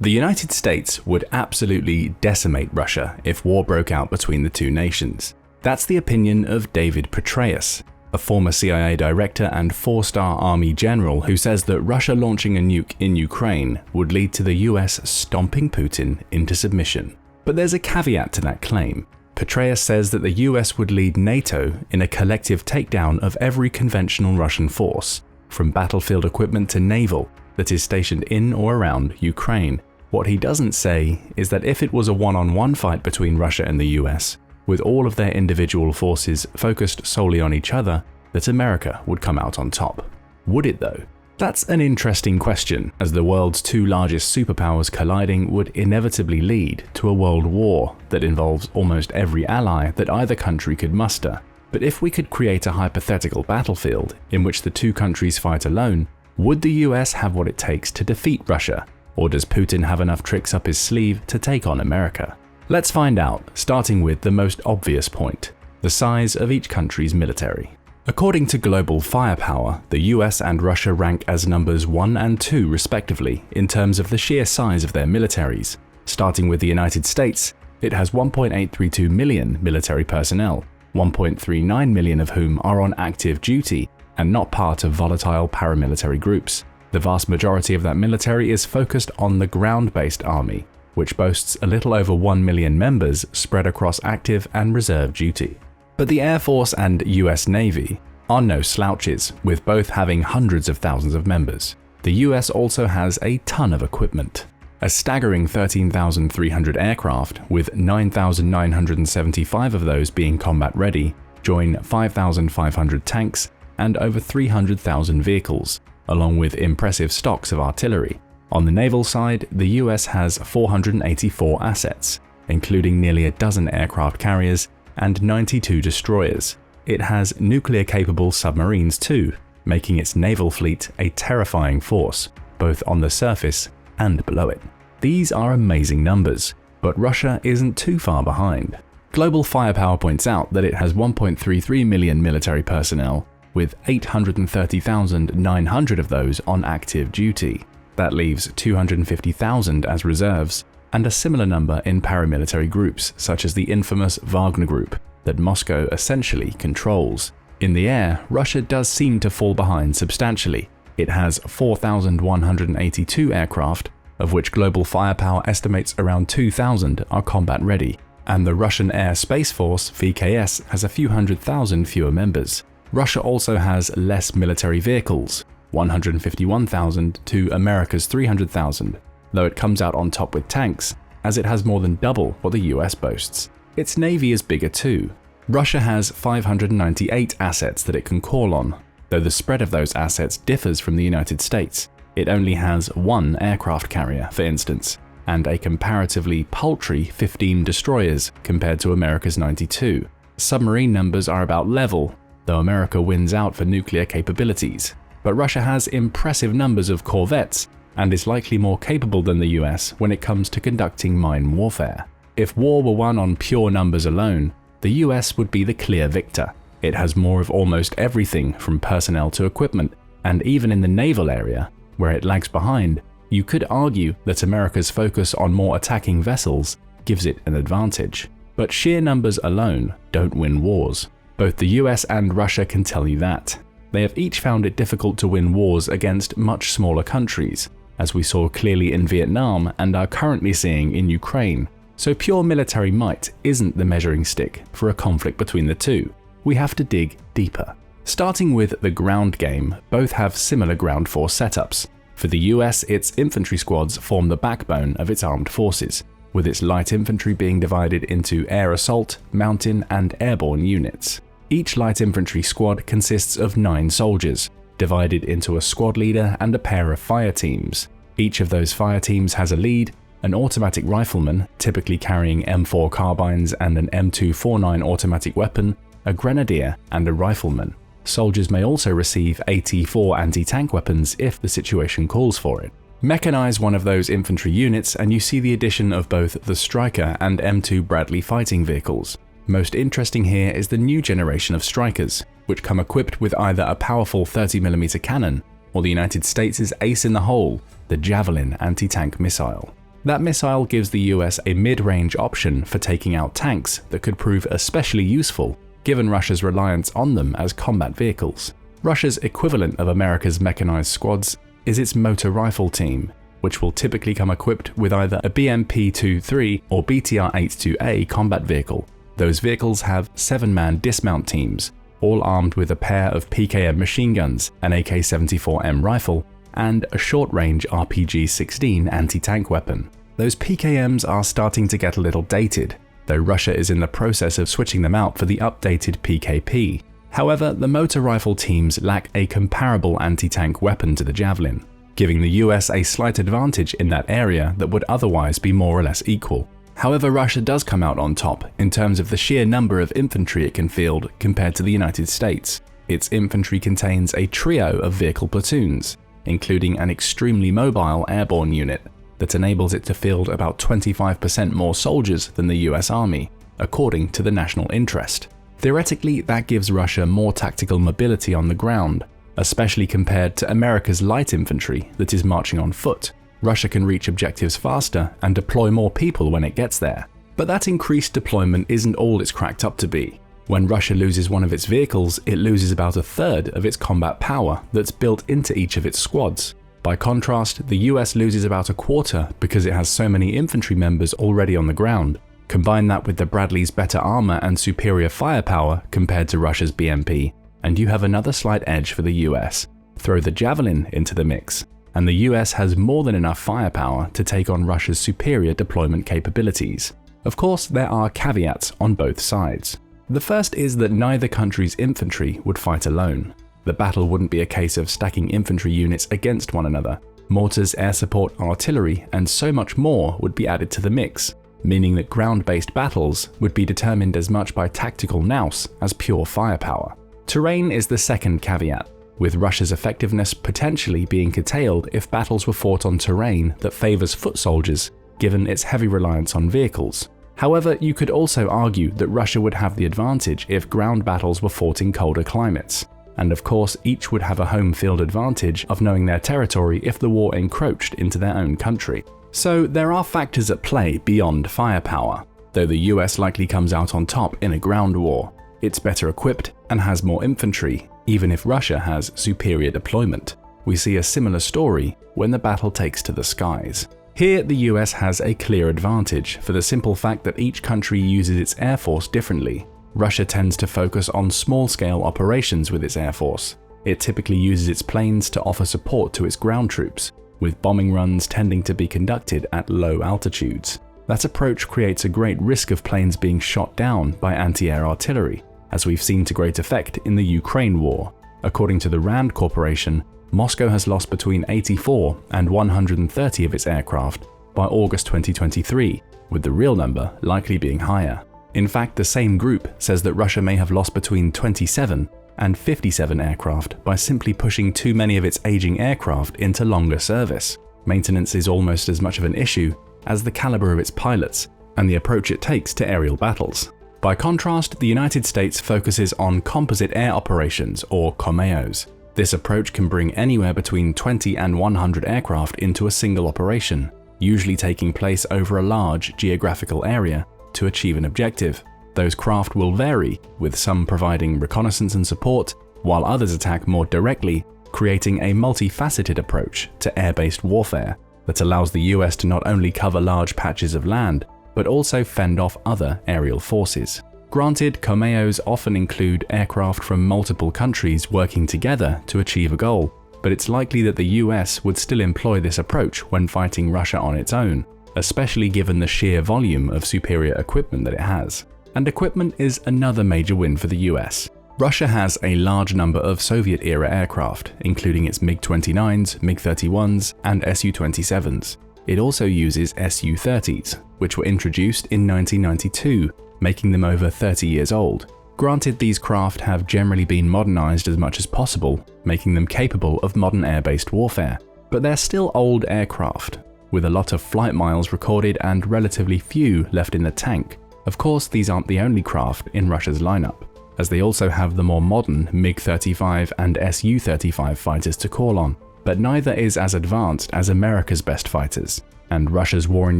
The United States would absolutely decimate Russia if war broke out between the two nations. That's the opinion of David Petraeus, a former CIA director and four-star army general who says that Russia launching a nuke in Ukraine would lead to the US stomping Putin into submission. But there's a caveat to that claim. Petraeus says that the US would lead NATO in a collective takedown of every conventional Russian force, from battlefield equipment to naval, that is stationed in or around Ukraine. What he doesn't say is that if it was a one-on-one fight between Russia and the US, with all of their individual forces focused solely on each other, that America would come out on top. Would it though? That's an interesting question, as the world's two largest superpowers colliding would inevitably lead to a world war that involves almost every ally that either country could muster. But if we could create a hypothetical battlefield in which the two countries fight alone, would the US have what it takes to defeat Russia? Or does Putin have enough tricks up his sleeve to take on America? Let's find out, starting with the most obvious point, the size of each country's military. According to Global Firepower, the US and Russia rank as numbers 1 and 2 respectively in terms of the sheer size of their militaries. Starting with the United States, it has 1.832 million military personnel, 1.39 million of whom are on active duty and not part of volatile paramilitary groups. The vast majority of that military is focused on the ground-based army, which boasts a little over 1 million members spread across active and reserve duty. But the Air Force and US Navy are no slouches, with both having hundreds of thousands of members. The US also has a ton of equipment. A staggering 13,300 aircraft, with 9,975 of those being combat ready, join 5,500 tanks and over 300,000 vehicles, along with impressive stocks of artillery. On the naval side, the US has 484 assets, including nearly a dozen aircraft carriers and 92 destroyers. It has nuclear-capable submarines too, making its naval fleet a terrifying force, both on the surface and below it. These are amazing numbers, but Russia isn't too far behind. Global Firepower points out that it has 1.33 million military personnel, with 830,900 of those on active duty. That leaves 250,000 as reserves, and a similar number in paramilitary groups such as the infamous Wagner Group that Moscow essentially controls. In the air, Russia does seem to fall behind substantially. It has 4,182 aircraft, of which Global Firepower estimates around 2,000 are combat ready, and the Russian Air Space Force (VKS) has a few hundred thousand fewer members. Russia also has less military vehicles, 151,000 to America's 300,000, though it comes out on top with tanks, as it has more than double what the US boasts. Its navy is bigger too. Russia has 598 assets that it can call on, though the spread of those assets differs from the United States. It only has one aircraft carrier, for instance, and a comparatively paltry 15 destroyers compared to America's 92. Submarine numbers are about level, though America wins out for nuclear capabilities. But Russia has impressive numbers of corvettes and is likely more capable than the US when it comes to conducting mine warfare. If war were won on pure numbers alone, the US would be the clear victor. It has more of almost everything from personnel to equipment, and even in the naval area, where it lags behind, you could argue that America's focus on more attacking vessels gives it an advantage. But sheer numbers alone don't win wars. Both the US and Russia can tell you that. They have each found it difficult to win wars against much smaller countries, as we saw clearly in Vietnam and are currently seeing in Ukraine. So pure military might isn't the measuring stick for a conflict between the two. We have to dig deeper. Starting with the ground game, both have similar ground force setups. For the US, its infantry squads form the backbone of its armed forces, with its light infantry being divided into air assault, mountain, and airborne units. Each light infantry squad consists of 9 soldiers, divided into a squad leader and a pair of fire teams. Each of those fire teams has a lead, an automatic rifleman, typically carrying M4 carbines and an M249 automatic weapon, a grenadier, and a rifleman. Soldiers may also receive AT-4 anti-tank weapons if the situation calls for it. Mechanize one of those infantry units and you see the addition of both the Stryker and M2 Bradley fighting vehicles. Most interesting here is the new generation of Strykers, which come equipped with either a powerful 30mm cannon or the United States' ace in the hole, the Javelin anti-tank missile. That missile gives the US a mid-range option for taking out tanks that could prove especially useful, given Russia's reliance on them as combat vehicles. Russia's equivalent of America's mechanized squads is its motor rifle team, which will typically come equipped with either a BMP-23 or BTR-82A combat vehicle. Those vehicles have 7-man dismount teams, all armed with a pair of PKM machine guns, an AK-74M rifle, and a short-range RPG-16 anti-tank weapon. Those PKMs are starting to get a little dated, though Russia is in the process of switching them out for the updated PKP. However, the motor rifle teams lack a comparable anti-tank weapon to the Javelin, giving the US a slight advantage in that area that would otherwise be more or less equal. However, Russia does come out on top in terms of the sheer number of infantry it can field compared to the United States. Its infantry contains a trio of vehicle platoons, including an extremely mobile airborne unit that enables it to field about 25% more soldiers than the US Army, according to the national interest. Theoretically, that gives Russia more tactical mobility on the ground, especially compared to America's light infantry that is marching on foot. Russia can reach objectives faster and deploy more people when it gets there. But that increased deployment isn't all it's cracked up to be. When Russia loses one of its vehicles, it loses about a third of its combat power that's built into each of its squads. By contrast, the US loses about a quarter because it has so many infantry members already on the ground. Combine that with the Bradley's better armor and superior firepower compared to Russia's BMP, and you have another slight edge for the US. Throw the Javelin into the mix, and the US has more than enough firepower to take on Russia's superior deployment capabilities. Of course, there are caveats on both sides. The first is that neither country's infantry would fight alone. The battle wouldn't be a case of stacking infantry units against one another. Mortars, air support, artillery, and so much more would be added to the mix, meaning that ground-based battles would be determined as much by tactical nous as pure firepower. Terrain is the second caveat, with Russia's effectiveness potentially being curtailed if battles were fought on terrain that favors foot soldiers, given its heavy reliance on vehicles. However, you could also argue that Russia would have the advantage if ground battles were fought in colder climates. And of course, each would have a home field advantage of knowing their territory if the war encroached into their own country. So there are factors at play beyond firepower, though the US likely comes out on top in a ground war. It's better equipped and has more infantry, even if Russia has superior deployment. We see a similar story when the battle takes to the skies. Here, the US has a clear advantage for the simple fact that each country uses its air force differently. Russia tends to focus on small-scale operations with its air force. It typically uses its planes to offer support to its ground troops, with bombing runs tending to be conducted at low altitudes. That approach creates a great risk of planes being shot down by anti-air artillery, as we've seen to great effect in the Ukraine war. According to the RAND Corporation, Moscow has lost between 84 and 130 of its aircraft by August 2023, with the real number likely being higher. In fact, the same group says that Russia may have lost between 27 and 57 aircraft by simply pushing too many of its aging aircraft into longer service. Maintenance is almost as much of an issue as the caliber of its pilots and the approach it takes to aerial battles. By contrast, the United States focuses on composite air operations, or COMEOs. This approach can bring anywhere between 20 and 100 aircraft into a single operation, usually taking place over a large geographical area to achieve an objective. Those craft will vary, with some providing reconnaissance and support, while others attack more directly, creating a multifaceted approach to air-based warfare that allows the US to not only cover large patches of land, but also fend off other aerial forces. Granted, COMEOs often include aircraft from multiple countries working together to achieve a goal, but it's likely that the US would still employ this approach when fighting Russia on its own, especially given the sheer volume of superior equipment that it has. And equipment is another major win for the US. Russia has a large number of Soviet-era aircraft, including its MiG-29s, MiG-31s, and Su-27s. It also uses Su-30s, which were introduced in 1992, making them over 30 years old. Granted, these craft have generally been modernized as much as possible, making them capable of modern air-based warfare. But they're still old aircraft, with a lot of flight miles recorded and relatively few left in the tank. Of course, these aren't the only craft in Russia's lineup, as they also have the more modern MiG-35 and Su-35 fighters to call on, but neither is as advanced as America's best fighters. and Russia's war in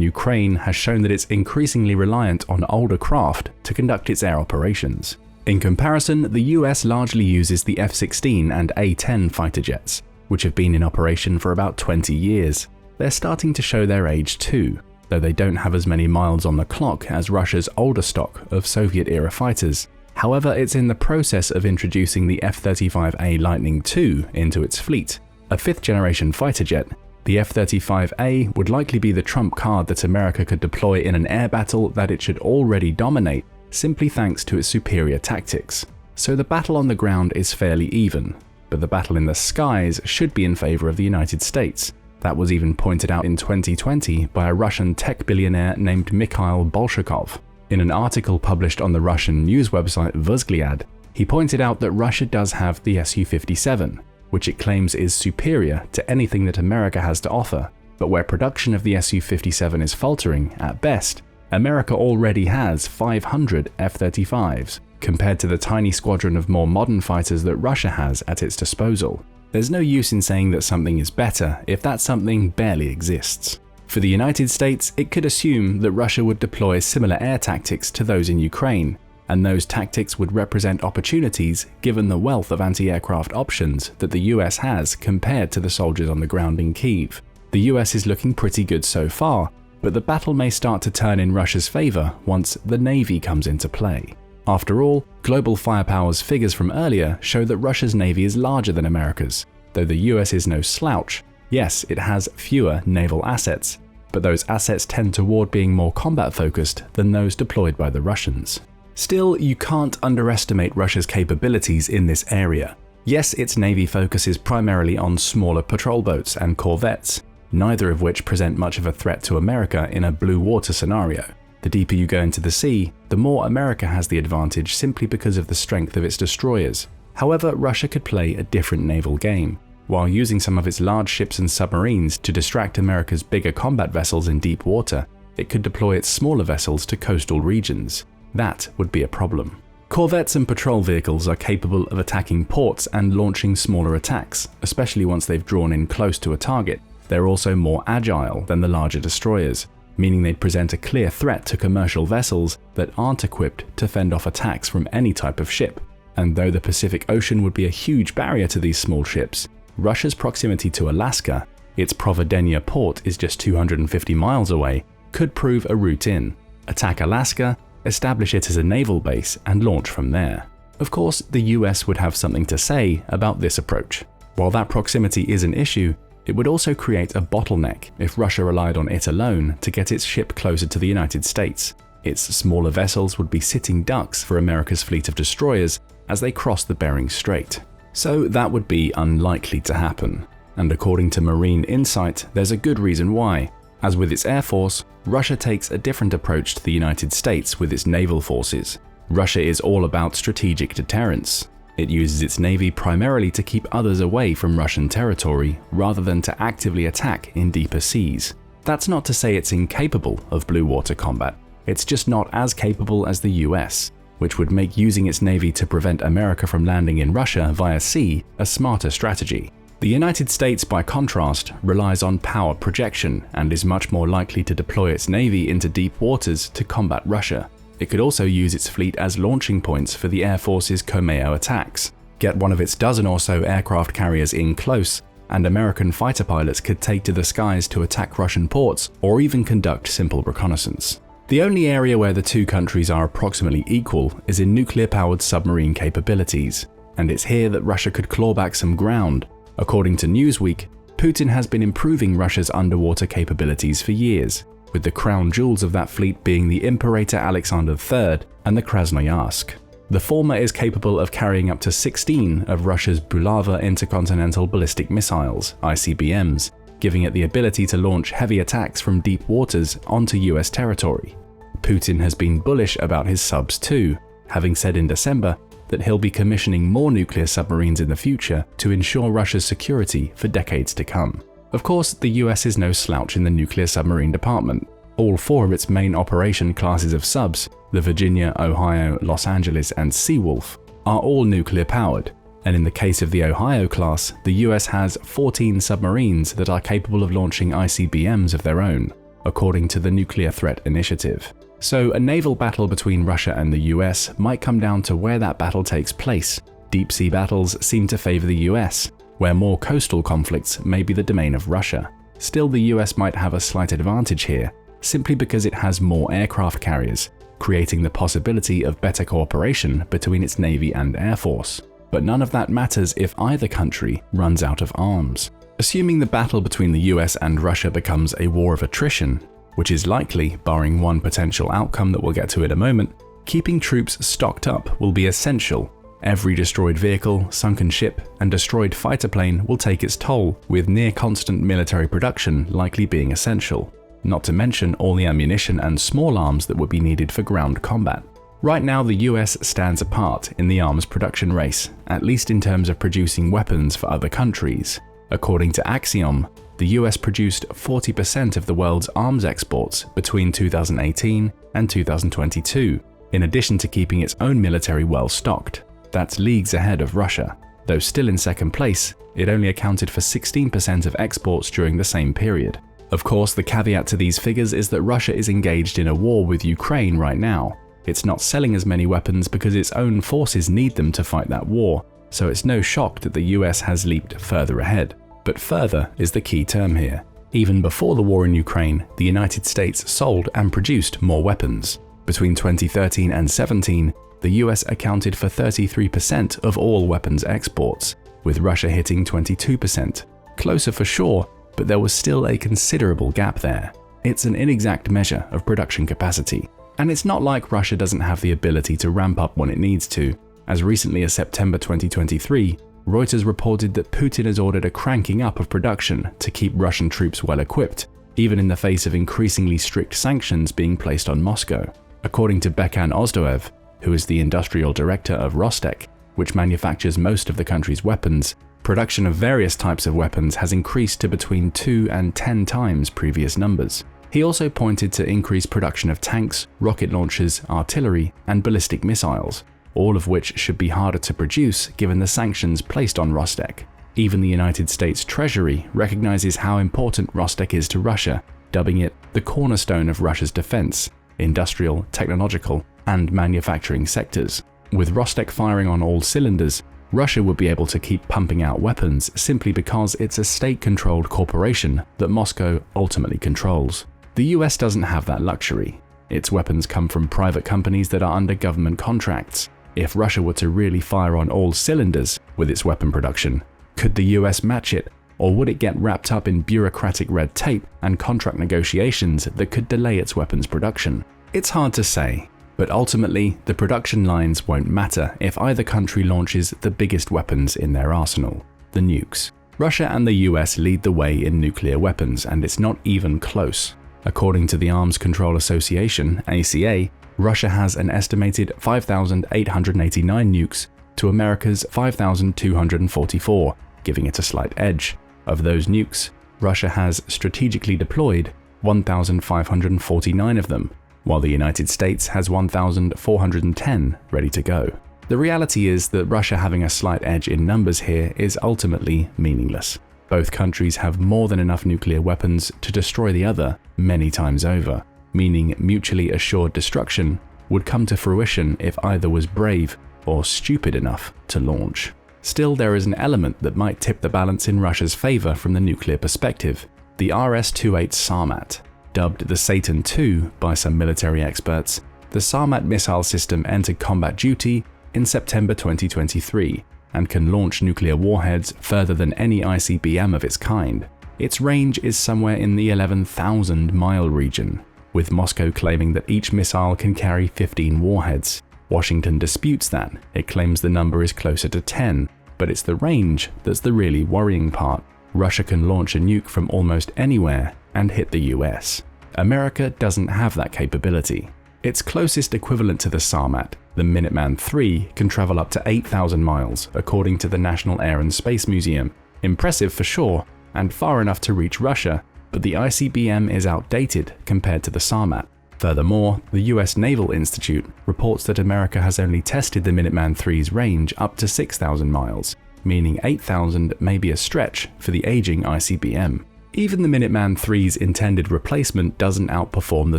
Ukraine has shown that it's increasingly reliant on older craft to conduct its air operations. In comparison, the US largely uses the F-16 and A-10 fighter jets, which have been in operation for about 20 years. They're starting to show their age too, though they don't have as many miles on the clock as Russia's older stock of Soviet-era fighters. However, it's in the process of introducing the F-35A Lightning II into its fleet, a fifth-generation fighter jet. The F-35A would likely be the trump card that America could deploy in an air battle that it should already dominate, simply thanks to its superior tactics. So the battle on the ground is fairly even, but the battle in the skies should be in favor of the United States. That was even pointed out in 2020 by a Russian tech billionaire named Mikhail Bolshakov. In an article published on the Russian news website Vzgliad, he pointed out that Russia does have the Su-57, which it claims is superior to anything that America has to offer, but where production of the Su-57 is faltering at best, America already has 500 F-35s, compared to the tiny squadron of more modern fighters that Russia has at its disposal. There's no use in saying that something is better if that something barely exists. For the United States, it could assume that Russia would deploy similar air tactics to those in Ukraine, and those tactics would represent opportunities given the wealth of anti-aircraft options that the US has compared to the soldiers on the ground in Kyiv. The US is looking pretty good so far, but the battle may start to turn in Russia's favor once the Navy comes into play. After all, Global Firepower's figures from earlier show that Russia's Navy is larger than America's. Though the US is no slouch, yes, it has fewer naval assets, but those assets tend toward being more combat-focused than those deployed by the Russians. Still, you can't underestimate Russia's capabilities in this area. Yes, its Navy focuses primarily on smaller patrol boats and corvettes, neither of which present much of a threat to America in a blue water scenario. The deeper you go into the sea, the more America has the advantage simply because of the strength of its destroyers. However, Russia could play a different naval game. While using some of its large ships and submarines to distract America's bigger combat vessels in deep water, it could deploy its smaller vessels to coastal regions. That would be a problem. Corvettes and patrol vehicles are capable of attacking ports and launching smaller attacks, especially once they've drawn in close to a target. They're also more agile than the larger destroyers, meaning they'd present a clear threat to commercial vessels that aren't equipped to fend off attacks from any type of ship. And though the Pacific Ocean would be a huge barrier to these small ships, Russia's proximity to Alaska, its Providenia port is just 250 miles away, could prove a route in. Attack Alaska, establish it as a naval base, and launch from there. Of course, the US would have something to say about this approach. While that proximity is an issue, it would also create a bottleneck if Russia relied on it alone to get its ship closer to the United States. Its smaller vessels would be sitting ducks for America's fleet of destroyers as they cross the Bering Strait. So that would be unlikely to happen. And according to Marine Insight, there's a good reason why. As with its air force, Russia takes a different approach to the United States with its naval forces. Russia is all about strategic deterrence. It uses its navy primarily to keep others away from Russian territory rather than to actively attack in deeper seas. That's not to say it's incapable of blue water combat. It's just not as capable as the US, which would make using its navy to prevent America from landing in Russia via sea a smarter strategy. The United States, by contrast, relies on power projection and is much more likely to deploy its navy into deep waters to combat Russia. It could also use its fleet as launching points for the Air Force's Komeo attacks, get one of its dozen or so aircraft carriers in close, and American fighter pilots could take to the skies to attack Russian ports or even conduct simple reconnaissance. The only area where the two countries are approximately equal is in nuclear-powered submarine capabilities, and it's here that Russia could claw back some ground. According to Newsweek, Putin has been improving Russia's underwater capabilities for years, with the crown jewels of that fleet being the Imperator Alexander III and the Krasnoyarsk. The former is capable of carrying up to 16 of Russia's Bulava intercontinental ballistic missiles, ICBMs, giving it the ability to launch heavy attacks from deep waters onto US territory. Putin has been bullish about his subs too, having said in December that he'll be commissioning more nuclear submarines in the future to ensure Russia's security for decades to come. Of course, the US is no slouch in the nuclear submarine department. All four of its main operation classes of subs, the Virginia, Ohio, Los Angeles, and Seawolf, are all nuclear powered, and in the case of the Ohio class, the US has 14 submarines that are capable of launching ICBMs of their own. according to the Nuclear Threat Initiative. So a naval battle between Russia and the US might come down to where that battle takes place. Deep sea battles seem to favor the US, where more coastal conflicts may be the domain of Russia. Still, the US might have a slight advantage here, simply because it has more aircraft carriers, creating the possibility of better cooperation between its Navy and Air Force. But none of that matters if either country runs out of arms. Assuming the battle between the US and Russia becomes a war of attrition, which is likely, barring one potential outcome that we'll get to in a moment, keeping troops stocked up will be essential. Every destroyed vehicle, sunken ship, and destroyed fighter plane will take its toll, with near-constant military production likely being essential, not to mention all the ammunition and small arms that would be needed for ground combat. Right now, the US stands apart in the arms production race, at least in terms of producing weapons for other countries. According to Axiom, the US produced 40% of the world's arms exports between 2018 and 2022, in addition to keeping its own military well stocked. That's leagues ahead of Russia. Though still in second place, it only accounted for 16% of exports during the same period. Of course, the caveat to these figures is that Russia is engaged in a war with Ukraine right now. It's not selling as many weapons because its own forces need them to fight that war, so it's no shock that the US has leaped further ahead. But further is the key term here. Even before the war in Ukraine, the United States sold and produced more weapons. Between 2013 and 17, the US accounted for 33% of all weapons exports, with Russia hitting 22%. Closer for sure, but there was still a considerable gap there. It's an inexact measure of production capacity. And it's not like Russia doesn't have the ability to ramp up when it needs to. As recently as September 2023, Reuters reported that Putin has ordered a cranking up of production to keep Russian troops well equipped, even in the face of increasingly strict sanctions being placed on Moscow. According to Bekan Ozdoev, who is the industrial director of Rostec, which manufactures most of the country's weapons, production of various types of weapons has increased to between 2 and 10 times previous numbers. He also pointed to increased production of tanks, rocket launchers, artillery, and ballistic missiles, all of which should be harder to produce given the sanctions placed on Rostec. Even the United States Treasury recognizes how important Rostec is to Russia, dubbing it the cornerstone of Russia's defense, industrial, technological, and manufacturing sectors. With Rostec firing on all cylinders, Russia would be able to keep pumping out weapons simply because it's a state-controlled corporation that Moscow ultimately controls. The US doesn't have that luxury. Its weapons come from private companies that are under government contracts. If Russia were to really fire on all cylinders with its weapon production, could the US match it, or would it get wrapped up in bureaucratic red tape and contract negotiations that could delay its weapons production? It's hard to say, but ultimately the production lines won't matter if either country launches the biggest weapons in their arsenal, the nukes. Russia and the US lead the way in nuclear weapons, and it's not even close. According to the Arms Control Association, ACA, Russia has an estimated 5,889 nukes to America's 5,244, giving it a slight edge. Of those nukes, Russia has strategically deployed 1,549 of them, while the United States has 1,410 ready to go. The reality is that Russia having a slight edge in numbers here is ultimately meaningless. Both countries have more than enough nuclear weapons to destroy the other many times over, meaning mutually assured destruction would come to fruition if either was brave or stupid enough to launch. Still, there is an element that might tip the balance in Russia's favor from the nuclear perspective: the RS-28 Sarmat. Dubbed the Satan II by some military experts, the Sarmat missile system entered combat duty in September 2023 and can launch nuclear warheads further than any ICBM of its kind. Its range is somewhere in the 11,000-mile region, with Moscow claiming that each missile can carry 15 warheads. Washington disputes that. It claims the number is closer to 10, but it's the range that's the really worrying part. Russia can launch a nuke from almost anywhere and hit the US. America doesn't have that capability. Its closest equivalent to the Sarmat, the Minuteman III, can travel up to 8,000 miles, according to the National Air and Space Museum. Impressive for sure, and far enough to reach Russia, but the ICBM is outdated compared to the Sarmat. Furthermore, the US Naval Institute reports that America has only tested the Minuteman III's range up to 6,000 miles, meaning 8,000 may be a stretch for the aging ICBM. Even the Minuteman III's intended replacement doesn't outperform the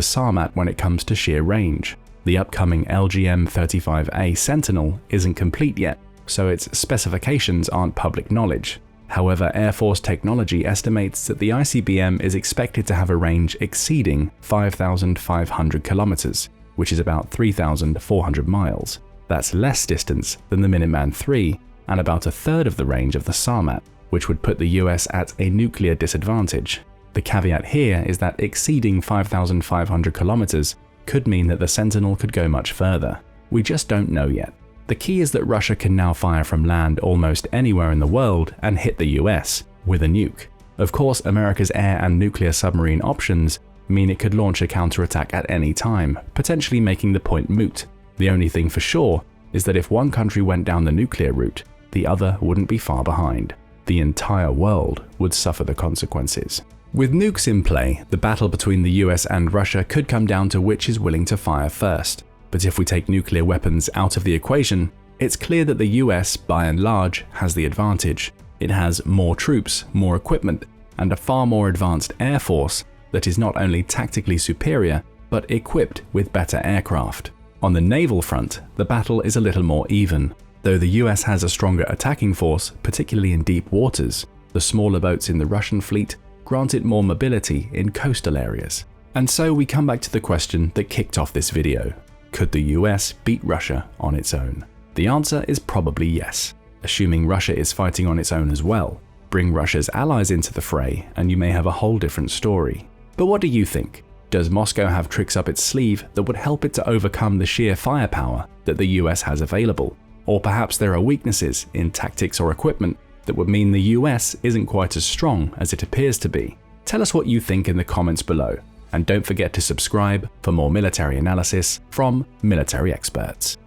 Sarmat when it comes to sheer range. The upcoming LGM-35A Sentinel isn't complete yet, so its specifications aren't public knowledge. However, Air Force Technology estimates that the ICBM is expected to have a range exceeding 5,500 kilometers, which is about 3,400 miles. That's less distance than the Minuteman III and about a third of the range of the Sarmat, which would put the US at a nuclear disadvantage. The caveat here is that exceeding 5,500 kilometers could mean that the Sentinel could go much further. We just don't know yet. The key is that Russia can now fire from land almost anywhere in the world and hit the US with a nuke. Of course, America's air and nuclear submarine options mean it could launch a counterattack at any time, potentially making the point moot. The only thing for sure is that if one country went down the nuclear route, the other wouldn't be far behind. The entire world would suffer the consequences. With nukes in play, the battle between the US and Russia could come down to which is willing to fire first. But if we take nuclear weapons out of the equation, it's clear that the US, by and large, has the advantage. It has more troops, more equipment, and a far more advanced air force that is not only tactically superior, but equipped with better aircraft. On the naval front, the battle is a little more even. Though the US has a stronger attacking force, particularly in deep waters, the smaller boats in the Russian fleet grant it more mobility in coastal areas. And so we come back to the question that kicked off this video. Could the US beat Russia on its own? The answer is probably yes, assuming Russia is fighting on its own as well. Bring Russia's allies into the fray and you may have a whole different story. But what do you think? Does Moscow have tricks up its sleeve that would help it to overcome the sheer firepower that the US has available? Or perhaps there are weaknesses in tactics or equipment that would mean the US isn't quite as strong as it appears to be? Tell us what you think in the comments below, and don't forget to subscribe for more military analysis from military experts.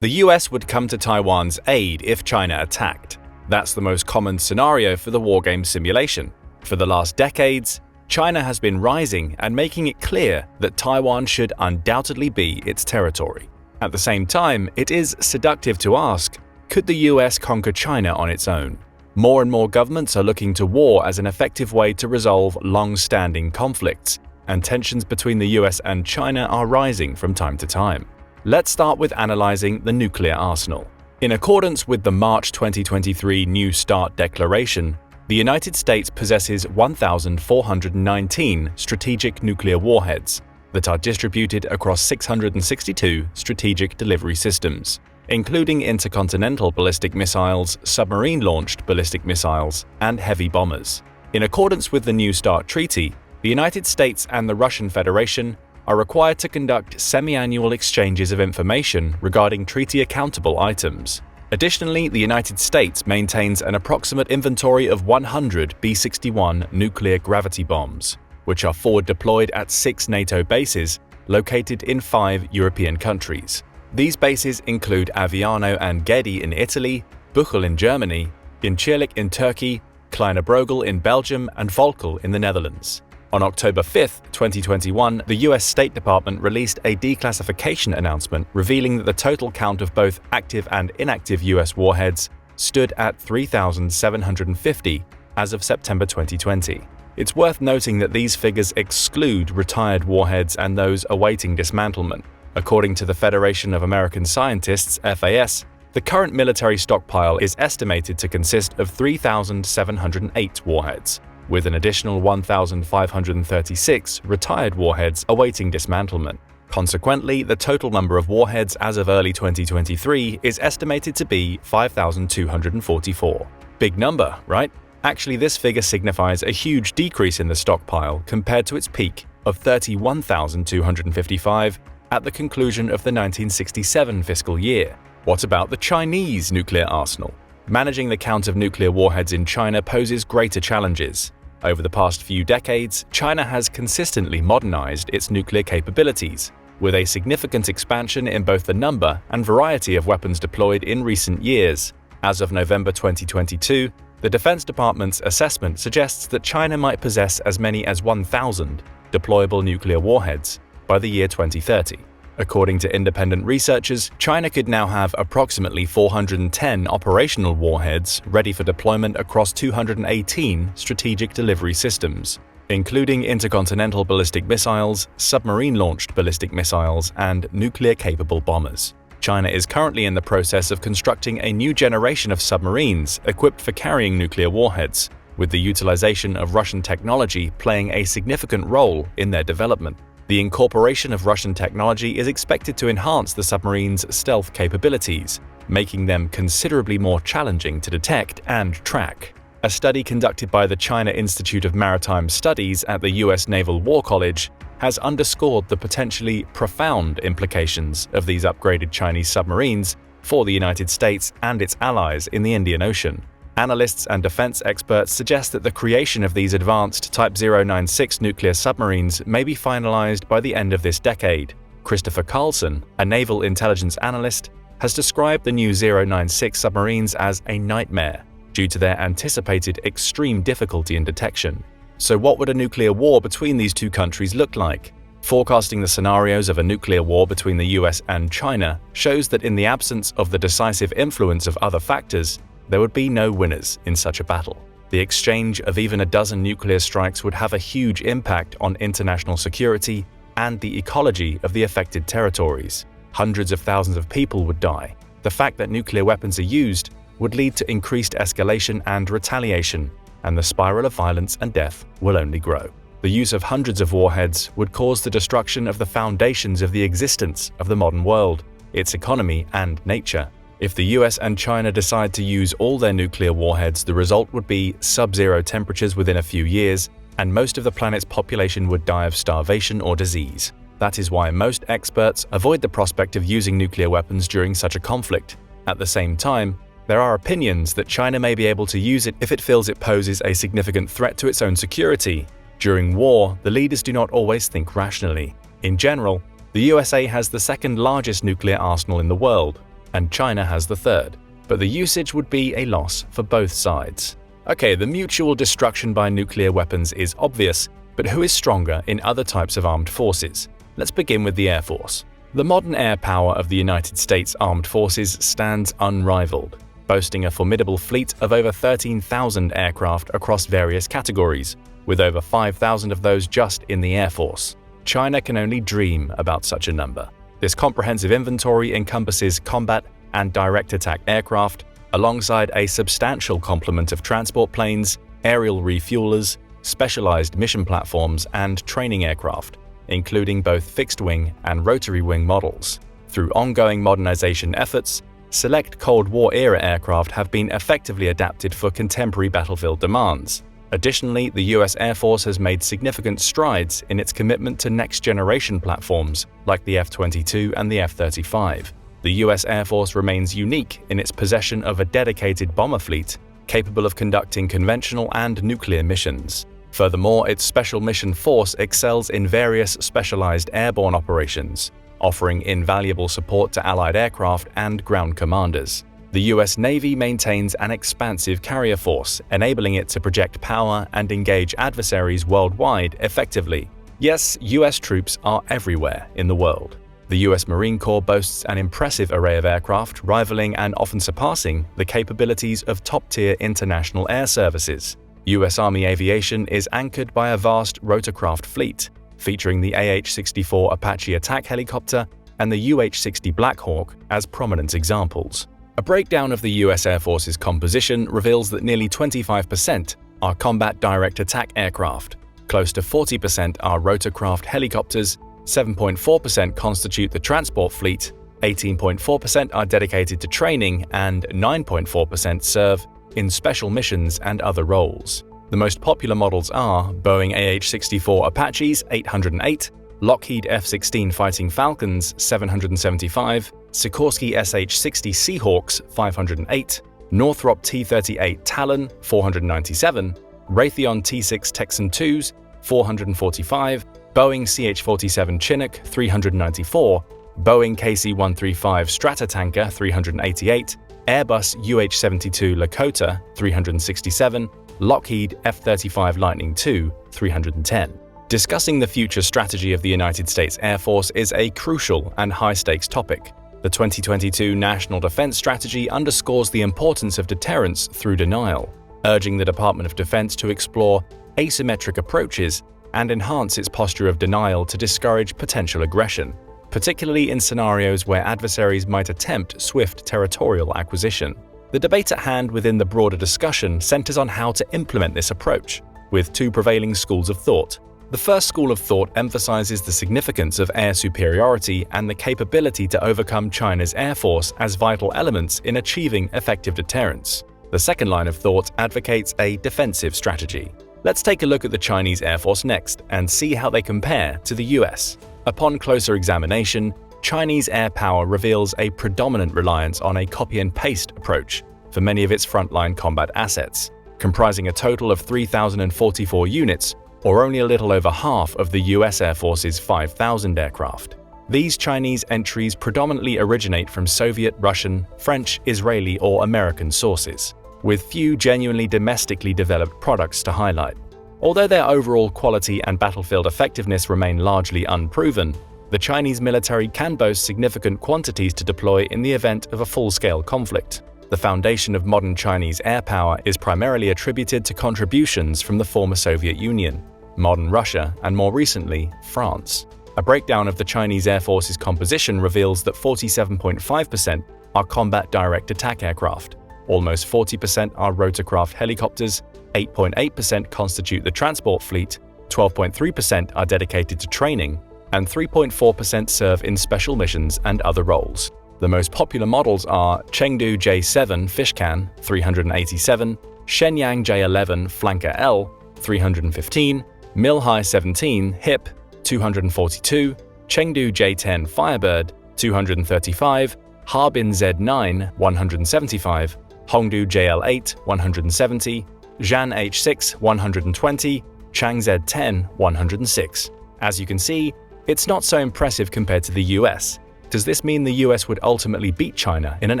The US would come to Taiwan's aid if China attacked. That's the most common scenario for the wargame simulation. For the last decades, China has been rising and making it clear that Taiwan should undoubtedly be its territory. At the same time, it is seductive to ask, could the US conquer China on its own? More and more governments are looking to war as an effective way to resolve long-standing conflicts, and tensions between the US and China are rising from time to time. Let's start with analyzing the nuclear arsenal. In accordance with the March 2023 New START Declaration, the United States possesses 1,419 strategic nuclear warheads that are distributed across 662 strategic delivery systems, including intercontinental ballistic missiles, submarine-launched ballistic missiles, and heavy bombers. In accordance with the New START Treaty, the United States and the Russian Federation are required to conduct semi-annual exchanges of information regarding treaty-accountable items. Additionally, the United States maintains an approximate inventory of 100 B-61 nuclear gravity bombs, which are forward deployed at 6 NATO bases located in 5 European countries. These bases include Aviano and Gedi in Italy, Buchel in Germany, Incirlik in Turkey, Kleine Brogel in Belgium, and Volkel in the Netherlands. On October 5, 2021, the US State Department released a declassification announcement revealing that the total count of both active and inactive US warheads stood at 3,750 as of September 2020. It's worth noting that these figures exclude retired warheads and those awaiting dismantlement. According to the Federation of American Scientists, FAS, the current military stockpile is estimated to consist of 3,708 warheads, with an additional 1,536 retired warheads awaiting dismantlement. Consequently, the total number of warheads as of early 2023 is estimated to be 5,244. Big number, right? Actually, this figure signifies a huge decrease in the stockpile compared to its peak of 31,255 at the conclusion of the 1967 fiscal year. What about the Chinese nuclear arsenal? Managing the count of nuclear warheads in China poses greater challenges. Over the past few decades, China has consistently modernized its nuclear capabilities, with a significant expansion in both the number and variety of weapons deployed in recent years. As of November 2022, the Defense Department's assessment suggests that China might possess as many as 1,000 deployable nuclear warheads by the year 2030. According to independent researchers, China could now have approximately 410 operational warheads ready for deployment across 218 strategic delivery systems, including intercontinental ballistic missiles, submarine-launched ballistic missiles, and nuclear-capable bombers. China is currently in the process of constructing a new generation of submarines equipped for carrying nuclear warheads, with the utilization of Russian technology playing a significant role in their development. The incorporation of Russian technology is expected to enhance the submarine's stealth capabilities, making them considerably more challenging to detect and track. A study conducted by the China Institute of Maritime Studies at the U.S. Naval War College has underscored the potentially profound implications of these upgraded Chinese submarines for the United States and its allies in the Indian Ocean. Analysts and defense experts suggest that the creation of these advanced Type 096 nuclear submarines may be finalized by the end of this decade. Christopher Carlson, a naval intelligence analyst, has described the new 096 submarines as a nightmare due to their anticipated extreme difficulty in detection. So what would a nuclear war between these two countries look like? Forecasting the scenarios of a nuclear war between the US and China shows that in the absence of the decisive influence of other factors, there would be no winners in such a battle. The exchange of even a dozen nuclear strikes would have a huge impact on international security and the ecology of the affected territories. Hundreds of thousands of people would die. The fact that nuclear weapons are used would lead to increased escalation and retaliation, and the spiral of violence and death will only grow. The use of hundreds of warheads would cause the destruction of the foundations of the existence of the modern world, its economy and nature. If the US and China decide to use all their nuclear warheads, the result would be sub-zero temperatures within a few years, and most of the planet's population would die of starvation or disease. That is why most experts avoid the prospect of using nuclear weapons during such a conflict. At the same time, there are opinions that China may be able to use it if it feels it poses a significant threat to its own security. During war, the leaders do not always think rationally. In general, the USA has the second largest nuclear arsenal in the world, and China has the third, but the usage would be a loss for both sides. Okay, the mutual destruction by nuclear weapons is obvious, but who is stronger in other types of armed forces? Let's begin with the Air Force. The modern air power of the United States Armed Forces stands unrivaled, boasting a formidable fleet of over 13,000 aircraft across various categories, with over 5,000 of those just in the Air Force. China can only dream about such a number. This comprehensive inventory encompasses combat and direct attack aircraft, alongside a substantial complement of transport planes, aerial refuelers, specialized mission platforms, and training aircraft, including both fixed-wing and rotary-wing models. Through ongoing modernization efforts, select Cold War-era aircraft have been effectively adapted for contemporary battlefield demands. Additionally, the US Air Force has made significant strides in its commitment to next-generation platforms like the F-22 and the F-35. The US Air Force remains unique in its possession of a dedicated bomber fleet capable of conducting conventional and nuclear missions. Furthermore, its Special Mission Force excels in various specialized airborne operations, offering invaluable support to Allied aircraft and ground commanders. The US Navy maintains an expansive carrier force, enabling it to project power and engage adversaries worldwide effectively. Yes, US troops are everywhere in the world. The US Marine Corps boasts an impressive array of aircraft, rivaling and often surpassing the capabilities of top-tier international air services. US Army aviation is anchored by a vast rotorcraft fleet, featuring the AH-64 Apache attack helicopter and the UH-60 Black Hawk as prominent examples. A breakdown of the US Air Force's composition reveals that nearly 25% are combat direct attack aircraft, close to 40% are rotorcraft helicopters, 7.4% constitute the transport fleet, 18.4% are dedicated to training, and 9.4% serve in special missions and other roles. The most popular models are Boeing AH-64 Apaches 808, Lockheed F-16 Fighting Falcons 775, Sikorsky SH-60 Seahawks 508, Northrop T-38 Talon 497, Raytheon T-6 Texan IIs 445, Boeing CH-47 Chinook 394, Boeing KC-135 Stratotanker 388, Airbus UH-72 Lakota 367, Lockheed F-35 Lightning II 310. Discussing the future strategy of the United States Air Force is a crucial and high-stakes topic. The 2022 National Defense Strategy underscores the importance of deterrence through denial, urging the Department of Defense to explore asymmetric approaches and enhance its posture of denial to discourage potential aggression, particularly in scenarios where adversaries might attempt swift territorial acquisition. The debate at hand within the broader discussion centers on how to implement this approach, with two prevailing schools of thought. The first school of thought emphasizes the significance of air superiority and the capability to overcome China's air force as vital elements in achieving effective deterrence. The second line of thought advocates a defensive strategy. Let's take a look at the Chinese Air Force next and see how they compare to the US. Upon closer examination, Chinese air power reveals a predominant reliance on a copy-and-paste approach for many of its frontline combat assets, comprising a total of 3,044 units, or only a little over half of the US Air Force's 5,000 aircraft. These Chinese entries predominantly originate from Soviet, Russian, French, Israeli, or American sources, with few genuinely domestically developed products to highlight. Although their overall quality and battlefield effectiveness remain largely unproven, the Chinese military can boast significant quantities to deploy in the event of a full-scale conflict. The foundation of modern Chinese air power is primarily attributed to contributions from the former Soviet Union, modern Russia, and more recently, France. A breakdown of the Chinese Air Force's composition reveals that 47.5% are combat direct attack aircraft, almost 40% are rotorcraft helicopters, 8.8% constitute the transport fleet, 12.3% are dedicated to training, and 3.4% serve in special missions and other roles. The most popular models are Chengdu J-7 Fishcan 387, Shenyang J-11 Flanker L 315, Milhai 17 HIP 242, Chengdu J-10 Firebird 235, Harbin Z-9 175, Hongdu JL-8 170, Zhan H-6 120, Chang Z-10 106. As you can see, it's not so impressive compared to the US. Does this mean the US would ultimately beat China in an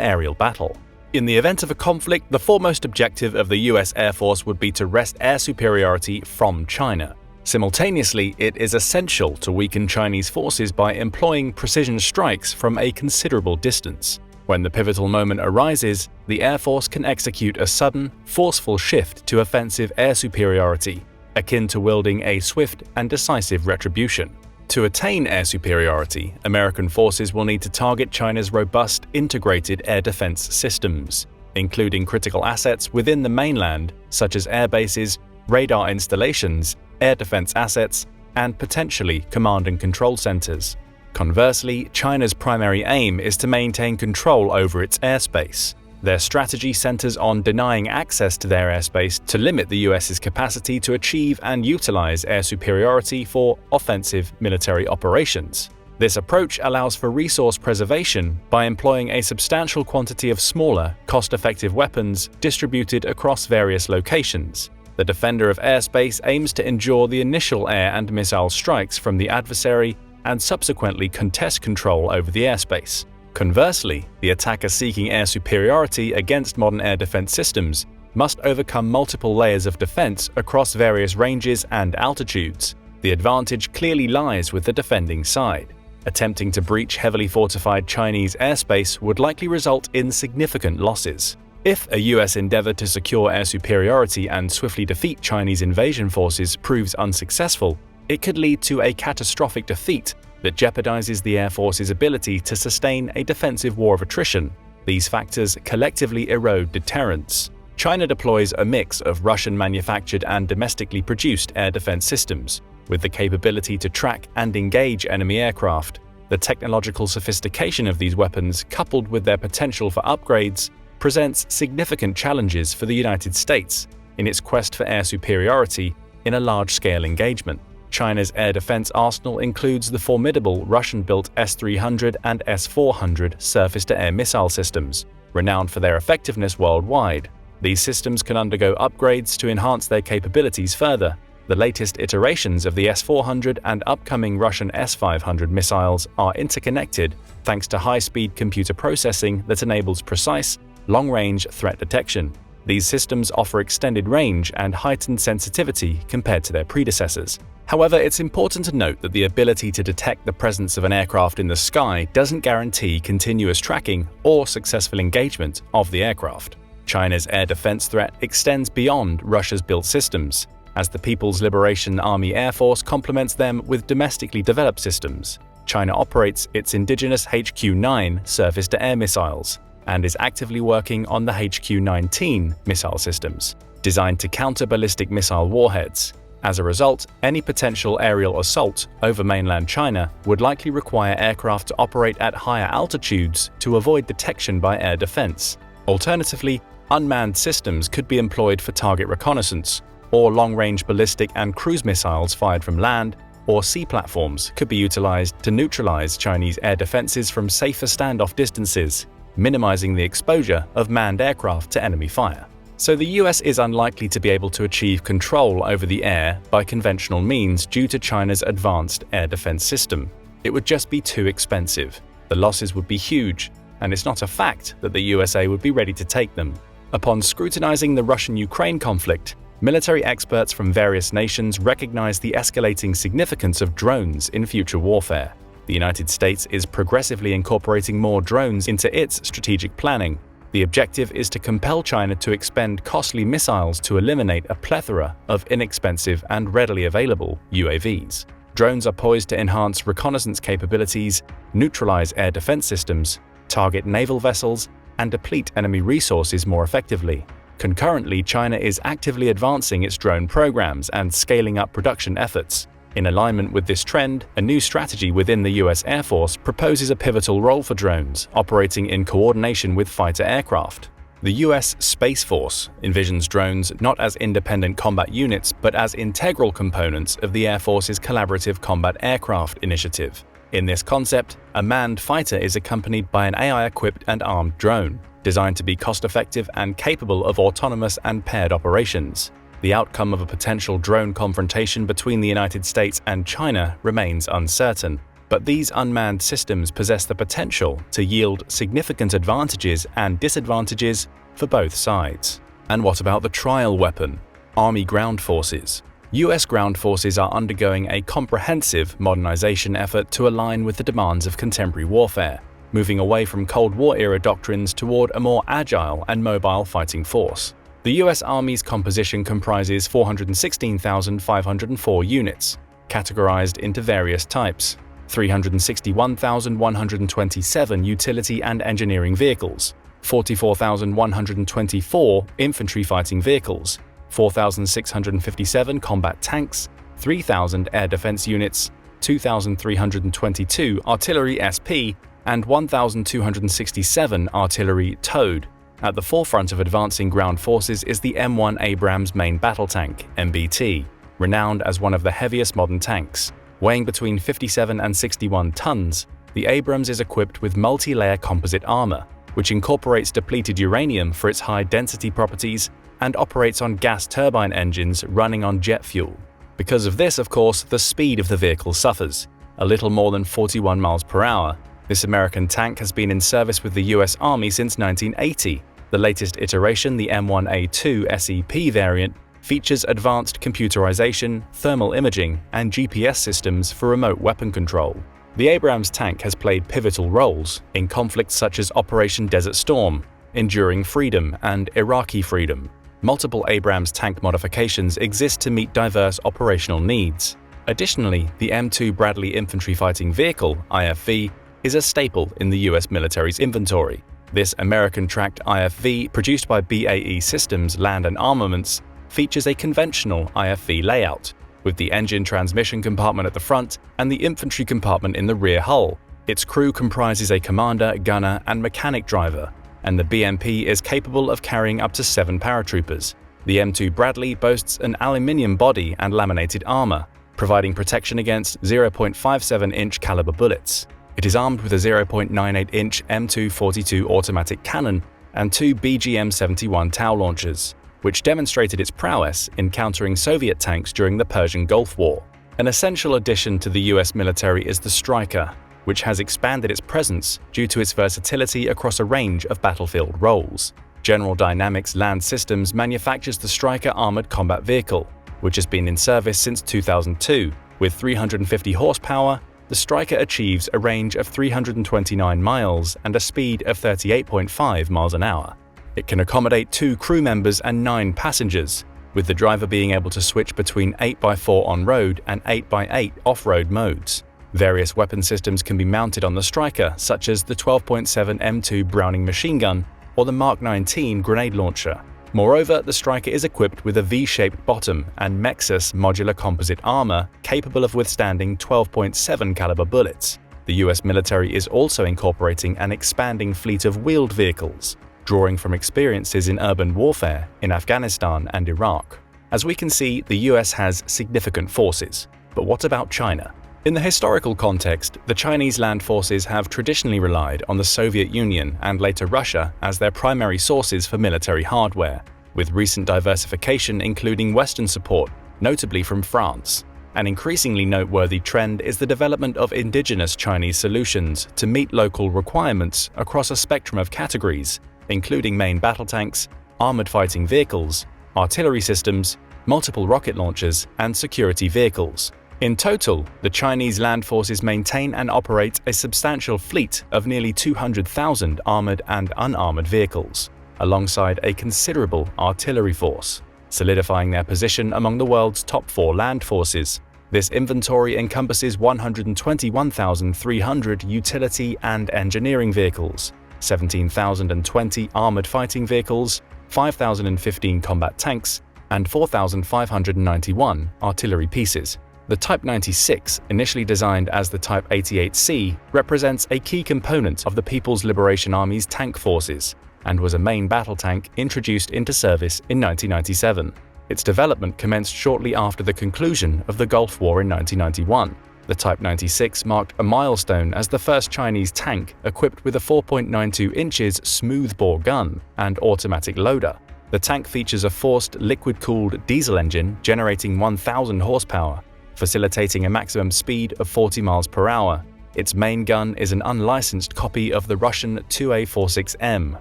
aerial battle? In the event of a conflict, the foremost objective of the US Air Force would be to wrest air superiority from China. Simultaneously, it is essential to weaken Chinese forces by employing precision strikes from a considerable distance. When the pivotal moment arises, the Air Force can execute a sudden, forceful shift to offensive air superiority, akin to wielding a swift and decisive retribution. To attain air superiority, American forces will need to target China's robust, integrated air defense systems, including critical assets within the mainland, such as air bases, radar installations, air defense assets, and potentially command and control centers. Conversely, China's primary aim is to maintain control over its airspace. Their strategy centers on denying access to their airspace to limit the US's capacity to achieve and utilize air superiority for offensive military operations. This approach allows for resource preservation by employing a substantial quantity of smaller, cost-effective weapons distributed across various locations. The defender of airspace aims to endure the initial air and missile strikes from the adversary and subsequently contest control over the airspace. Conversely, the attacker seeking air superiority against modern air defense systems must overcome multiple layers of defense across various ranges and altitudes. The advantage clearly lies with the defending side. Attempting to breach heavily fortified Chinese airspace would likely result in significant losses. If a US endeavor to secure air superiority and swiftly defeat Chinese invasion forces proves unsuccessful, it could lead to a catastrophic defeat that jeopardizes the Air Force's ability to sustain a defensive war of attrition. These factors collectively erode deterrence. China deploys a mix of Russian-manufactured and domestically produced air defense systems, with the capability to track and engage enemy aircraft. The technological sophistication of these weapons, coupled with their potential for upgrades, presents significant challenges for the United States in its quest for air superiority in a large-scale engagement. China's air defense arsenal includes the formidable Russian-built S-300 and S-400 surface-to-air missile systems, renowned for their effectiveness worldwide. These systems can undergo upgrades to enhance their capabilities further. The latest iterations of the S-400 and upcoming Russian S-500 missiles are interconnected thanks to high-speed computer processing that enables precise, long-range threat detection. These systems offer extended range and heightened sensitivity compared to their predecessors. However, it's important to note that the ability to detect the presence of an aircraft in the sky doesn't guarantee continuous tracking or successful engagement of the aircraft. China's air defense threat extends beyond Russia's built systems, as the People's Liberation Army Air Force complements them with domestically developed systems. China operates its indigenous HQ-9 surface-to-air missiles and is actively working on the HQ-19 missile systems, designed to counter ballistic missile warheads. As a result, any potential aerial assault over mainland China would likely require aircraft to operate at higher altitudes to avoid detection by air defense. Alternatively, unmanned systems could be employed for target reconnaissance, or long-range ballistic and cruise missiles fired from land or sea platforms could be utilized to neutralize Chinese air defenses from safer standoff distances, minimizing the exposure of manned aircraft to enemy fire. So the US is unlikely to be able to achieve control over the air by conventional means due to China's advanced air defense system. It would just be too expensive. The losses would be huge, and it's not a fact that the USA would be ready to take them. Upon scrutinizing the Russian-Ukraine conflict, military experts from various nations recognize the escalating significance of drones in future warfare. The United States is progressively incorporating more drones into its strategic planning. The objective is to compel China to expend costly missiles to eliminate a plethora of inexpensive and readily available UAVs. Drones are poised to enhance reconnaissance capabilities, neutralize air defense systems, target naval vessels, and deplete enemy resources more effectively. Concurrently, China is actively advancing its drone programs and scaling up production efforts. In alignment with this trend, a new strategy within the US Air Force proposes a pivotal role for drones, operating in coordination with fighter aircraft. The US Space Force envisions drones not as independent combat units but as integral components of the Air Force's Collaborative Combat Aircraft initiative. In this concept, a manned fighter is accompanied by an AI-equipped and armed drone, designed to be cost-effective and capable of autonomous and paired operations. The outcome of a potential drone confrontation between the United States and China remains uncertain, but these unmanned systems possess the potential to yield significant advantages and disadvantages for both sides. And what about the trial weapon? Army ground forces. US ground forces are undergoing a comprehensive modernization effort to align with the demands of contemporary warfare, moving away from Cold War-era doctrines toward a more agile and mobile fighting force. The US Army's composition comprises 416,504 units, categorized into various types: 361,127 utility and engineering vehicles, 44,124 infantry fighting vehicles, 4,657 combat tanks, 3,000 air defense units, 2,322 artillery SP, and 1,267 artillery towed. At the forefront of advancing ground forces is the M1 Abrams main battle tank, MBT, renowned as one of the heaviest modern tanks. Weighing between 57 and 61 tons, the Abrams is equipped with multi-layer composite armor, which incorporates depleted uranium for its high-density properties and operates on gas turbine engines running on jet fuel. Because of this, of course, the speed of the vehicle suffers, a little more than 41 miles per hour. This American tank has been in service with the US Army since 1980. The latest iteration, the M1A2 SEP variant, features advanced computerization, thermal imaging, and GPS systems for remote weapon control. The Abrams tank has played pivotal roles in conflicts such as Operation Desert Storm, Enduring Freedom, and Iraqi Freedom. Multiple Abrams tank modifications exist to meet diverse operational needs. Additionally, the M2 Bradley Infantry Fighting Vehicle, IFV, is a staple in the US military's inventory. This American-tracked IFV, produced by BAE Systems Land and Armaments, features a conventional IFV layout, with the engine transmission compartment at the front and the infantry compartment in the rear hull. Its crew comprises a commander, gunner, and mechanic driver, and the BMP is capable of carrying up to 7 paratroopers. The M2 Bradley boasts an aluminium body and laminated armor, providing protection against 0.57-inch caliber bullets. It is armed with a 0.98-inch M242 automatic cannon and 2 BGM-71 TOW launchers, which demonstrated its prowess in countering Soviet tanks during the Persian Gulf War. An essential addition to the US military is the Stryker, which has expanded its presence due to its versatility across a range of battlefield roles. General Dynamics Land Systems manufactures the Stryker armored combat vehicle, which has been in service since 2002. With 350 horsepower, the Stryker achieves a range of 329 miles and a speed of 38.5 miles an hour. It can accommodate 2 crew members and 9 passengers, with the driver being able to switch between 8x4 on-road and 8x8 off-road modes. Various weapon systems can be mounted on the Stryker, such as the 12.7 M2 Browning machine gun or the Mark 19 grenade launcher. Moreover, the Stryker is equipped with a V-shaped bottom and Mexus modular composite armor capable of withstanding 12.7 caliber bullets. The US military is also incorporating an expanding fleet of wheeled vehicles, drawing from experiences in urban warfare in Afghanistan and Iraq. As we can see, the US has significant forces. But what about China? In the historical context, the Chinese land forces have traditionally relied on the Soviet Union and later Russia as their primary sources for military hardware, with recent diversification including Western support, notably from France. An increasingly noteworthy trend is the development of indigenous Chinese solutions to meet local requirements across a spectrum of categories, including main battle tanks, armored fighting vehicles, artillery systems, multiple rocket launchers, and security vehicles. In total, the Chinese land forces maintain and operate a substantial fleet of nearly 200,000 armored and unarmored vehicles, alongside a considerable artillery force, solidifying their position among the world's top 4 land forces. This inventory encompasses 121,300 utility and engineering vehicles, 17,020 armored fighting vehicles, 5,015 combat tanks, and 4,591 artillery pieces. The Type 96, initially designed as the Type 88C, represents a key component of the People's Liberation Army's tank forces and was a main battle tank introduced into service in 1997. Its development commenced shortly after the conclusion of the Gulf War in 1991. The Type 96 marked a milestone as the first Chinese tank equipped with a 4.92 inches smoothbore gun and automatic loader. The tank features a forced liquid-cooled diesel engine generating 1,000 horsepower, facilitating a maximum speed of 40 miles per hour. Its main gun is an unlicensed copy of the Russian 2A46M,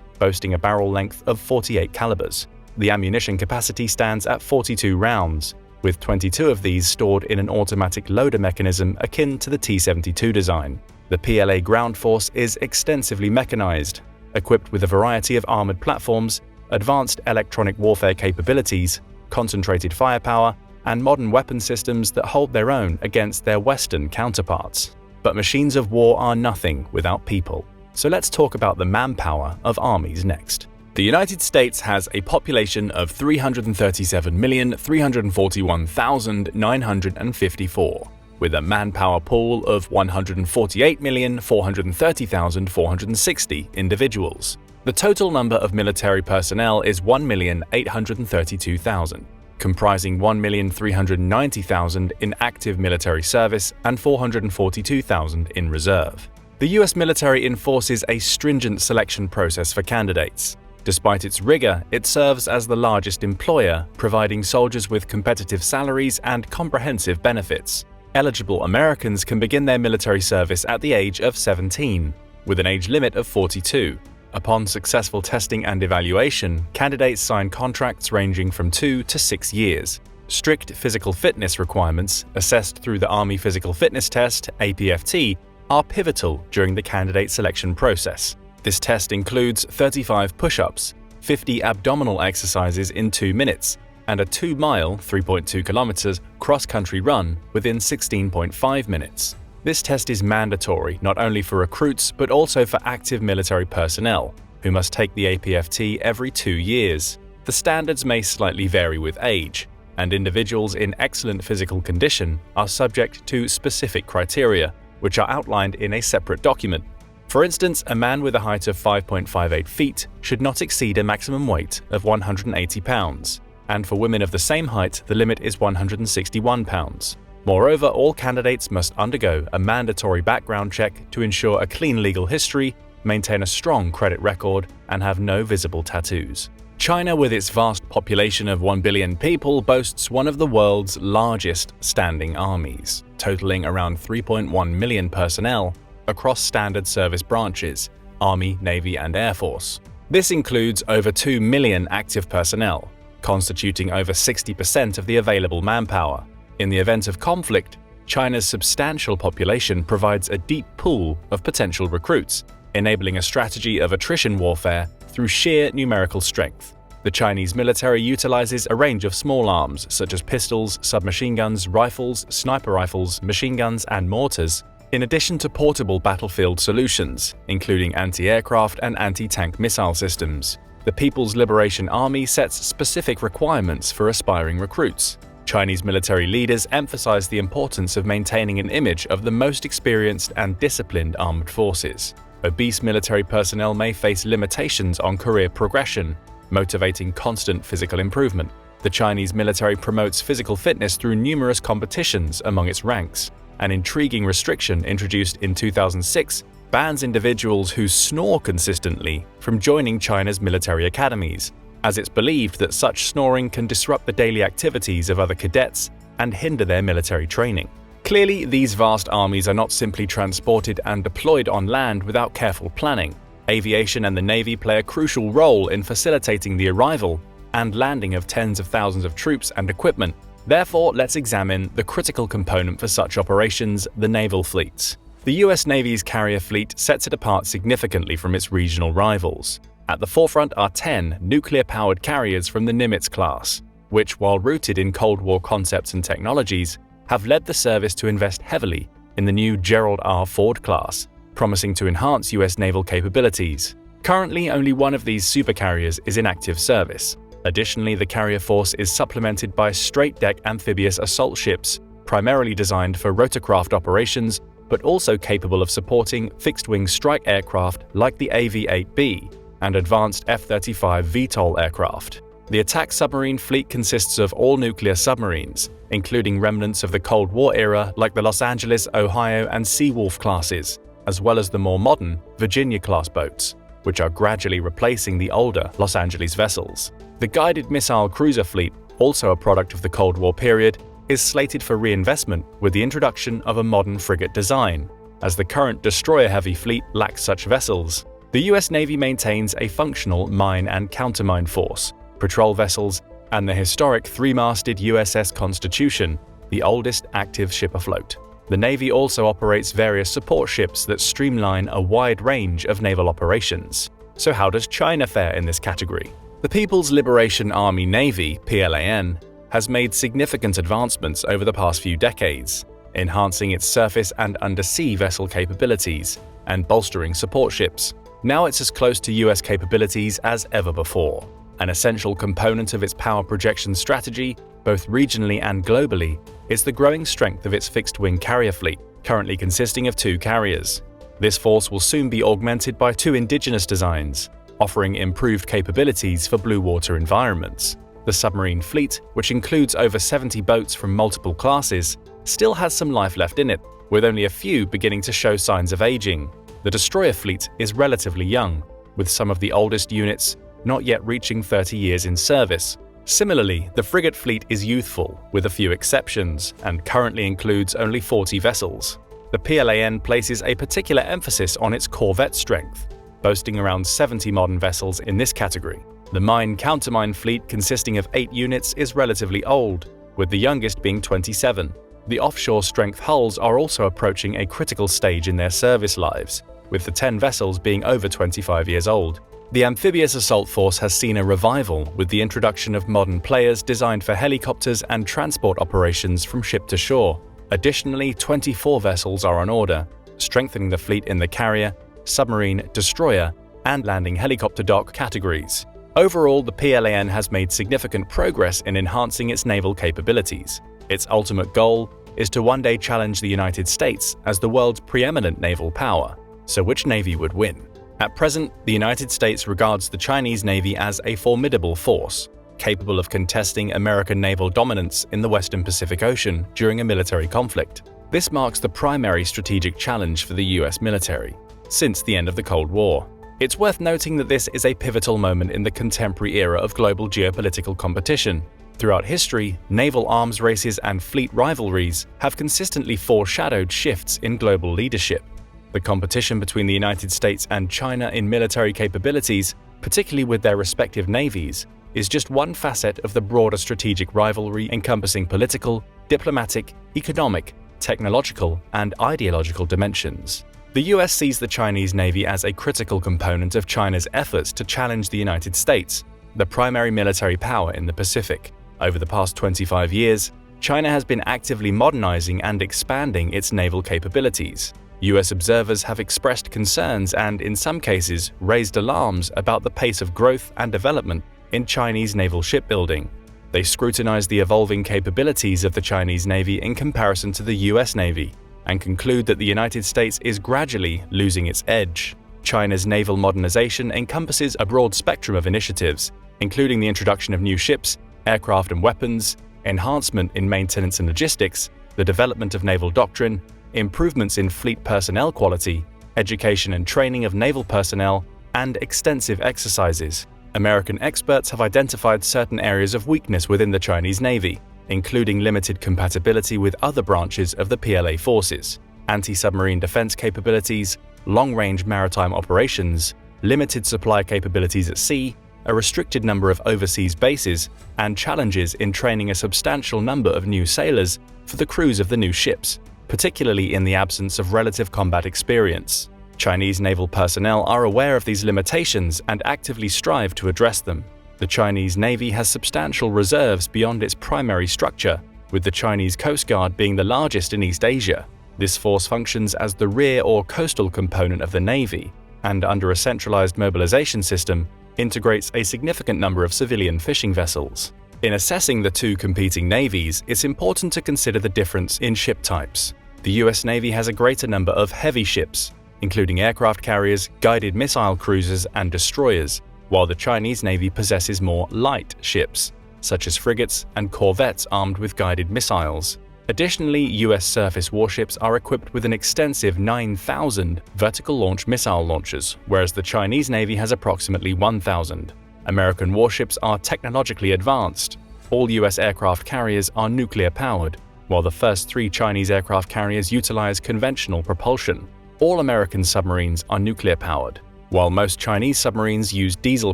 boasting a barrel length of 48 calibers. The ammunition capacity stands at 42 rounds, with 22 of these stored in an automatic loader mechanism akin to the T-72 design. The PLA ground force is extensively mechanized, equipped with a variety of armored platforms, advanced electronic warfare capabilities, concentrated firepower, and modern weapon systems that hold their own against their Western counterparts. But machines of war are nothing without people. So let's talk about the manpower of armies next. The United States has a population of 337,341,954, with a manpower pool of 148,430,460 individuals. The total number of military personnel is 1,832,000. Comprising 1,390,000 in active military service and 442,000 in reserve. The US military enforces a stringent selection process for candidates. Despite its rigor, it serves as the largest employer, providing soldiers with competitive salaries and comprehensive benefits. Eligible Americans can begin their military service at the age of 17, with an age limit of 42. Upon successful testing and evaluation, candidates sign contracts ranging from 2 to 6 years. Strict physical fitness requirements, assessed through the Army Physical Fitness Test (APFT), are pivotal during the candidate selection process. This test includes 35 push-ups, 50 abdominal exercises in 2 minutes, and a 2-mile (3.2 kilometers) cross-country run within 16.5 minutes. This test is mandatory not only for recruits but also for active military personnel, who must take the APFT every 2 years. The standards may slightly vary with age, and individuals in excellent physical condition are subject to specific criteria, which are outlined in a separate document. For instance, a man with a height of 5.58 feet should not exceed a maximum weight of 180 pounds, and for women of the same height, the limit is 161 pounds. Moreover, all candidates must undergo a mandatory background check to ensure a clean legal history, maintain a strong credit record, and have no visible tattoos. China, with its vast population of 1 billion people, boasts one of the world's largest standing armies, totaling around 3.1 million personnel across standard service branches, Army, Navy, and Air Force. This includes over 2 million active personnel, constituting over 60% of the available manpower. In the event of conflict, China's substantial population provides a deep pool of potential recruits, enabling a strategy of attrition warfare through sheer numerical strength. The Chinese military utilizes a range of small arms such as pistols, submachine guns, rifles, sniper rifles, machine guns, and mortars, in addition to portable battlefield solutions, including anti-aircraft and anti-tank missile systems. The People's Liberation Army sets specific requirements for aspiring recruits. Chinese military leaders emphasize the importance of maintaining an image of the most experienced and disciplined armed forces. Obese military personnel may face limitations on career progression, motivating constant physical improvement. The Chinese military promotes physical fitness through numerous competitions among its ranks. An intriguing restriction introduced in 2006 bans individuals who snore consistently from joining China's military academies, as it's believed that such snoring can disrupt the daily activities of other cadets and hinder their military training. Clearly, these vast armies are not simply transported and deployed on land without careful planning. Aviation and the Navy play a crucial role in facilitating the arrival and landing of tens of thousands of troops and equipment. Therefore, let's examine the critical component for such operations, the naval fleets. The US Navy's carrier fleet sets it apart significantly from its regional rivals. At the forefront are 10 nuclear-powered carriers from the Nimitz class, which, while rooted in Cold War concepts and technologies, have led the service to invest heavily in the new Gerald R. Ford class, promising to enhance US naval capabilities. Currently, only one of these supercarriers is in active service. Additionally, the carrier force is supplemented by straight-deck amphibious assault ships, primarily designed for rotorcraft operations, but also capable of supporting fixed-wing strike aircraft like the AV-8B and advanced F-35 VTOL aircraft. The attack submarine fleet consists of all-nuclear submarines, including remnants of the Cold War era like the Los Angeles, Ohio, and Seawolf classes, as well as the more modern Virginia-class boats, which are gradually replacing the older Los Angeles vessels. The guided missile cruiser fleet, also a product of the Cold War period, is slated for reinvestment with the introduction of a modern frigate design, as the current destroyer-heavy fleet lacks such vessels. The US Navy maintains a functional mine and countermine force, patrol vessels, and the historic three-masted USS Constitution, the oldest active ship afloat. The Navy also operates various support ships that streamline a wide range of naval operations. So how does China fare in this category? The People's Liberation Army Navy, PLAN, has made significant advancements over the past few decades, enhancing its surface and undersea vessel capabilities and bolstering support ships. Now it's as close to US capabilities as ever before. An essential component of its power projection strategy, both regionally and globally, is the growing strength of its fixed-wing carrier fleet, currently consisting of 2 carriers. This force will soon be augmented by 2 indigenous designs, offering improved capabilities for blue water environments. The submarine fleet, which includes over 70 boats from multiple classes, still has some life left in it, with only a few beginning to show signs of aging. The destroyer fleet is relatively young, with some of the oldest units not yet reaching 30 years in service. Similarly, the frigate fleet is youthful, with a few exceptions, and currently includes only 40 vessels. The PLAN places a particular emphasis on its corvette strength, boasting around 70 modern vessels in this category. The mine-countermine fleet, consisting of 8 units, is relatively old, with the youngest being 27. The offshore strength hulls are also approaching a critical stage in their service lives, with the 10 vessels being over 25 years old. The amphibious assault force has seen a revival with the introduction of modern players designed for helicopters and transport operations from ship to shore. Additionally, 24 vessels are on order, strengthening the fleet in the carrier, submarine, destroyer, and landing helicopter dock categories. Overall, the PLAN has made significant progress in enhancing its naval capabilities. Its ultimate goal is to one day challenge the United States as the world's preeminent naval power. So which navy would win? At present, the United States regards the Chinese Navy as a formidable force, capable of contesting American naval dominance in the Western Pacific Ocean during a military conflict. This marks the primary strategic challenge for the US military since the end of the Cold War. It's worth noting that this is a pivotal moment in the contemporary era of global geopolitical competition. Throughout history, naval arms races and fleet rivalries have consistently foreshadowed shifts in global leadership. The competition between the United States and China in military capabilities particularly with their respective navies, is just one facet of the broader strategic rivalry encompassing political, diplomatic, economic, technological, and ideological dimensions. The US sees the Chinese Navy as a critical component of China's efforts to challenge the United States, the primary military power in the Pacific. Over the past 25 years, China has been actively modernizing and expanding its naval capabilities. US observers have expressed concerns and, in some cases, raised alarms about the pace of growth and development in Chinese naval shipbuilding. They scrutinize the evolving capabilities of the Chinese Navy in comparison to the US Navy, and conclude that the United States is gradually losing its edge. China's naval modernization encompasses a broad spectrum of initiatives, including the introduction of new ships, aircraft and weapons, enhancement in maintenance and logistics, the development of naval doctrine, improvements in fleet personnel quality, education and training of naval personnel, and extensive exercises. American experts have identified certain areas of weakness within the Chinese Navy, including limited compatibility with other branches of the PLA forces, anti-submarine defense capabilities, long-range maritime operations, limited supply capabilities at sea, a restricted number of overseas bases, and challenges in training a substantial number of new sailors for the crews of the new ships, particularly in the absence of relative combat experience. Chinese naval personnel are aware of these limitations and actively strive to address them. The Chinese Navy has substantial reserves beyond its primary structure, with the Chinese Coast Guard being the largest in East Asia. This force functions as the rear or coastal component of the Navy, and under a centralized mobilization system, integrates a significant number of civilian fishing vessels. In assessing the two competing navies, it's important to consider the difference in ship types. The US Navy has a greater number of heavy ships, including aircraft carriers, guided missile cruisers, and destroyers, while the Chinese Navy possesses more light ships, such as frigates and corvettes armed with guided missiles. Additionally, US surface warships are equipped with an extensive 9,000 vertical launch missile launchers, whereas the Chinese Navy has approximately 1,000. American warships are technologically advanced. All US aircraft carriers are nuclear-powered, while the first 3 Chinese aircraft carriers utilize conventional propulsion. All American submarines are nuclear-powered, while most Chinese submarines use diesel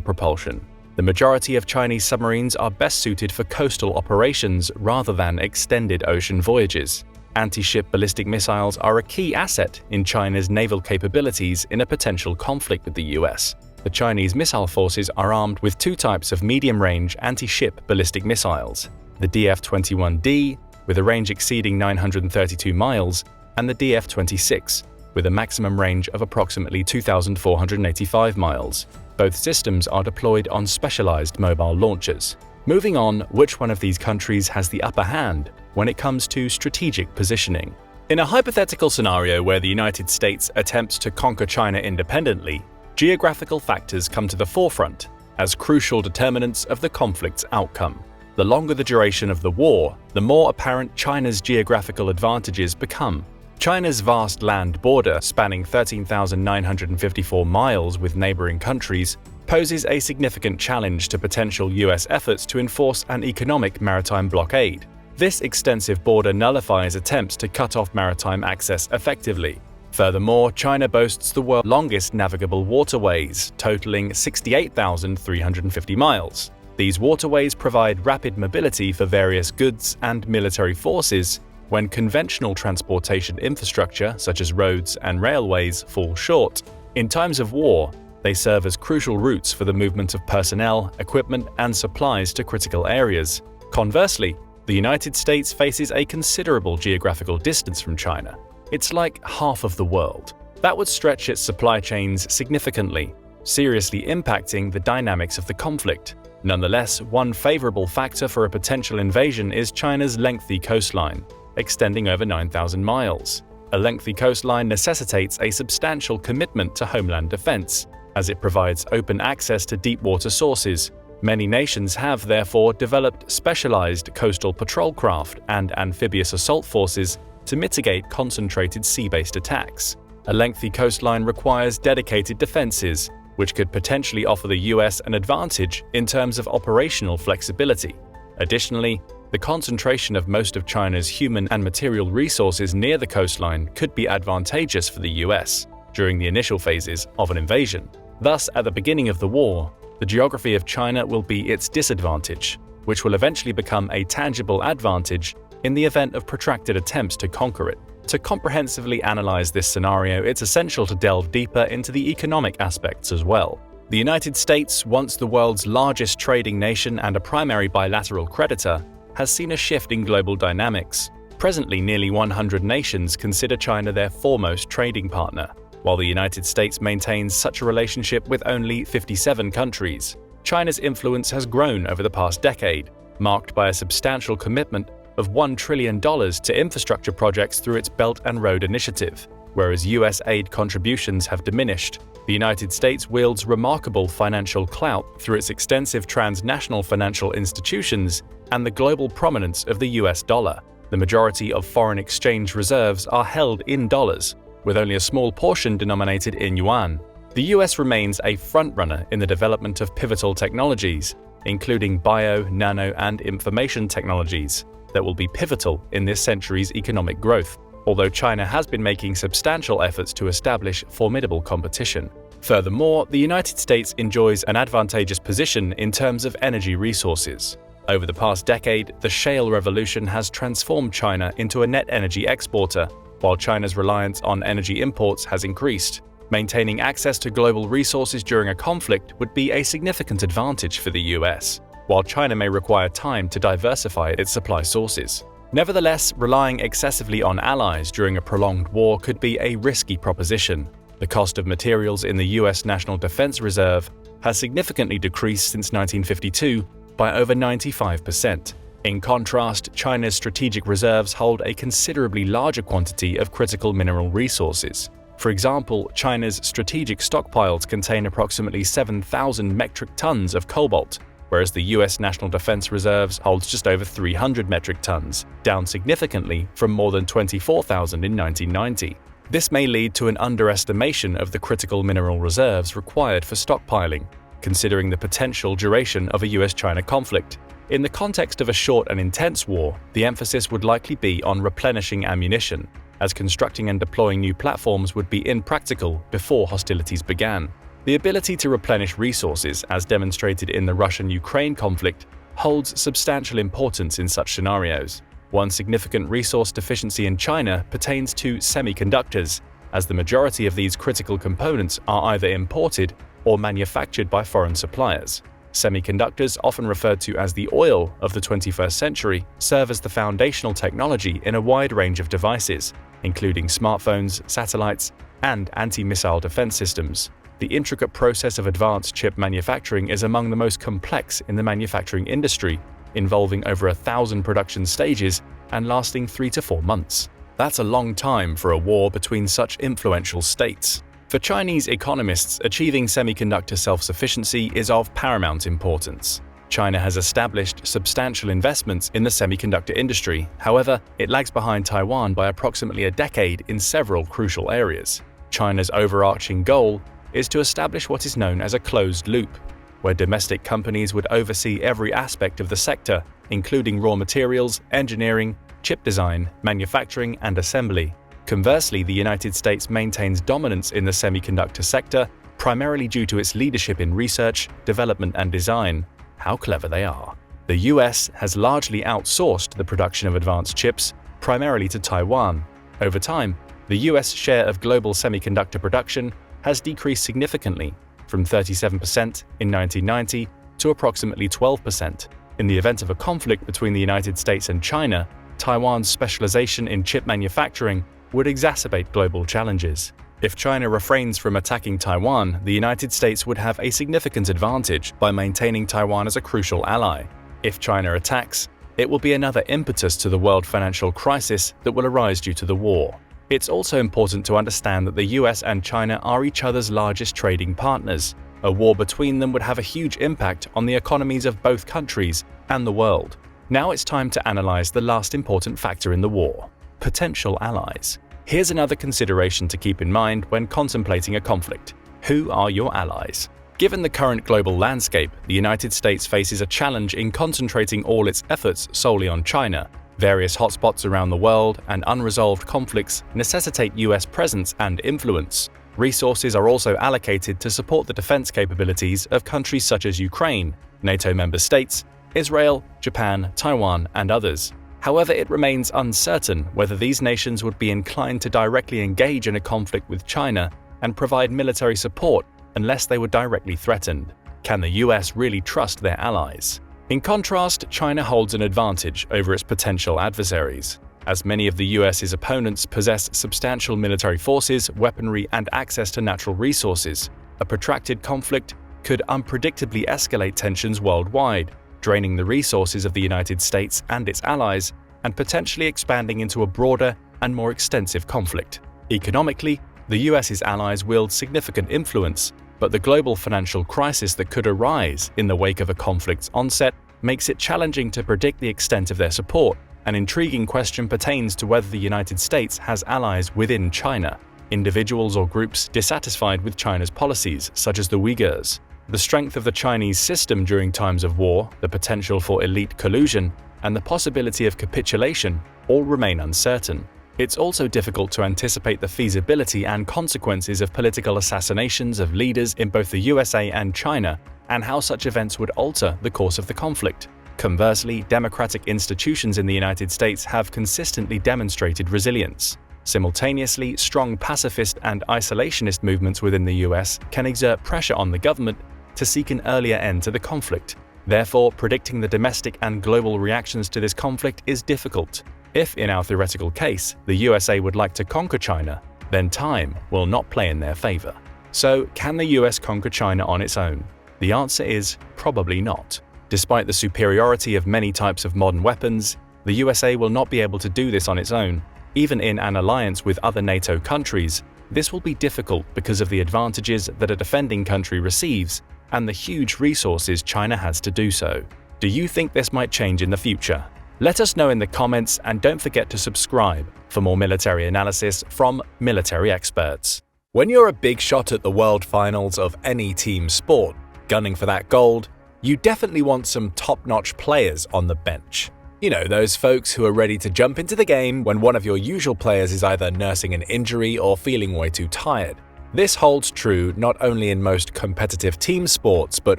propulsion. The majority of Chinese submarines are best suited for coastal operations rather than extended ocean voyages. Anti-ship ballistic missiles are a key asset in China's naval capabilities in a potential conflict with the US. The Chinese missile forces are armed with 2 types of medium-range anti-ship ballistic missiles: the DF-21D, with a range exceeding 932 miles, and the DF-26, with a maximum range of approximately 2,485 miles. Both systems are deployed on specialized mobile launchers. Moving on, which one of these countries has the upper hand when it comes to strategic positioning? In a hypothetical scenario where the United States attempts to conquer China independently, geographical factors come to the forefront as crucial determinants of the conflict's outcome. The longer the duration of the war, the more apparent China's geographical advantages become. China's vast land border, spanning 13,954 miles with neighboring countries, poses a significant challenge to potential US efforts to enforce an economic maritime blockade. This extensive border nullifies attempts to cut off maritime access effectively. Furthermore, China boasts the world's longest navigable waterways, totaling 68,350 miles. These waterways provide rapid mobility for various goods and military forces, when conventional transportation infrastructure, such as roads and railways, fall short. In times of war, they serve as crucial routes for the movement of personnel, equipment, and supplies to critical areas. Conversely, the United States faces a considerable geographical distance from China. It's like half of the world. That would stretch its supply chains significantly, seriously impacting the dynamics of the conflict. Nonetheless, one favorable factor for a potential invasion is China's lengthy coastline, extending over 9,000 miles. A lengthy coastline necessitates a substantial commitment to homeland defense, as it provides open access to deep water sources. Many nations have, therefore, developed specialized coastal patrol craft and amphibious assault forces to mitigate concentrated sea-based attacks. A lengthy coastline requires dedicated defenses, which could potentially offer the US an advantage in terms of operational flexibility. Additionally, the concentration of most of China's human and material resources near the coastline could be advantageous for the US during the initial phases of an invasion. Thus, at the beginning of the war, The geography of China will be its disadvantage, which will eventually become a tangible advantage in the event of protracted attempts to conquer it. To comprehensively analyze this scenario, it's essential to delve deeper into the economic aspects as well. The United States, once the world's largest trading nation and a primary bilateral creditor, has seen a shift in global dynamics. Presently, nearly 100 nations consider China their foremost trading partner, while the United States maintains such a relationship with only 57 countries. China's influence has grown over the past decade, marked by a substantial commitment of $1 trillion to infrastructure projects through its Belt and Road Initiative. Whereas US aid contributions have diminished, the United States wields remarkable financial clout through its extensive transnational financial institutions and the global prominence of the US dollar. The majority of foreign exchange reserves are held in dollars, with only a small portion denominated in yuan. The US remains a frontrunner in the development of pivotal technologies, including bio, nano, and information technologies, that will be pivotal in this century's economic growth, although China has been making substantial efforts to establish formidable competition. Furthermore, the United States enjoys an advantageous position in terms of energy resources. Over the past decade, the shale revolution has transformed China into a net energy exporter, while China's reliance on energy imports has increased. Maintaining access to global resources during a conflict would be a significant advantage for the US, while China may require time to diversify its supply sources. Nevertheless, relying excessively on allies during a prolonged war could be a risky proposition. The cost of materials in the US National Defense Reserve has significantly decreased since 1952 by over 95%. In contrast, China's strategic reserves hold a considerably larger quantity of critical mineral resources. For example, China's strategic stockpiles contain approximately 7,000 metric tons of cobalt, whereas the US National Defense Reserves holds just over 300 metric tons, down significantly from more than 24,000 in 1990. This may lead to an underestimation of the critical mineral reserves required for stockpiling, considering the potential duration of a US-China conflict. In the context of a short and intense war, the emphasis would likely be on replenishing ammunition, as constructing and deploying new platforms would be impractical before hostilities began. The ability to replenish resources, as demonstrated in the Russian-Ukraine conflict, holds substantial importance in such scenarios. One significant resource deficiency in China pertains to semiconductors, as the majority of these critical components are either imported or manufactured by foreign suppliers. Semiconductors, often referred to as the oil of the 21st century, serve as the foundational technology in a wide range of devices, including smartphones, satellites, and anti-missile defense systems. The intricate process of advanced chip manufacturing is among the most complex in the manufacturing industry, involving over 1,000 production stages and lasting 3 to 4 months. That's a long time for a war between such influential states. For Chinese economists, achieving semiconductor self-sufficiency is of paramount importance. China has established substantial investments in the semiconductor industry. However, it lags behind Taiwan by approximately a decade in several crucial areas. China's overarching goal is to establish what is known as a closed loop, where domestic companies would oversee every aspect of the sector, including raw materials, engineering, chip design, manufacturing, and assembly. Conversely, the United States maintains dominance in the semiconductor sector, primarily due to its leadership in research, development, and design. How clever they are. The US has largely outsourced the production of advanced chips, primarily to Taiwan. Over time, the US share of global semiconductor production has decreased significantly, from 37% in 1990 to approximately 12%. In the event of a conflict between the United States and China, Taiwan's specialization in chip manufacturing would exacerbate global challenges. If China refrains from attacking Taiwan, the United States would have a significant advantage by maintaining Taiwan as a crucial ally. If China attacks, it will be another impetus to the world financial crisis that will arise due to the war. It's also important to understand that the US and China are each other's largest trading partners. A war between them would have a huge impact on the economies of both countries and the world. Now it's time to analyze the last important factor in the war: potential allies. Here's another consideration to keep in mind when contemplating a conflict. Who are your allies? Given the current global landscape, the United States faces a challenge in concentrating all its efforts solely on China. Various hotspots around the world and unresolved conflicts necessitate US presence and influence. Resources are also allocated to support the defense capabilities of countries such as Ukraine, NATO member states, Israel, Japan, Taiwan, and others. However, it remains uncertain whether these nations would be inclined to directly engage in a conflict with China and provide military support unless they were directly threatened. Can the US really trust their allies? In contrast, China holds an advantage over its potential adversaries, as many of the US's opponents possess substantial military forces, weaponry, and access to natural resources. A protracted conflict could unpredictably escalate tensions worldwide, draining the resources of the United States and its allies, and potentially expanding into a broader and more extensive conflict. Economically, the US's allies wield significant influence, but the global financial crisis that could arise in the wake of a conflict's onset makes it challenging to predict the extent of their support. An intriguing question pertains to whether the United States has allies within China, individuals or groups dissatisfied with China's policies, such as the Uyghurs. The strength of the Chinese system during times of war, the potential for elite collusion, and the possibility of capitulation all remain uncertain. It's also difficult to anticipate the feasibility and consequences of political assassinations of leaders in both the USA and China, and how such events would alter the course of the conflict. Conversely, democratic institutions in the United States have consistently demonstrated resilience. Simultaneously, strong pacifist and isolationist movements within the US can exert pressure on the government to seek an earlier end to the conflict. Therefore, predicting the domestic and global reactions to this conflict is difficult. If, in our theoretical case, the USA would like to conquer China, then time will not play in their favor. So, can the US conquer China on its own? The answer is probably not. Despite the superiority of many types of modern weapons, the USA will not be able to do this on its own. Even in an alliance with other NATO countries, this will be difficult because of the advantages that a defending country receives and the huge resources China has to do so. Do you think this might change in the future? Let us know in the comments, and don't forget to subscribe for more military analysis from military experts. When you're a big shot at the world finals of any team sport, gunning for that gold, you definitely want some top-notch players on the bench. You know, those folks who are ready to jump into the game when one of your usual players is either nursing an injury or feeling way too tired. This holds true not only in most competitive team sports but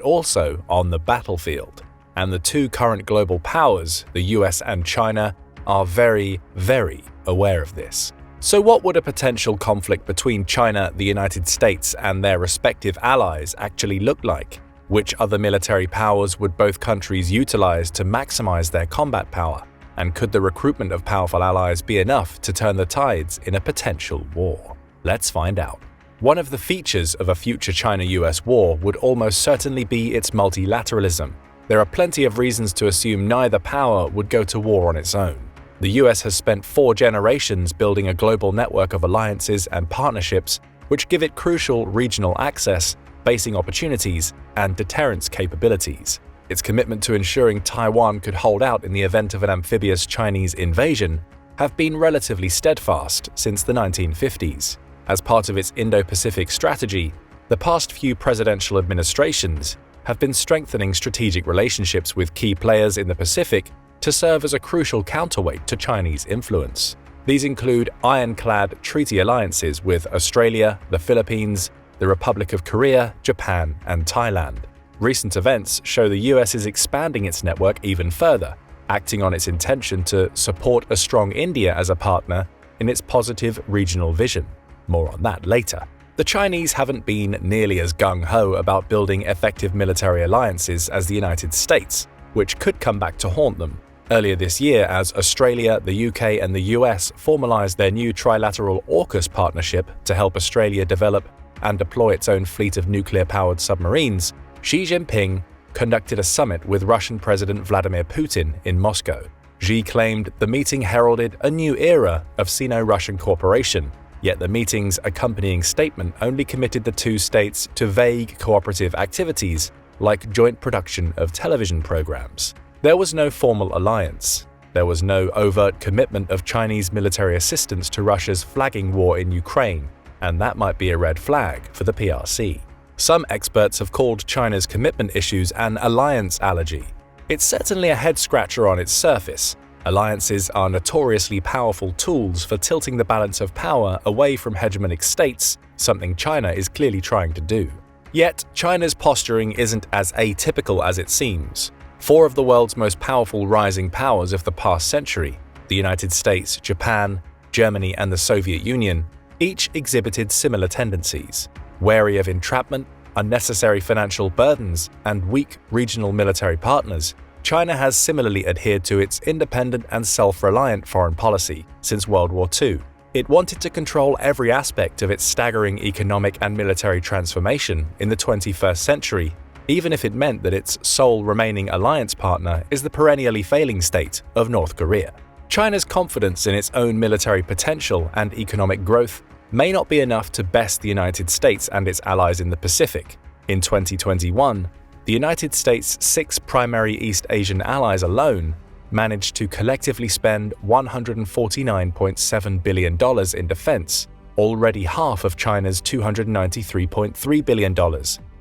also on the battlefield. And the two current global powers, the US and China, are very, very aware of this. So what would a potential conflict between China, the United States, and their respective allies actually look like? Which other military powers would both countries utilize to maximize their combat power? And could the recruitment of powerful allies be enough to turn the tides in a potential war? Let's find out. One of the features of a future China-US war would almost certainly be its multilateralism. There are plenty of reasons to assume neither power would go to war on its own. The US has spent 4 generations building a global network of alliances and partnerships which give it crucial regional access, basing opportunities, and deterrence capabilities. Its commitment to ensuring Taiwan could hold out in the event of an amphibious Chinese invasion have been relatively steadfast since the 1950s. As part of its Indo-Pacific strategy, the past few presidential administrations have been strengthening strategic relationships with key players in the Pacific to serve as a crucial counterweight to Chinese influence. These include ironclad treaty alliances with Australia, the Philippines, the Republic of Korea, Japan, and Thailand. Recent events show the US is expanding its network even further, acting on its intention to support a strong India as a partner in its positive regional vision. More on that later. The Chinese haven't been nearly as gung-ho about building effective military alliances as the United States, which could come back to haunt them. Earlier this year, as Australia, the UK, and the US formalized their new trilateral AUKUS partnership to help Australia develop and deploy its own fleet of nuclear-powered submarines, Xi Jinping conducted a summit with Russian President Vladimir Putin in Moscow. Xi claimed the meeting heralded a new era of Sino-Russian cooperation, yet the meeting's accompanying statement only committed the two states to vague cooperative activities like joint production of television programs. There was no formal alliance. There was no overt commitment of Chinese military assistance to Russia's flagging war in Ukraine, and that might be a red flag for the PRC. Some experts have called China's commitment issues an alliance allergy. It's certainly a head-scratcher on its surface, Alliances are notoriously powerful tools for tilting the balance of power away from hegemonic states, something China is clearly trying to do. Yet, China's posturing isn't as atypical as it seems. Four of the world's most powerful rising powers of the past century, the United States, Japan, Germany, and the Soviet Union, each exhibited similar tendencies. Wary of entrapment, unnecessary financial burdens, and weak regional military partners, China has similarly adhered to its independent and self-reliant foreign policy since World War II. It wanted to control every aspect of its staggering economic and military transformation in the 21st century, even if it meant that its sole remaining alliance partner is the perennially failing state of North Korea. China's confidence in its own military potential and economic growth may not be enough to best the United States and its allies in the Pacific. In 2021, the United States' 6 primary East Asian allies alone managed to collectively spend $149.7 billion in defense, already half of China's $293.3 billion,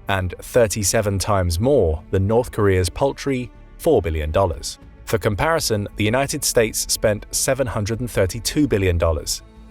and 37 times more than North Korea's paltry $4 billion. For comparison, the United States spent $732 billion,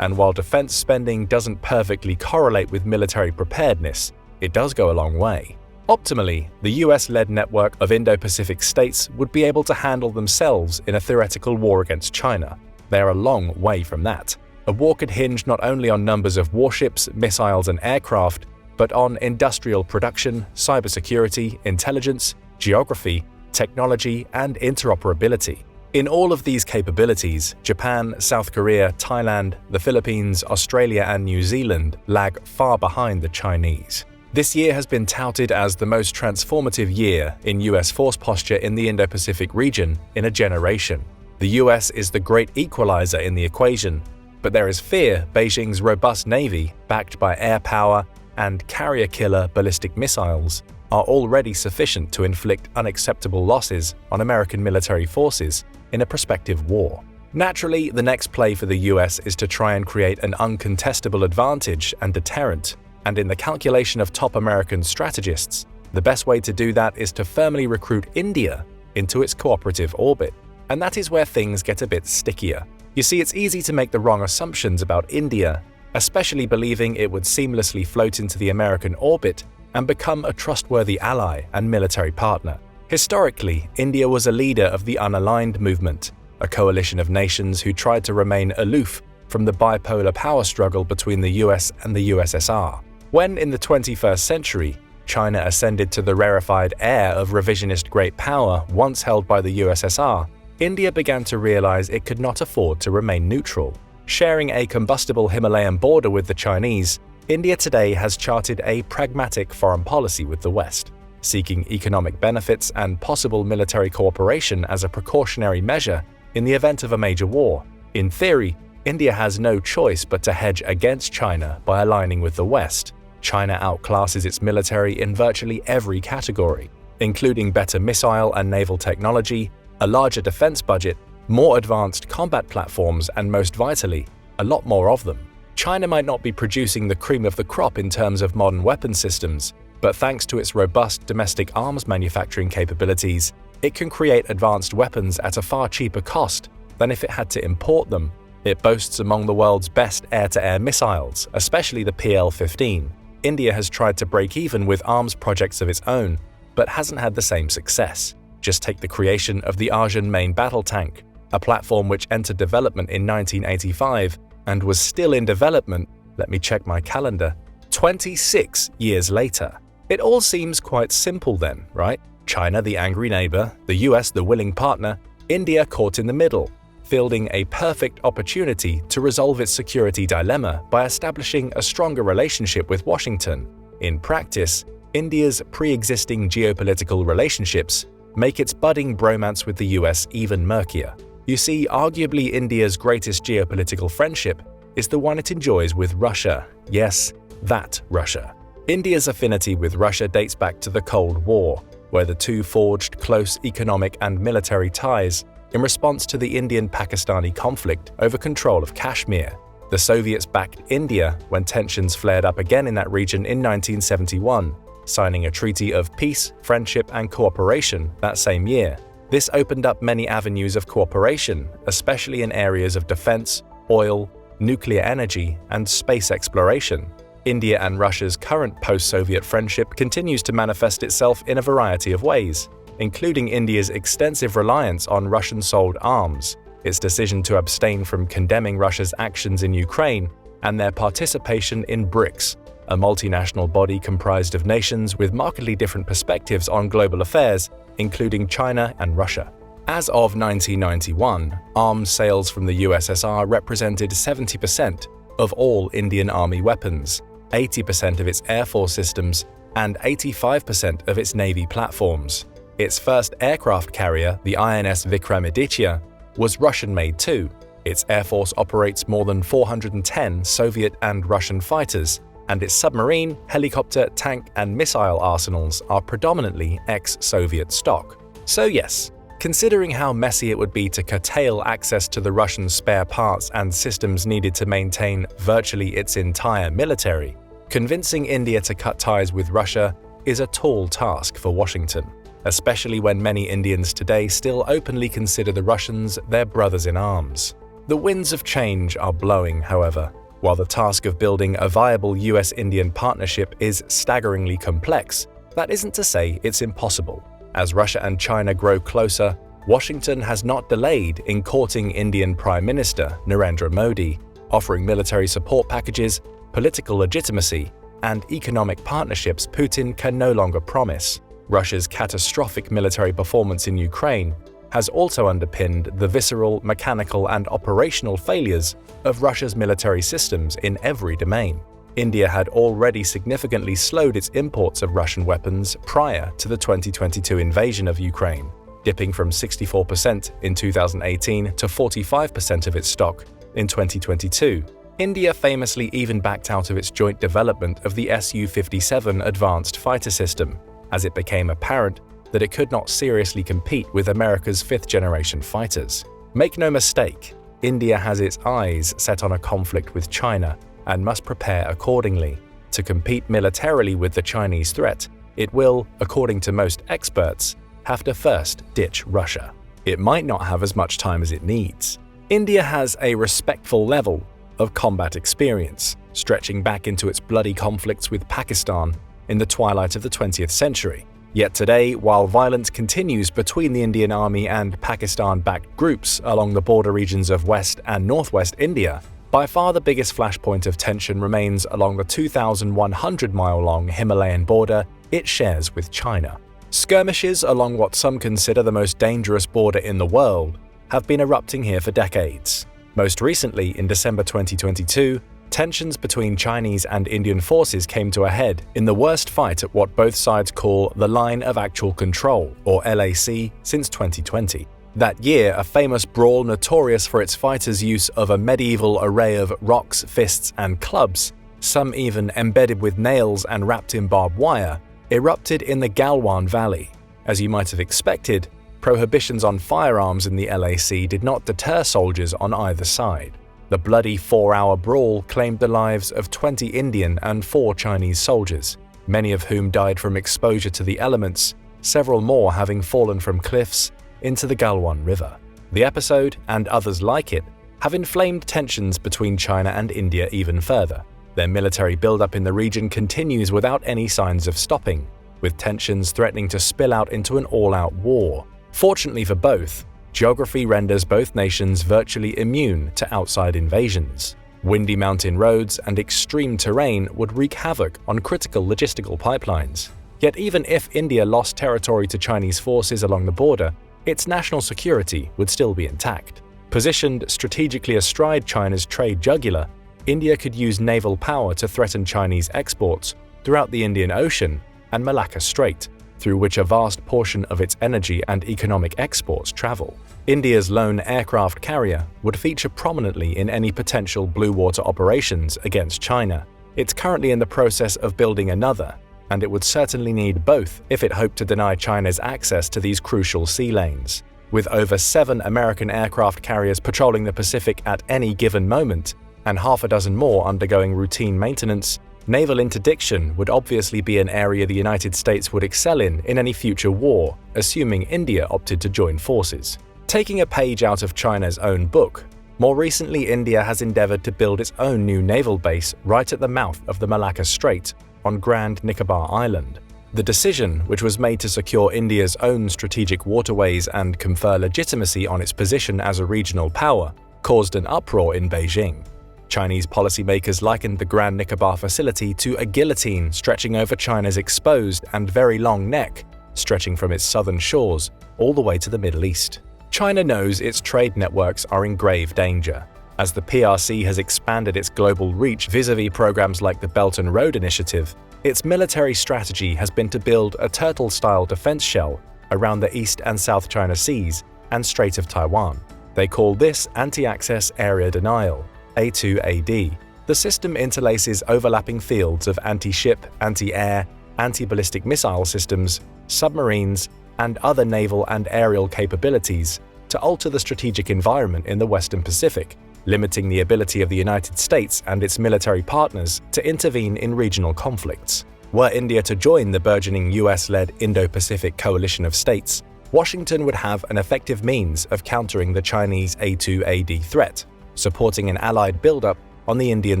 and while defense spending doesn't perfectly correlate with military preparedness, it does go a long way. Optimally, the US-led network of Indo-Pacific states would be able to handle themselves in a theoretical war against China. They are a long way from that. A war could hinge not only on numbers of warships, missiles, and aircraft, but on industrial production, cybersecurity, intelligence, geography, technology, and interoperability. In all of these capabilities, Japan, South Korea, Thailand, the Philippines, Australia, and New Zealand lag far behind the Chinese. This year has been touted as the most transformative year in US force posture in the Indo-Pacific region in a generation. The US is the great equalizer in the equation, but there is fear Beijing's robust navy, backed by air power and carrier-killer ballistic missiles, are already sufficient to inflict unacceptable losses on American military forces in a prospective war. Naturally, the next play for the US is to try and create an uncontestable advantage and deterrent. And in the calculation of top American strategists, the best way to do that is to firmly recruit India into its cooperative orbit. And that is where things get a bit stickier. You see, it's easy to make the wrong assumptions about India, especially believing it would seamlessly float into the American orbit and become a trustworthy ally and military partner. Historically, India was a leader of the unaligned movement, a coalition of nations who tried to remain aloof from the bipolar power struggle between the US and the USSR. When, in the 21st century, China ascended to the rarefied air of revisionist great power once held by the USSR, India began to realize it could not afford to remain neutral. Sharing a combustible Himalayan border with the Chinese, India today has charted a pragmatic foreign policy with the West, seeking economic benefits and possible military cooperation as a precautionary measure in the event of a major war. In theory, India has no choice but to hedge against China by aligning with the West. China outclasses its military in virtually every category, including better missile and naval technology, a larger defense budget, more advanced combat platforms, and most vitally, a lot more of them. China might not be producing the cream of the crop in terms of modern weapon systems, but thanks to its robust domestic arms manufacturing capabilities, it can create advanced weapons at a far cheaper cost than if it had to import them. It boasts among the world's best air-to-air missiles, especially the PL-15. India has tried to break even with arms projects of its own, but hasn't had the same success. Just take the creation of the Arjun main battle tank, a platform which entered development in 1985 and was still in development, let me check my calendar, 26 years later. It all seems quite simple then, right? China the angry neighbor, the US the willing partner, India caught in the middle, fielding a perfect opportunity to resolve its security dilemma by establishing a stronger relationship with Washington. In practice, India's pre-existing geopolitical relationships make its budding bromance with the US even murkier. You see, arguably India's greatest geopolitical friendship is the one it enjoys with Russia. Yes, that Russia. India's affinity with Russia dates back to the Cold War, where the two forged close economic and military ties in response to the Indian-Pakistani conflict over control of Kashmir. The Soviets backed India when tensions flared up again in that region in 1971, signing a treaty of peace, friendship, and cooperation that same year. This opened up many avenues of cooperation, especially in areas of defense, oil, nuclear energy, and space exploration. India and Russia's current post-Soviet friendship continues to manifest itself in a variety of ways, including India's extensive reliance on Russian-sold arms, its decision to abstain from condemning Russia's actions in Ukraine, and their participation in BRICS, a multinational body comprised of nations with markedly different perspectives on global affairs, including China and Russia. As of 1991, arms sales from the USSR represented 70% of all Indian Army weapons, 80% of its Air Force systems, and 85% of its Navy platforms. Its first aircraft carrier, the INS Vikramaditya, was Russian-made too. Its Air Force operates more than 410 Soviet and Russian fighters, and its submarine, helicopter, tank, and missile arsenals are predominantly ex-Soviet stock. So yes, considering how messy it would be to curtail access to the Russian spare parts and systems needed to maintain virtually its entire military, convincing India to cut ties with Russia is a tall task for Washington, especially when many Indians today still openly consider the Russians their brothers in arms. The winds of change are blowing, however. While the task of building a viable US-Indian partnership is staggeringly complex, that isn't to say it's impossible. As Russia and China grow closer, Washington has not delayed in courting Indian Prime Minister Narendra Modi, offering military support packages, political legitimacy, and economic partnerships Putin can no longer promise. Russia's catastrophic military performance in Ukraine has also underpinned the visceral, mechanical, and operational failures of Russia's military systems in every domain. India had already significantly slowed its imports of Russian weapons prior to the 2022 invasion of Ukraine, dipping from 64% in 2018 to 45% of its stock in 2022. India famously even backed out of its joint development of the Su-57 advanced fighter system, as it became apparent that it could not seriously compete with America's fifth-generation fighters. Make no mistake, India has its eyes set on a conflict with China and must prepare accordingly. To compete militarily with the Chinese threat, it will, according to most experts, have to first ditch Russia. It might not have as much time as it needs. India has a respectful level of combat experience, stretching back into its bloody conflicts with Pakistan in the twilight of the 20th century. Yet today, while violence continues between the Indian Army and Pakistan-backed groups along the border regions of West and Northwest India, by far the biggest flashpoint of tension remains along the 2,100-mile-long Himalayan border it shares with China. Skirmishes along what some consider the most dangerous border in the world have been erupting here for decades. Most recently, in December 2022, tensions between Chinese and Indian forces came to a head in the worst fight at what both sides call the Line of Actual Control, or LAC, since 2020. That year, a famous brawl notorious for its fighters' use of a medieval array of rocks, fists, and clubs, some even embedded with nails and wrapped in barbed wire, erupted in the Galwan Valley. As you might have expected, prohibitions on firearms in the LAC did not deter soldiers on either side. The bloody 4-hour brawl claimed the lives of 20 Indian and 4 Chinese soldiers, many of whom died from exposure to the elements, several more having fallen from cliffs into the Galwan River. The episode, and others like it, have inflamed tensions between China and India even further. Their military buildup in the region continues without any signs of stopping, with tensions threatening to spill out into an all-out war. Fortunately for both, geography renders both nations virtually immune to outside invasions. Windy mountain roads and extreme terrain would wreak havoc on critical logistical pipelines. Yet even if India lost territory to Chinese forces along the border, its national security would still be intact. Positioned strategically astride China's trade jugular, India could use naval power to threaten Chinese exports throughout the Indian Ocean and Malacca Strait, through which a vast portion of its energy and economic exports travel. India's lone aircraft carrier would feature prominently in any potential blue water operations against China. It's currently in the process of building another, and it would certainly need both if it hoped to deny China's access to these crucial sea lanes. With over 7 American aircraft carriers patrolling the Pacific at any given moment, and half a dozen more undergoing routine maintenance, Naval interdiction would obviously be an area the United States would excel in any future war, assuming India opted to join forces. Taking a page out of China's own book, more recently India has endeavored to build its own new naval base right at the mouth of the Malacca Strait on Grand Nicobar Island. The decision, which was made to secure India's own strategic waterways and confer legitimacy on its position as a regional power, caused an uproar in Beijing. Chinese policymakers likened the Grand Nicobar facility to a guillotine stretching over China's exposed and very long neck, stretching from its southern shores all the way to the Middle East. China knows its trade networks are in grave danger. As the PRC has expanded its global reach vis-à-vis programs like the Belt and Road Initiative, its military strategy has been to build a turtle-style defense shell around the East and South China Seas and Strait of Taiwan. They call this Anti-Access Area Denial, A2AD. The system interlaces overlapping fields of anti-ship, anti-air, anti-ballistic missile systems, submarines, and other naval and aerial capabilities to alter the strategic environment in the Western Pacific, limiting the ability of the United States and its military partners to intervene in regional conflicts. Were India to join the burgeoning US-led Indo-Pacific coalition of states, Washington would have an effective means of countering the Chinese A2AD threat, supporting an allied buildup on the Indian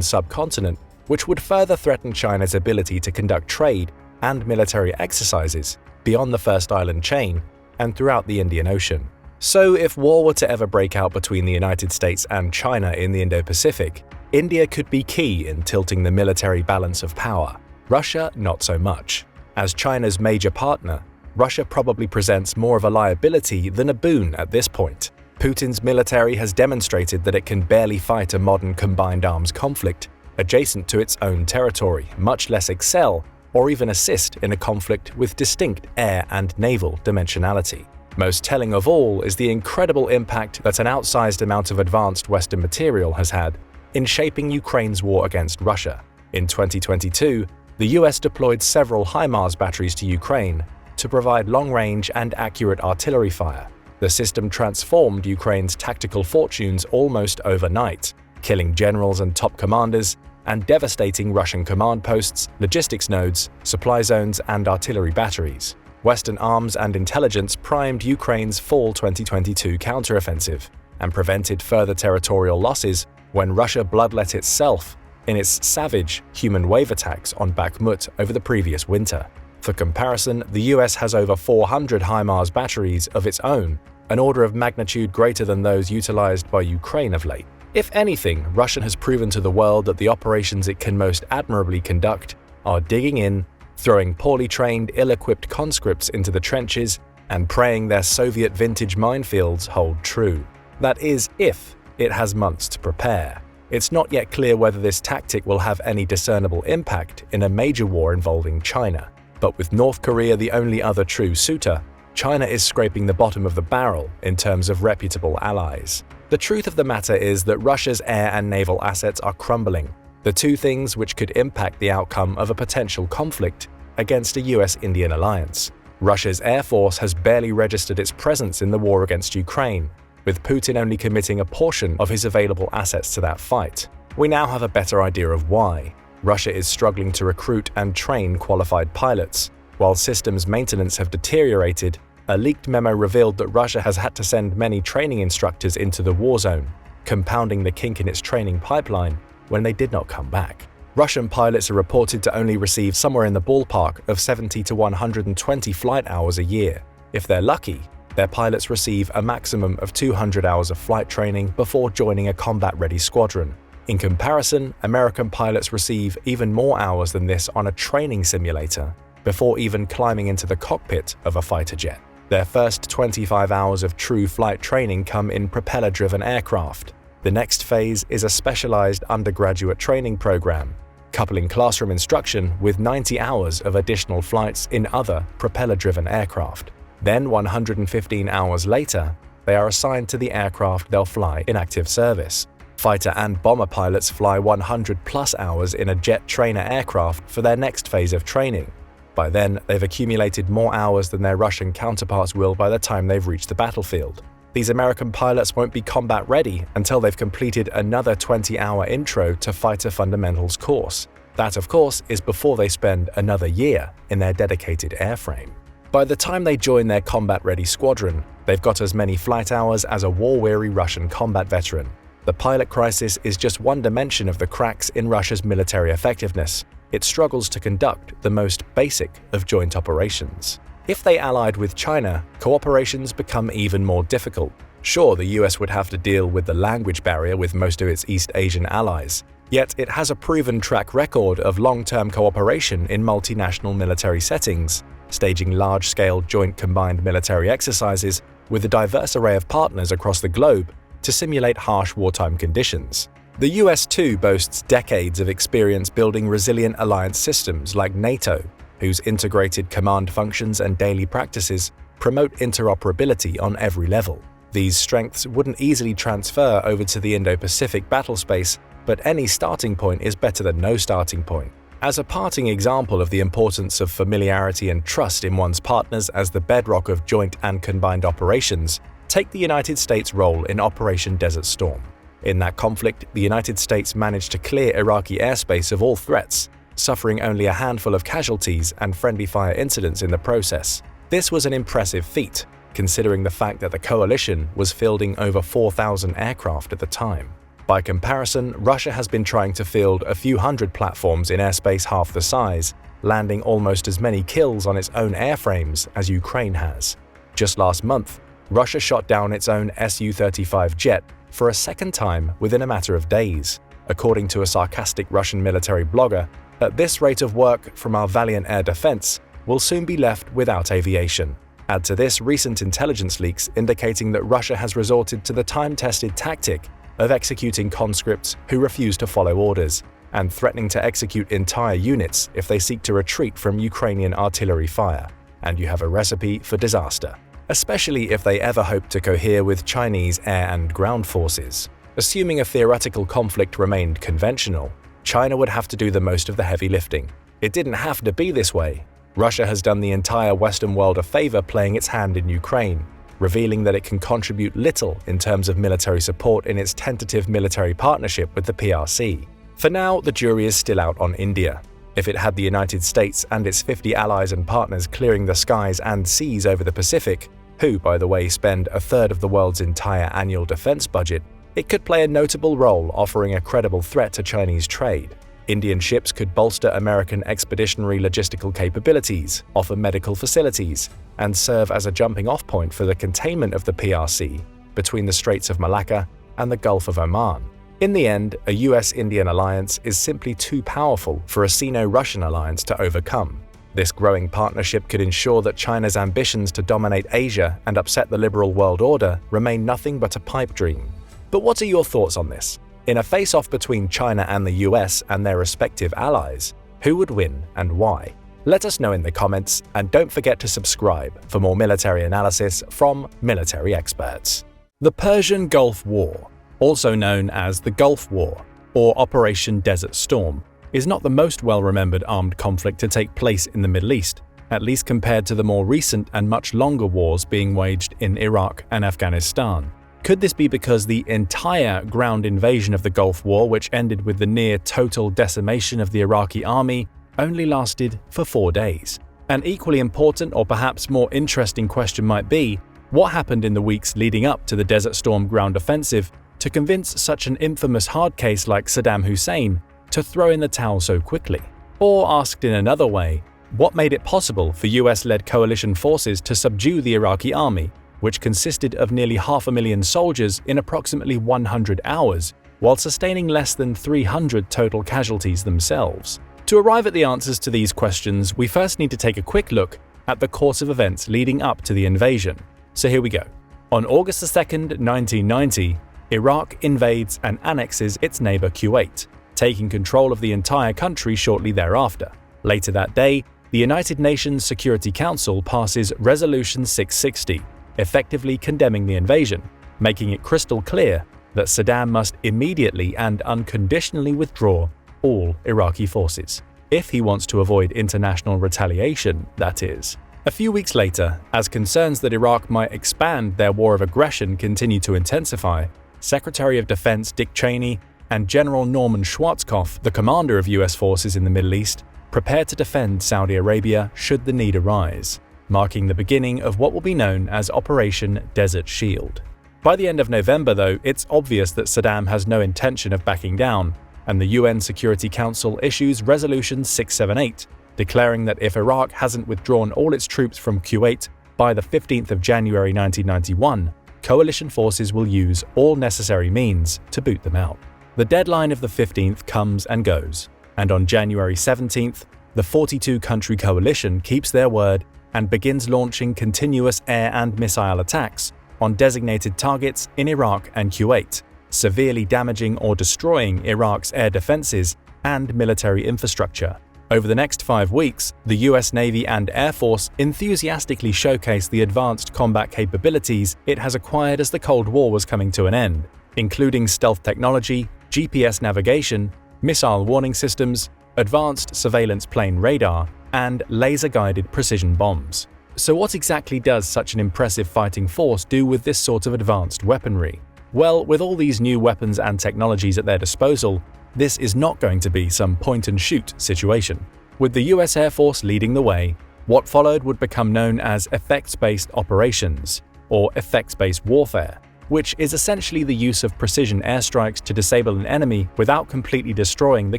subcontinent, which would further threaten China's ability to conduct trade and military exercises beyond the First Island chain and throughout the Indian Ocean. So if war were to ever break out between the United States and China in the Indo-Pacific, India could be key in tilting the military balance of power. Russia, not so much. As China's major partner, Russia probably presents more of a liability than a boon at this point. Putin's military has demonstrated that it can barely fight a modern combined arms conflict adjacent to its own territory, much less excel or even assist in a conflict with distinct air and naval dimensionality. Most telling of all is the incredible impact that an outsized amount of advanced Western material has had in shaping Ukraine's war against Russia. In 2022, the US deployed several HIMARS batteries to Ukraine to provide long-range and accurate artillery fire. The system transformed Ukraine's tactical fortunes almost overnight, killing generals and top commanders and devastating Russian command posts, logistics nodes, supply zones, and artillery batteries. Western arms and intelligence primed Ukraine's fall 2022 counteroffensive and prevented further territorial losses when Russia bloodlet itself in its savage human wave attacks on Bakhmut over the previous winter. For comparison, the US has over 400 HIMARS batteries of its own, an order of magnitude greater than those utilized by Ukraine of late. If anything, Russia has proven to the world that the operations it can most admirably conduct are digging in, throwing poorly trained, ill-equipped conscripts into the trenches, and praying their Soviet vintage minefields hold true. That is, if it has months to prepare. It's not yet clear whether this tactic will have any discernible impact in a major war involving China. But with North Korea the only other true suitor, China is scraping the bottom of the barrel in terms of reputable allies. The truth of the matter is that Russia's air and naval assets are crumbling, the two things which could impact the outcome of a potential conflict against a US-Indian alliance. Russia's air force has barely registered its presence in the war against Ukraine, with Putin only committing a portion of his available assets to that fight. We now have a better idea of why. Russia is struggling to recruit and train qualified pilots. While systems maintenance have deteriorated, a leaked memo revealed that Russia has had to send many training instructors into the war zone, compounding the kink in its training pipeline when they did not come back. Russian pilots are reported to only receive somewhere in the ballpark of 70 to 120 flight hours a year. If they're lucky, their pilots receive a maximum of 200 hours of flight training before joining a combat-ready squadron. In comparison, American pilots receive even more hours than this on a training simulator before even climbing into the cockpit of a fighter jet. Their first 25 hours of true flight training come in propeller-driven aircraft. The next phase is a specialized undergraduate training program, coupling classroom instruction with 90 hours of additional flights in other propeller-driven aircraft. Then 115 hours later, they are assigned to the aircraft they'll fly in active service. Fighter and bomber pilots fly 100+ hours in a jet trainer aircraft for their next phase of training. By then, they've accumulated more hours than their Russian counterparts will by the time they've reached the battlefield. These American pilots won't be combat ready until they've completed another 20-hour intro to fighter fundamentals course. That, of course, is before they spend another year in their dedicated airframe. By the time they join their combat-ready squadron, they've got as many flight hours as a war-weary Russian combat veteran. The pilot crisis is just one dimension of the cracks in Russia's military effectiveness. It struggles to conduct the most basic of joint operations. If they allied with China, cooperations become even more difficult. Sure, the US would have to deal with the language barrier with most of its East Asian allies, yet it has a proven track record of long-term cooperation in multinational military settings, staging large-scale joint combined military exercises with a diverse array of partners across the globe to simulate harsh wartime conditions. The US too boasts decades of experience building resilient alliance systems like NATO, whose integrated command functions and daily practices promote interoperability on every level. These strengths wouldn't easily transfer over to the Indo-Pacific battlespace, but any starting point is better than no starting point. As a parting example of the importance of familiarity and trust in one's partners as the bedrock of joint and combined operations, take the United States' role in Operation Desert Storm. In that conflict, the United States managed to clear Iraqi airspace of all threats, suffering only a handful of casualties and friendly fire incidents in the process. This was an impressive feat, considering the fact that the coalition was fielding over 4,000 aircraft at the time. By comparison, Russia has been trying to field a few hundred platforms in airspace half the size, landing almost as many kills on its own airframes as Ukraine has. Just last month, Russia shot down its own Su-35 jet for a second time within a matter of days. According to a sarcastic Russian military blogger, at this rate of work from our valiant air defense, we'll soon be left without aviation. Add to this recent intelligence leaks indicating that Russia has resorted to the time-tested tactic of executing conscripts who refuse to follow orders, and threatening to execute entire units if they seek to retreat from Ukrainian artillery fire. And you have a recipe for disaster, especially if they ever hope to cohere with Chinese air and ground forces. Assuming a theoretical conflict remained conventional, China would have to do the most of the heavy lifting. It didn't have to be this way. Russia has done the entire Western world a favor playing its hand in Ukraine, revealing that it can contribute little in terms of military support in its tentative military partnership with the PRC. For now, the jury is still out on India. If it had the United States and its 50 allies and partners clearing the skies and seas over the Pacific, who, by the way, spend a third of the world's entire annual defense budget, it could play a notable role offering a credible threat to Chinese trade. Indian ships could bolster American expeditionary logistical capabilities, offer medical facilities, and serve as a jumping-off point for the containment of the PRC between the Straits of Malacca and the Gulf of Oman. In the end, a US-Indian alliance is simply too powerful for a Sino-Russian alliance to overcome. This growing partnership could ensure that China's ambitions to dominate Asia and upset the liberal world order remain nothing but a pipe dream. But what are your thoughts on this? In a face-off between China and the US and their respective allies, who would win and why? Let us know in the comments, and don't forget to subscribe for more military analysis from military experts. The Persian Gulf War, also known as the Gulf War or Operation Desert Storm, is not the most well-remembered armed conflict to take place in the Middle East, at least compared to the more recent and much longer wars being waged in Iraq and Afghanistan. Could this be because the entire ground invasion of the Gulf War, which ended with the near-total decimation of the Iraqi army, only lasted for 4 days? An equally important or perhaps more interesting question might be, what happened in the weeks leading up to the Desert Storm ground offensive to convince such an infamous hard case like Saddam Hussein to throw in the towel so quickly? Or asked in another way, what made it possible for US-led coalition forces to subdue the Iraqi army, which consisted of nearly 500,000 soldiers in approximately 100 hours, while sustaining less than 300 total casualties themselves? To arrive at the answers to these questions, we first need to take a quick look at the course of events leading up to the invasion. So here we go. On August 2nd, 1990, Iraq invades and annexes its neighbor Kuwait, taking control of the entire country shortly thereafter. Later that day, the United Nations Security Council passes Resolution 660, effectively condemning the invasion, making it crystal clear that Saddam must immediately and unconditionally withdraw all Iraqi forces, if he wants to avoid international retaliation, that is. A few weeks later, as concerns that Iraq might expand their war of aggression continue to intensify, Secretary of Defense Dick Cheney and General Norman Schwarzkopf, the commander of US forces in the Middle East, prepared to defend Saudi Arabia should the need arise, marking the beginning of what will be known as Operation Desert Shield. By the end of November, though, it's obvious that Saddam has no intention of backing down, and the UN Security Council issues Resolution 678, declaring that if Iraq hasn't withdrawn all its troops from Kuwait by the 15th of January 1991, coalition forces will use all necessary means to boot them out. The deadline of the 15th comes and goes, and on January 17th, the 42-country coalition keeps their word and begins launching continuous air and missile attacks on designated targets in Iraq and Kuwait, severely damaging or destroying Iraq's air defenses and military infrastructure. Over the next 5 weeks, the US Navy and Air Force enthusiastically showcased the advanced combat capabilities it has acquired as the Cold War was coming to an end, including stealth technology, GPS navigation, missile warning systems, advanced surveillance plane radar, and laser-guided precision bombs. So what exactly does such an impressive fighting force do with this sort of advanced weaponry? Well, with all these new weapons and technologies at their disposal, this is not going to be some point-and-shoot situation. With the US Air Force leading the way, what followed would become known as effects-based operations, or effects-based warfare, which is essentially the use of precision airstrikes to disable an enemy without completely destroying the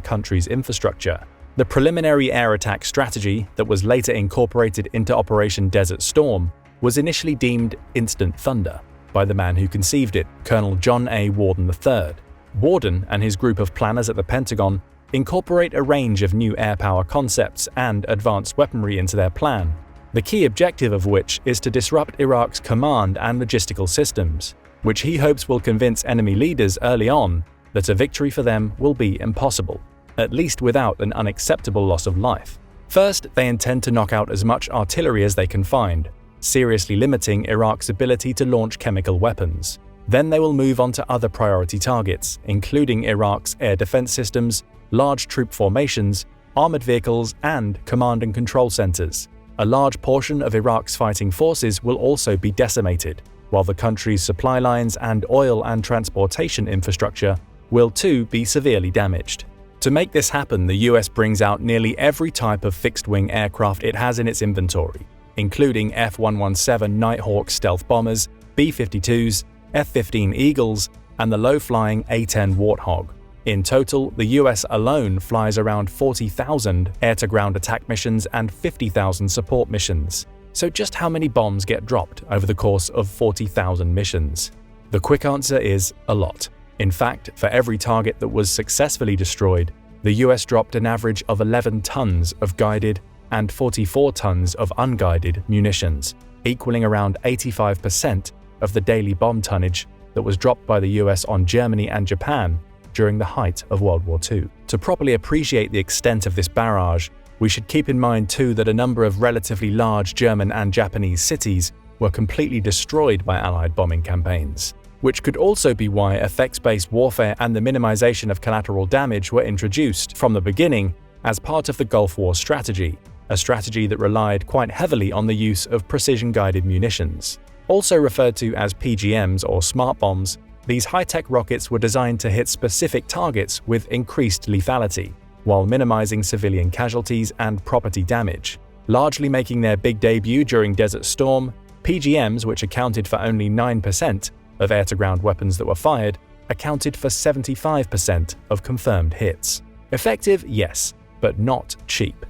country's infrastructure. The preliminary air attack strategy that was later incorporated into Operation Desert Storm was initially deemed Instant Thunder by the man who conceived it, Colonel John A. Warden III. Warden and his group of planners at the Pentagon incorporate a range of new air power concepts and advanced weaponry into their plan, the key objective of which is to disrupt Iraq's command and logistical systems, which he hopes will convince enemy leaders early on that a victory for them will be impossible, at least without an unacceptable loss of life. First, they intend to knock out as much artillery as they can find, seriously limiting Iraq's ability to launch chemical weapons. Then they will move on to other priority targets, including Iraq's air defense systems, large troop formations, armored vehicles, and command and control centers. A large portion of Iraq's fighting forces will also be decimated, while the country's supply lines and oil and transportation infrastructure will too be severely damaged. To make this happen, the US brings out nearly every type of fixed-wing aircraft it has in its inventory, including F-117 Nighthawk stealth bombers, B-52s, F-15 Eagles, and the low-flying A-10 Warthog. In total, the US alone flies around 40,000 air-to-ground attack missions and 50,000 support missions. So just how many bombs get dropped over the course of 40,000 missions? The quick answer is a lot. In fact, for every target that was successfully destroyed, the US dropped an average of 11 tons of guided and 44 tons of unguided munitions, equaling around 85% of the daily bomb tonnage that was dropped by the US on Germany and Japan during the height of World War II. To properly appreciate the extent of this barrage, we should keep in mind too that a number of relatively large German and Japanese cities were completely destroyed by Allied bombing campaigns, which could also be why effects-based warfare and the minimization of collateral damage were introduced from the beginning as part of the Gulf War strategy, a strategy that relied quite heavily on the use of precision-guided munitions. Also referred to as PGMs or smart bombs, these high-tech rockets were designed to hit specific targets with increased lethality, while minimizing civilian casualties and property damage. Largely making their big debut during Desert Storm, PGMs, which accounted for only 9% of air-to-ground weapons that were fired, accounted for 75% of confirmed hits. Effective, yes, but not cheap.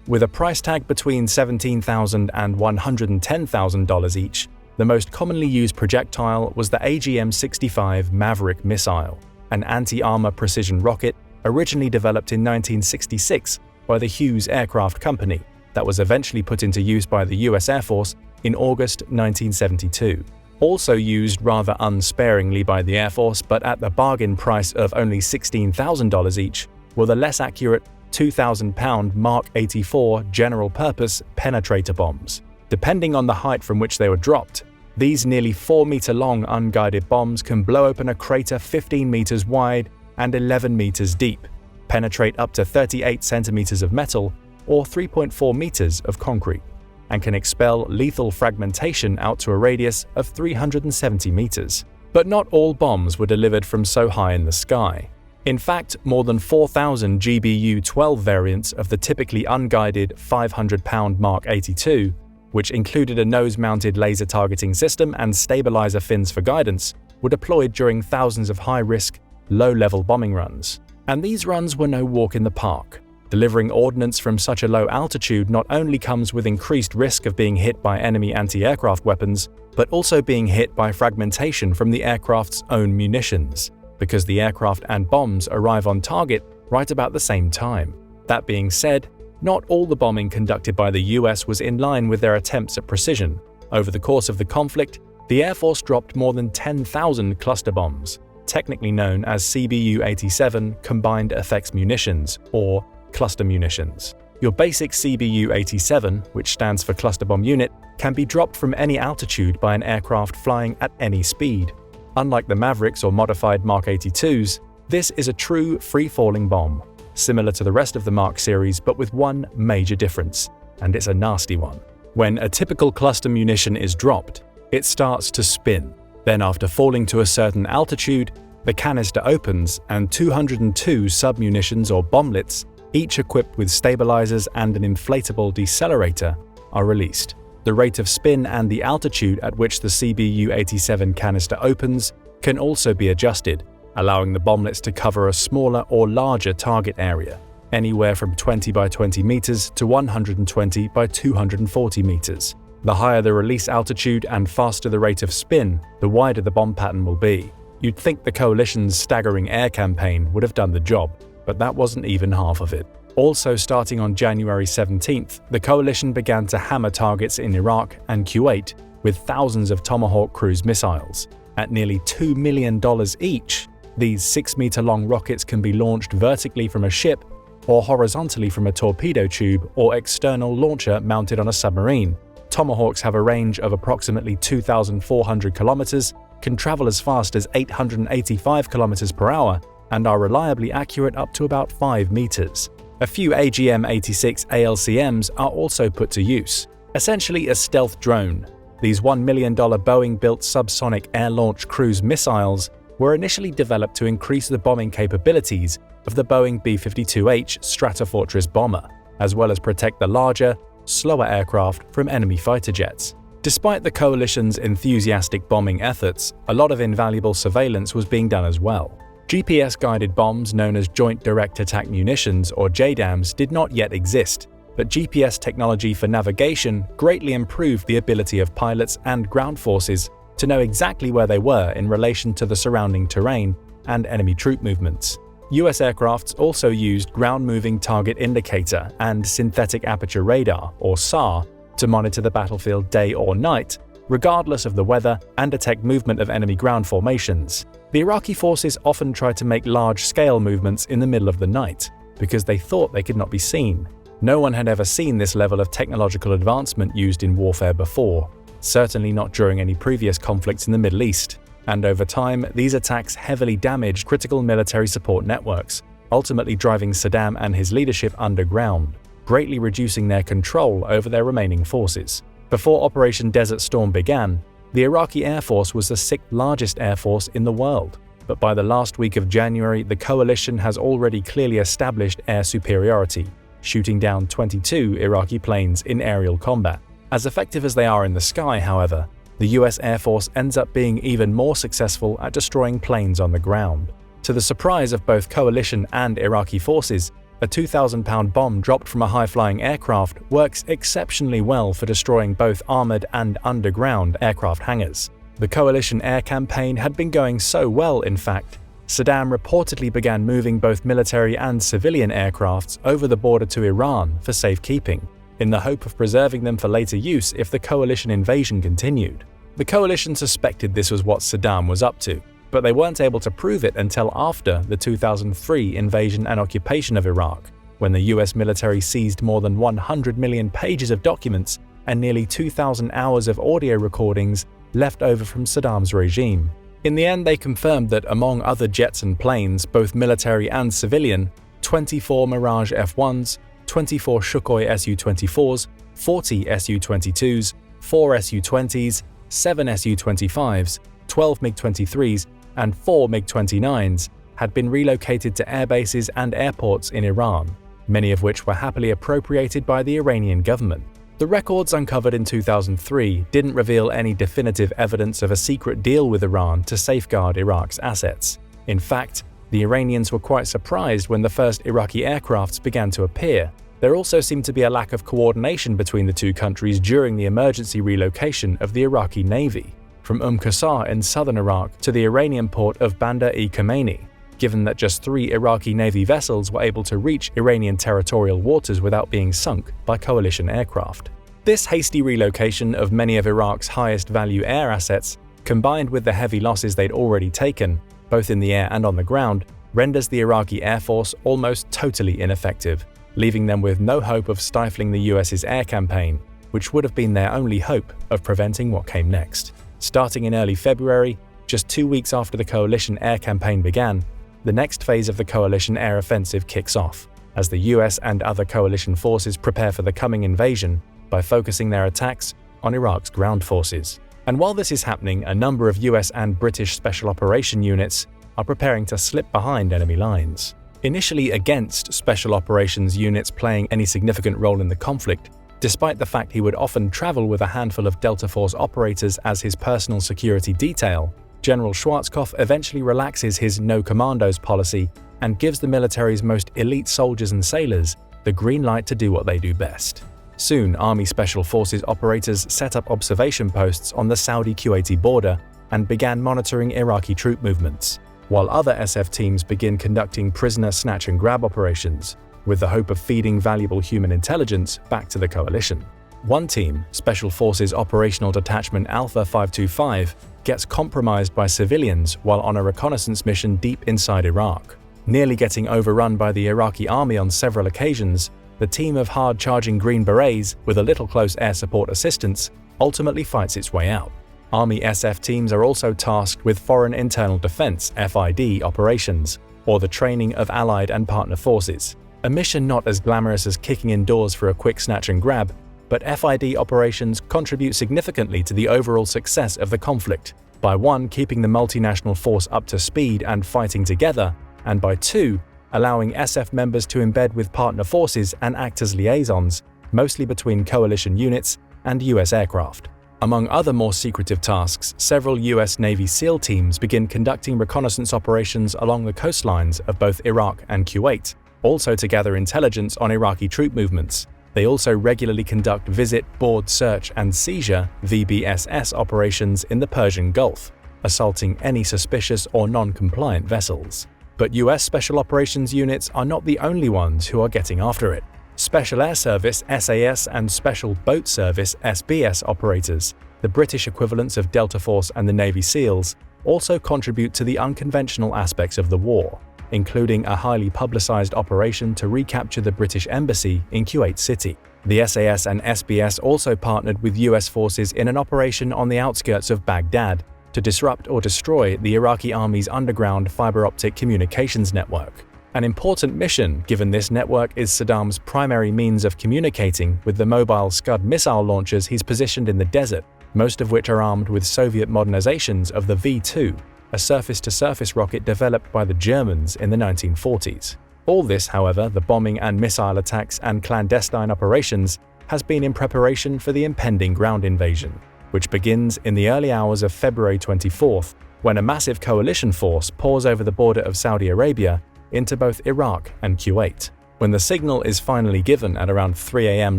With a price tag between $17,000 and $110,000 each, the most commonly used projectile was the AGM-65 Maverick missile, an anti-armor precision rocket originally developed in 1966 by the Hughes Aircraft Company that was eventually put into use by the US Air Force in August 1972. Also used rather unsparingly by the Air Force, but at the bargain price of only $16,000 each, were the less accurate 2,000-pound Mark 84 general-purpose penetrator bombs. Depending on the height from which they were dropped, these nearly 4-meter-long unguided bombs can blow open a crater 15 meters wide and 11 meters deep, penetrate up to 38 centimeters of metal or 3.4 meters of concrete, and can expel lethal fragmentation out to a radius of 370 meters. But not all bombs were delivered from so high in the sky. In fact, more than 4,000 GBU-12 variants of the typically unguided 500-pound Mark 82, which included a nose-mounted laser targeting system and stabilizer fins for guidance, were deployed during thousands of high-risk, low-level bombing runs. And these runs were no walk in the park. Delivering ordnance from such a low altitude not only comes with increased risk of being hit by enemy anti-aircraft weapons, but also being hit by fragmentation from the aircraft's own munitions, because the aircraft and bombs arrive on target right about the same time. That being said, not all the bombing conducted by the US was in line with their attempts at precision. Over the course of the conflict, the Air Force dropped more than 10,000 cluster bombs, technically known as CBU-87 Combined Effects Munitions, or cluster munitions. Your basic CBU-87, which stands for Cluster Bomb Unit, can be dropped from any altitude by an aircraft flying at any speed. Unlike the Mavericks or modified Mark 82s, this is a true free-falling bomb, similar to the rest of the Mark series but with one major difference, and it's a nasty one. When a typical cluster munition is dropped, it starts to spin. Then after falling to a certain altitude, the canister opens and 202 sub-munitions or bomblets, each equipped with stabilizers and an inflatable decelerator, are released. The rate of spin and the altitude at which the CBU-87 canister opens can also be adjusted, allowing the bomblets to cover a smaller or larger target area, anywhere from 20 by 20 meters to 120 by 240 meters. The higher the release altitude and faster the rate of spin, the wider the bomb pattern will be. You'd think the coalition's staggering air campaign would have done the job, but that wasn't even half of it. Also, starting on January 17th, the coalition began to hammer targets in Iraq and Kuwait with thousands of Tomahawk cruise missiles. At nearly $2 million each, these 6-meter-long rockets can be launched vertically from a ship or horizontally from a torpedo tube or external launcher mounted on a submarine. Tomahawks have a range of approximately 2,400 kilometers, can travel as fast as 885 kilometers per hour, and are reliably accurate up to about 5 meters. A few AGM-86 ALCMs are also put to use. Essentially a stealth drone, these $1 million Boeing-built subsonic air-launched cruise missiles were initially developed to increase the bombing capabilities of the Boeing B-52H Stratofortress bomber, as well as protect the larger, slower aircraft from enemy fighter jets. Despite the coalition's enthusiastic bombing efforts, a lot of invaluable surveillance was being done as well. GPS-guided bombs known as Joint Direct Attack Munitions or JDAMs did not yet exist, but GPS technology for navigation greatly improved the ability of pilots and ground forces to know exactly where they were in relation to the surrounding terrain and enemy troop movements. US aircrafts also used Ground-Moving Target Indicator and Synthetic Aperture Radar, or SAR, to monitor the battlefield day or night, regardless of the weather, and detect movement of enemy ground formations. The Iraqi forces often tried to make large-scale movements in the middle of the night, because they thought they could not be seen. No one had ever seen this level of technological advancement used in warfare before, certainly not during any previous conflicts in the Middle East. And over time, these attacks heavily damaged critical military support networks, ultimately driving Saddam and his leadership underground, greatly reducing their control over their remaining forces. Before Operation Desert Storm began, the Iraqi Air Force was the 6th largest air force in the world, but by the last week of January, the coalition has already clearly established air superiority, shooting down 22 Iraqi planes in aerial combat. As effective as they are in the sky, however, the US Air Force ends up being even more successful at destroying planes on the ground. To the surprise of both coalition and Iraqi forces, a 2,000-pound bomb dropped from a high-flying aircraft works exceptionally well for destroying both armored and underground aircraft hangars. The coalition air campaign had been going so well, in fact, Saddam reportedly began moving both military and civilian aircrafts over the border to Iran for safekeeping, in the hope of preserving them for later use if the coalition invasion continued. The coalition suspected this was what Saddam was up to, but they weren't able to prove it until after the 2003 invasion and occupation of Iraq, when the US military seized more than 100 million pages of documents and nearly 2,000 hours of audio recordings left over from Saddam's regime. In the end, they confirmed that among other jets and planes, both military and civilian, 24 Mirage F-1s, 24 Sukhoi Su-24s, 40 Su-22s, 4 Su-20s, 7 Su-25s, 12 MiG-23s, and 4 MiG-29s had been relocated to air bases and airports in Iran, many of which were happily appropriated by the Iranian government. The records uncovered in 2003 didn't reveal any definitive evidence of a secret deal with Iran to safeguard Iraq's assets. In fact, the Iranians were quite surprised when the first Iraqi aircrafts began to appear. There also seemed to be a lack of coordination between the two countries during the emergency relocation of the Iraqi Navy, from Qasr in southern Iraq to the Iranian port of Bandar-e-Khamenei, given that just 3 Iraqi Navy vessels were able to reach Iranian territorial waters without being sunk by coalition aircraft. This hasty relocation of many of Iraq's highest-value air assets, combined with the heavy losses they'd already taken, both in the air and on the ground, renders the Iraqi Air Force almost totally ineffective, leaving them with no hope of stifling the US's air campaign, which would have been their only hope of preventing what came next. Starting in early February, just 2 weeks after the coalition air campaign began, the next phase of the coalition air offensive kicks off, as the US and other coalition forces prepare for the coming invasion by focusing their attacks on Iraq's ground forces. And while this is happening, a number of US and British special operation units are preparing to slip behind enemy lines. Initially against special operations units playing any significant role in the conflict, despite the fact he would often travel with a handful of Delta Force operators as his personal security detail, General Schwarzkopf eventually relaxes his no commandos policy and gives the military's most elite soldiers and sailors the green light to do what they do best. Soon, Army Special Forces operators set up observation posts on the Saudi-Kuwaiti border and began monitoring Iraqi troop movements, while other SF teams begin conducting prisoner snatch-and-grab operations, with the hope of feeding valuable human intelligence back to the coalition. One team, Special Forces Operational Detachment Alpha 525, gets compromised by civilians while on a reconnaissance mission deep inside Iraq. Nearly getting overrun by the Iraqi army on several occasions, the team of hard-charging Green Berets, with a little close air support assistance, ultimately fights its way out. Army SF teams are also tasked with Foreign Internal Defense (FID) operations, or the training of allied and partner forces. A mission not as glamorous as kicking indoors for a quick snatch and grab, but FID operations contribute significantly to the overall success of the conflict, by 1. Keeping the multinational force up to speed and fighting together, and by 2. Allowing SF members to embed with partner forces and act as liaisons, mostly between coalition units and US aircraft. Among other more secretive tasks, several US Navy SEAL teams begin conducting reconnaissance operations along the coastlines of both Iraq and Kuwait, also to gather intelligence on Iraqi troop movements. They also regularly conduct visit, board, search, and seizure (VBSS) operations in the Persian Gulf, assaulting any suspicious or non-compliant vessels. But US Special Operations units are not the only ones who are getting after it. Special Air Service (SAS) and Special Boat Service (SBS) operators, the British equivalents of Delta Force and the Navy SEALs, also contribute to the unconventional aspects of the war, including a highly publicized operation to recapture the British Embassy in Kuwait City. The SAS and SBS also partnered with US forces in an operation on the outskirts of Baghdad to disrupt or destroy the Iraqi army's underground fiber-optic communications network. An important mission, given this network is Saddam's primary means of communicating with the mobile Scud missile launchers he's positioned in the desert, most of which are armed with Soviet modernizations of the V-2, a surface-to-surface rocket developed by the Germans in the 1940s. All this, however, the bombing and missile attacks and clandestine operations, has been in preparation for the impending ground invasion, which begins in the early hours of February 24th, when a massive coalition force pours over the border of Saudi Arabia into both Iraq and Kuwait. When the signal is finally given at around 3 a.m.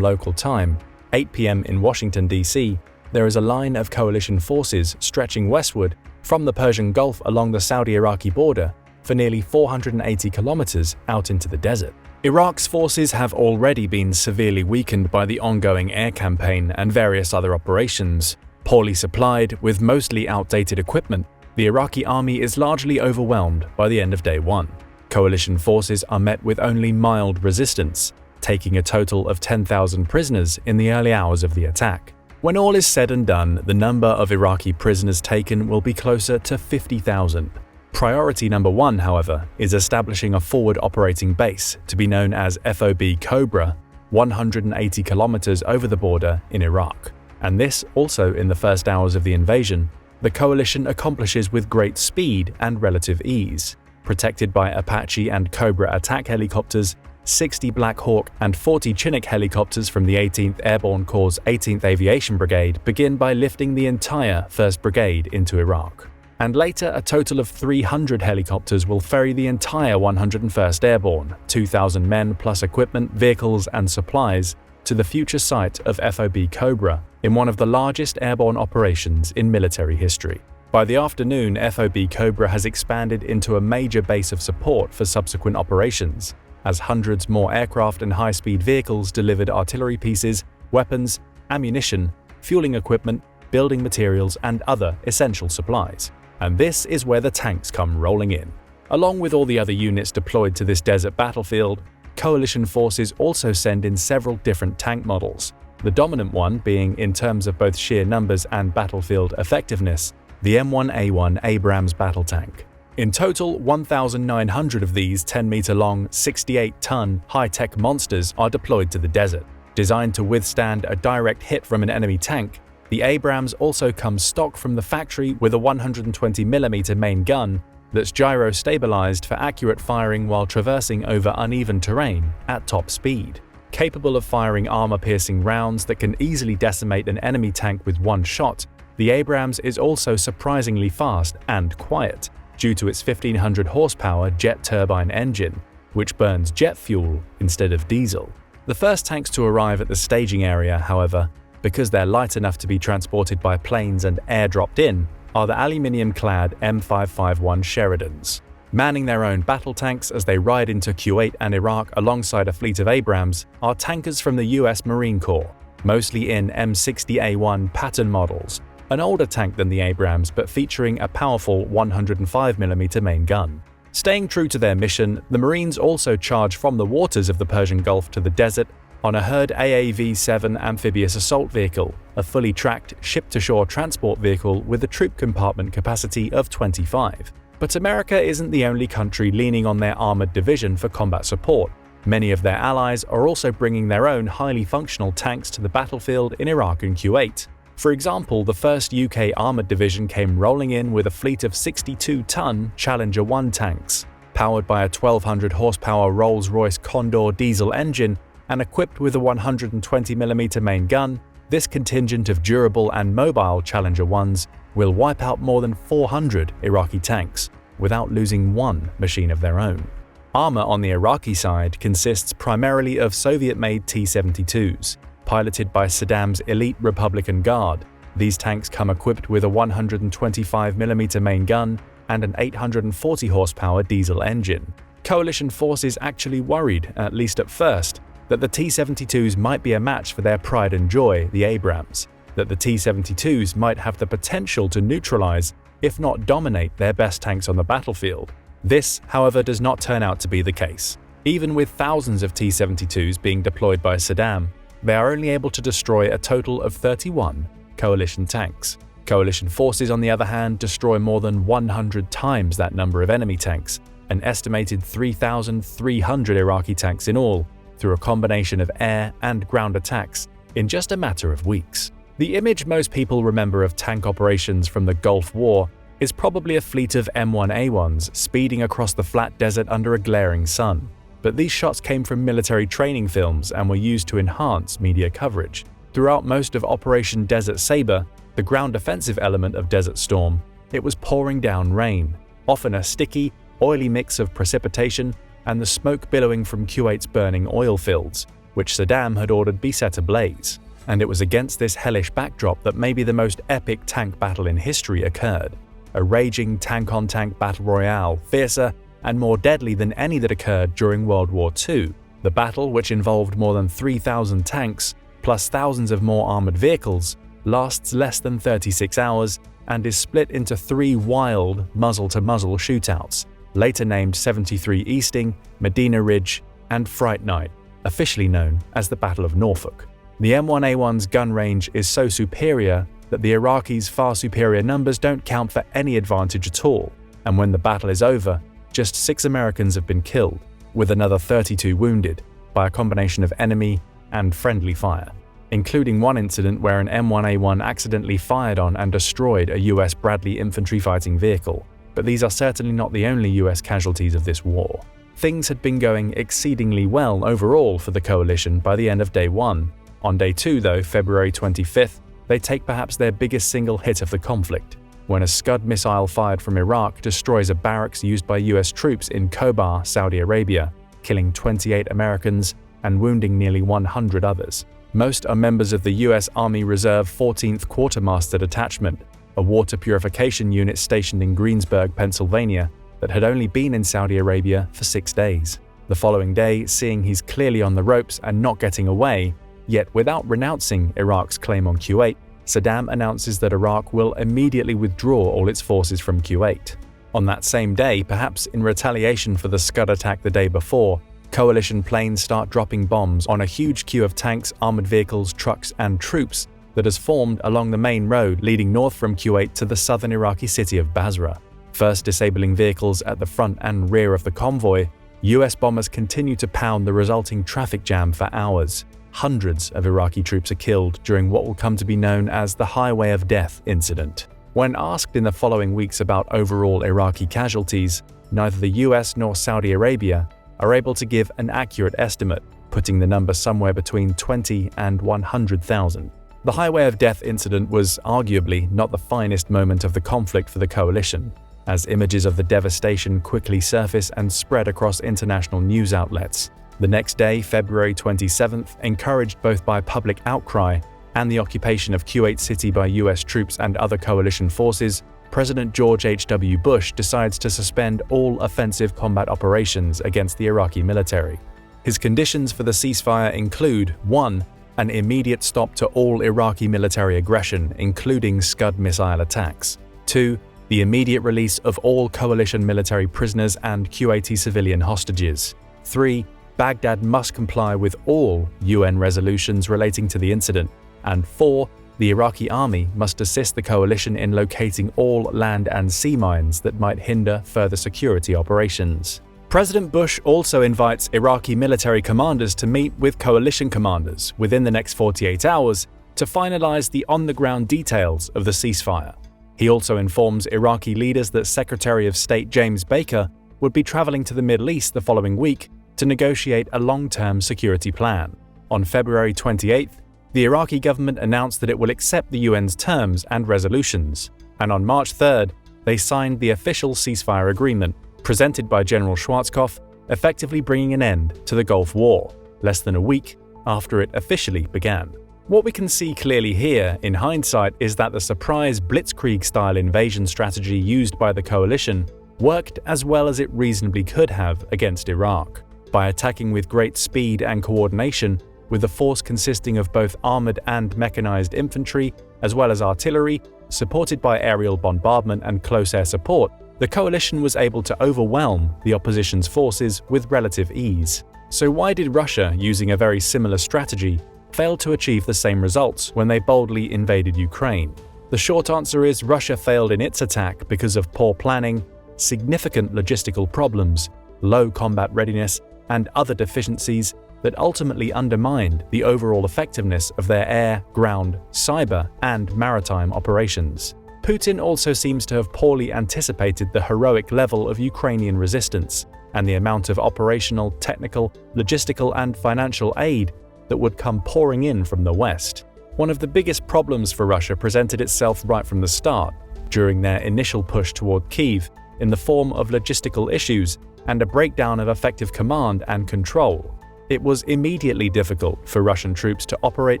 local time, 8 p.m. in Washington, D.C., there is a line of coalition forces stretching westward from the Persian Gulf along the Saudi-Iraqi border for nearly 480 kilometers out into the desert. Iraq's forces have already been severely weakened by the ongoing air campaign and various other operations. Poorly supplied with mostly outdated equipment, the Iraqi army is largely overwhelmed by the end of day one. Coalition forces are met with only mild resistance, taking a total of 10,000 prisoners in the early hours of the attack. When all is said and done, the number of Iraqi prisoners taken will be closer to 50,000. Priority number 1, however, is establishing a forward operating base to be known as FOB Cobra, 180 kilometers over the border in Iraq. And this, also in the first hours of the invasion, the coalition accomplishes with great speed and relative ease. protected by Apache and Cobra attack helicopters, 60 Black Hawk and 40 Chinook helicopters from the 18th Airborne Corps' 18th Aviation Brigade begin by lifting the entire 1st Brigade into Iraq. And later, a total of 300 helicopters will ferry the entire 101st Airborne, 2,000 men plus equipment, vehicles and supplies, to the future site of FOB Cobra in one of the largest airborne operations in military history. By the afternoon, FOB Cobra has expanded into a major base of support for subsequent operations, as hundreds more aircraft and high-speed vehicles delivered artillery pieces, weapons, ammunition, fueling equipment, building materials and other essential supplies. And this is where the tanks come rolling in. Along with all the other units deployed to this desert battlefield, coalition forces also send in several different tank models, the dominant one being, in terms of both sheer numbers and battlefield effectiveness, the M1A1 Abrams battle tank. In total, 1,900 of these 10-meter-long, 68-ton high-tech monsters are deployed to the desert. Designed to withstand a direct hit from an enemy tank, the Abrams also comes stock from the factory with a 120mm main gun that's gyro-stabilized for accurate firing while traversing over uneven terrain at top speed. Capable of firing armor-piercing rounds that can easily decimate an enemy tank with one shot, the Abrams is also surprisingly fast and quiet, due to its 1,500 horsepower jet turbine engine, which burns jet fuel instead of diesel. The first tanks to arrive at the staging area, however, because they're light enough to be transported by planes and air-dropped in, are the aluminium-clad M551 Sheridans. Manning their own battle tanks as they ride into Kuwait and Iraq alongside a fleet of Abrams are tankers from the US Marine Corps, mostly in M60A1 Patton models, an older tank than the Abrams but featuring a powerful 105mm main gun. Staying true to their mission, the Marines also charge from the waters of the Persian Gulf to the desert on a Hurd AAV-7 amphibious assault vehicle, a fully tracked ship-to-shore transport vehicle with a troop compartment capacity of 25. But America isn't the only country leaning on their armored division for combat support. Many of their allies are also bringing their own highly functional tanks to the battlefield in Iraq and Kuwait. For example, the 1st UK Armoured Division came rolling in with a fleet of 62-ton Challenger 1 tanks, powered by a 1,200 horsepower Rolls-Royce Condor diesel engine and equipped with a 120mm main gun. This contingent of durable and mobile Challenger 1s will wipe out more than 400 Iraqi tanks without losing one machine of their own. Armor on the Iraqi side consists primarily of Soviet-made T-72s, piloted by Saddam's elite Republican Guard. These tanks come equipped with a 125mm main gun and an 840 horsepower diesel engine. Coalition forces actually worried, at least at first, that the T-72s might be a match for their pride and joy, the Abrams, that the T-72s might have the potential to neutralize, if not dominate, their best tanks on the battlefield. This, however, does not turn out to be the case. Even with thousands of T-72s being deployed by Saddam, they are only able to destroy a total of 31 coalition tanks. Coalition forces, on the other hand, destroy more than 100 times that number of enemy tanks, an estimated 3,300 Iraqi tanks in all, through a combination of air and ground attacks in just a matter of weeks. The image most people remember of tank operations from the Gulf War is probably a fleet of M1A1s speeding across the flat desert under a glaring sun. But these shots came from military training films and were used to enhance media coverage. Throughout most of Operation Desert Sabre, the ground offensive element of Desert Storm, it was pouring down rain, often a sticky, oily mix of precipitation and the smoke billowing from Kuwait's burning oil fields, which Saddam had ordered be set ablaze. And it was against this hellish backdrop that maybe the most epic tank battle in history occurred. A raging tank-on-tank battle royale, fiercer and more deadly than any that occurred during World War II. The battle, which involved more than 3,000 tanks, plus thousands of more armored vehicles, lasts less than 36 hours and is split into 3 wild muzzle-to-muzzle shootouts, later named 73 Easting, Medina Ridge, and Fright Night, officially known as the Battle of Norfolk. The M1A1's gun range is so superior that the Iraqis' far superior numbers don't count for any advantage at all, and when the battle is over, just 6 Americans have been killed, with another 32 wounded, by a combination of enemy and friendly fire, including one incident where an M1A1 accidentally fired on and destroyed a US Bradley infantry fighting vehicle. but these are certainly not the only US casualties of this war. Things had been going exceedingly well overall for the coalition by the end of day 1. On day 2, though, February 25th, they take perhaps their biggest single hit of the conflict, when a Scud missile fired from Iraq destroys a barracks used by US troops in Khobar, Saudi Arabia, killing 28 Americans and wounding nearly 100 others. Most are members of the US Army Reserve 14th Quartermaster Detachment, a water purification unit stationed in Greensburg, Pennsylvania, that had only been in Saudi Arabia for 6 days. The following day, seeing he's clearly on the ropes and not getting away, yet without renouncing Iraq's claim on Kuwait, Saddam announces that Iraq will immediately withdraw all its forces from Kuwait. On that same day, perhaps in retaliation for the Scud attack the day before, coalition planes start dropping bombs on a huge queue of tanks, armored vehicles, trucks, and troops that has formed along the main road leading north from Kuwait to the southern Iraqi city of Basra. First disabling vehicles at the front and rear of the convoy, US bombers continue to pound the resulting traffic jam for hours. Hundreds of Iraqi troops are killed during what will come to be known as the Highway of Death incident. When asked in the following weeks about overall Iraqi casualties, neither the US nor Saudi Arabia are able to give an accurate estimate, putting the number somewhere between 20 and 100,000. The Highway of Death incident was arguably not the finest moment of the conflict for the coalition, as images of the devastation quickly surface and spread across international news outlets. The next day, February 27th, encouraged both by public outcry and the occupation of Kuwait City by US troops and other coalition forces, President George H.W. Bush decides to suspend all offensive combat operations against the Iraqi military. His conditions for the ceasefire include 1. An immediate stop to all Iraqi military aggression, including Scud missile attacks. 2. The immediate release of all coalition military prisoners and Kuwaiti civilian hostages. 3. Baghdad must comply with all UN resolutions relating to the incident. And 4. The Iraqi army must assist the coalition in locating all land and sea mines that might hinder further security operations. President Bush also invites Iraqi military commanders to meet with coalition commanders within the next 48 hours to finalize the on-the-ground details of the ceasefire. He also informs Iraqi leaders that Secretary of State James Baker would be traveling to the Middle East the following week to negotiate a long-term security plan. On February 28th, the Iraqi government announced that it will accept the UN's terms and resolutions, and on March 3rd, they signed the official ceasefire agreement, presented by General Schwarzkopf, effectively bringing an end to the Gulf War, less than a week after it officially began. What we can see clearly here, in hindsight, is that the surprise blitzkrieg-style invasion strategy used by the coalition worked as well as it reasonably could have against Iraq. By attacking with great speed and coordination, with a force consisting of both armored and mechanized infantry, as well as artillery, supported by aerial bombardment and close air support, the coalition was able to overwhelm the opposition's forces with relative ease. So why did Russia, using a very similar strategy, fail to achieve the same results when they boldly invaded Ukraine? The short answer is Russia failed in its attack because of poor planning, significant logistical problems, low combat readiness, and other deficiencies that ultimately undermined the overall effectiveness of their air, ground, cyber, and maritime operations. Putin also seems to have poorly anticipated the heroic level of Ukrainian resistance and the amount of operational, technical, logistical, and financial aid that would come pouring in from the West. One of the biggest problems for Russia presented itself right from the start, during their initial push toward Kyiv, in the form of logistical issues and a breakdown of effective command and control. It was immediately difficult for Russian troops to operate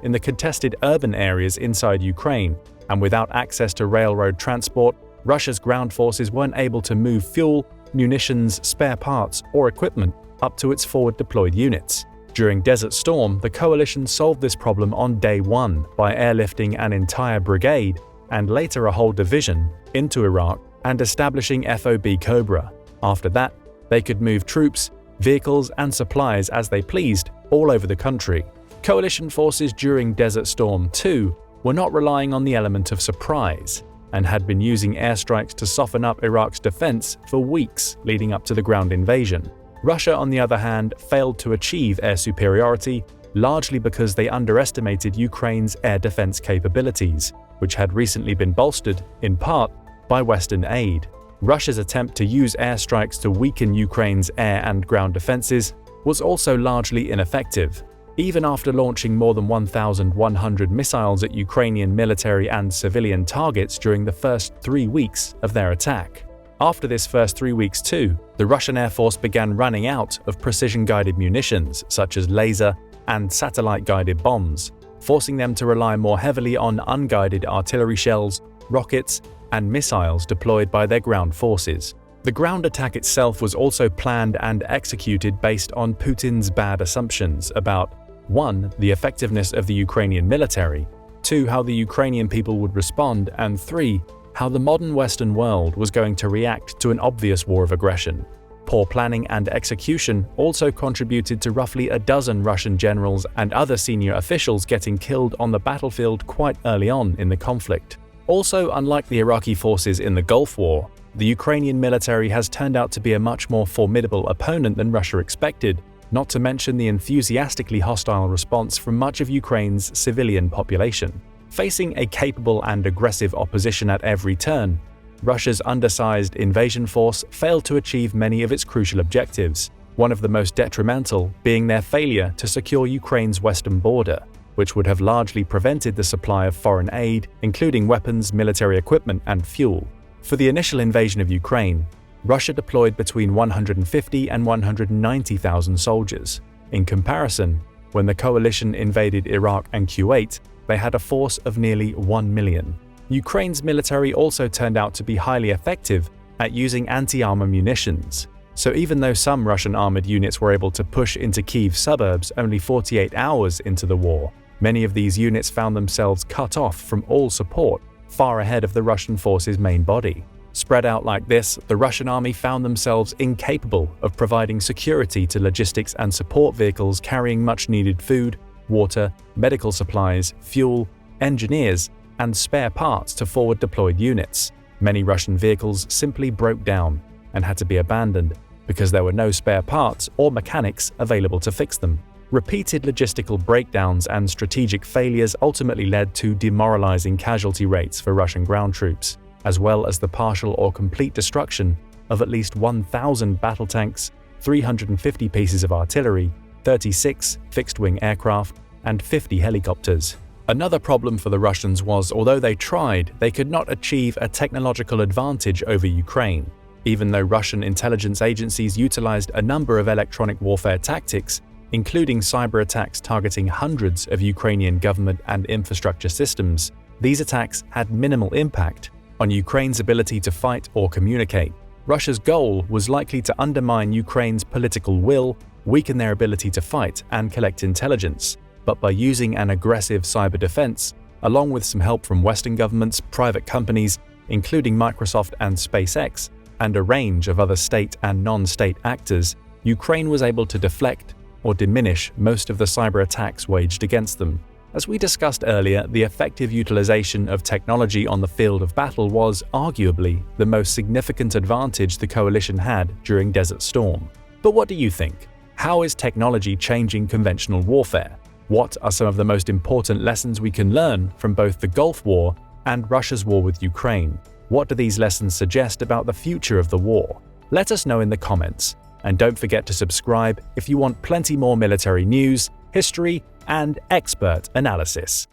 in the contested urban areas inside Ukraine, and without access to railroad transport, Russia's ground forces weren't able to move fuel, munitions, spare parts, or equipment up to its forward deployed units. During Desert Storm, the coalition solved this problem on day 1 by airlifting an entire brigade, and later a whole division, into Iraq and establishing FOB Cobra. After that, they could move troops, vehicles, and supplies as they pleased all over the country. Coalition forces during Desert Storm 2 were not relying on the element of surprise, and had been using airstrikes to soften up Iraq's defense for weeks leading up to the ground invasion. Russia, on the other hand, failed to achieve air superiority, largely because they underestimated Ukraine's air defense capabilities, which had recently been bolstered, in part, by Western aid. Russia's attempt to use airstrikes to weaken Ukraine's air and ground defenses was also largely ineffective, even after launching more than 1,100 missiles at Ukrainian military and civilian targets during the first 3 weeks of their attack. After this first 3 weeks too, the Russian Air Force began running out of precision-guided munitions such as laser and satellite-guided bombs, forcing them to rely more heavily on unguided artillery shells, rockets, and missiles deployed by their ground forces. The ground attack itself was also planned and executed based on Putin's bad assumptions about 1. The effectiveness of the Ukrainian military, 2. How the Ukrainian people would respond, and 3. How the modern Western world was going to react to an obvious war of aggression. Poor planning and execution also contributed to roughly a dozen Russian generals and other senior officials getting killed on the battlefield quite early on in the conflict. Also, unlike the Iraqi forces in the Gulf War, the Ukrainian military has turned out to be a much more formidable opponent than Russia expected, not to mention the enthusiastically hostile response from much of Ukraine's civilian population. Facing a capable and aggressive opposition at every turn, Russia's undersized invasion force failed to achieve many of its crucial objectives, one of the most detrimental being their failure to secure Ukraine's western border, which would have largely prevented the supply of foreign aid, including weapons, military equipment, and fuel. For the initial invasion of Ukraine, Russia deployed between 150 and 190,000 soldiers. In comparison, when the coalition invaded Iraq and Kuwait, they had a force of nearly 1 million. Ukraine's military also turned out to be highly effective at using anti-armor munitions. So even though some Russian armored units were able to push into Kyiv suburbs only 48 hours into the war, many of these units found themselves cut off from all support, far ahead of the Russian force's main body. Spread out like this, the Russian army found themselves incapable of providing security to logistics and support vehicles carrying much-needed food, water, medical supplies, fuel, engineers, and spare parts to forward-deployed units. Many Russian vehicles simply broke down and had to be abandoned because there were no spare parts or mechanics available to fix them. Repeated logistical breakdowns and strategic failures ultimately led to demoralizing casualty rates for Russian ground troops, as well as the partial or complete destruction of at least 1,000 battle tanks, 350 pieces of artillery, 36 fixed-wing aircraft, and 50 helicopters. Another problem for the Russians was, although they tried, they could not achieve a technological advantage over Ukraine. Even though Russian intelligence agencies utilized a number of electronic warfare tactics, including cyber attacks targeting hundreds of Ukrainian government and infrastructure systems, these attacks had minimal impact on Ukraine's ability to fight or communicate. Russia's goal was likely to undermine Ukraine's political will, weaken their ability to fight and collect intelligence, but by using an aggressive cyber defense, along with some help from Western governments, private companies, including Microsoft and SpaceX, and a range of other state and non-state actors, Ukraine was able to deflect or diminish most of the cyber attacks waged against them. As we discussed earlier, the effective utilization of technology on the field of battle was arguably the most significant advantage the coalition had during Desert Storm. But what do you think? How is technology changing conventional warfare? What are some of the most important lessons we can learn from both the Gulf War and Russia's war with Ukraine? What do these lessons suggest about the future of the war? Let us know in the comments. And don't forget to subscribe if you want plenty more military news, history, and expert analysis.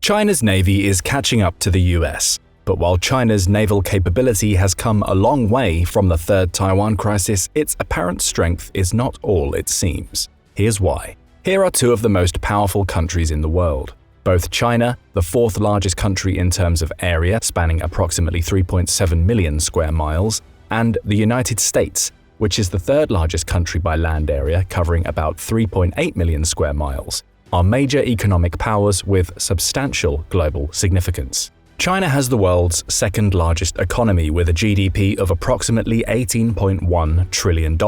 China's navy is catching up to the US. But while China's naval capability has come a long way from the Third Taiwan crisis, its apparent strength is not all it seems. Here's why. Here are two of the most powerful countries in the world. Both China, the fourth largest country in terms of area, spanning approximately 3.7 million square miles, and the United States, which is the third largest country by land area, covering about 3.8 million square miles, are major economic powers with substantial global significance. China has the world's second largest economy with a GDP of approximately $18.1 trillion in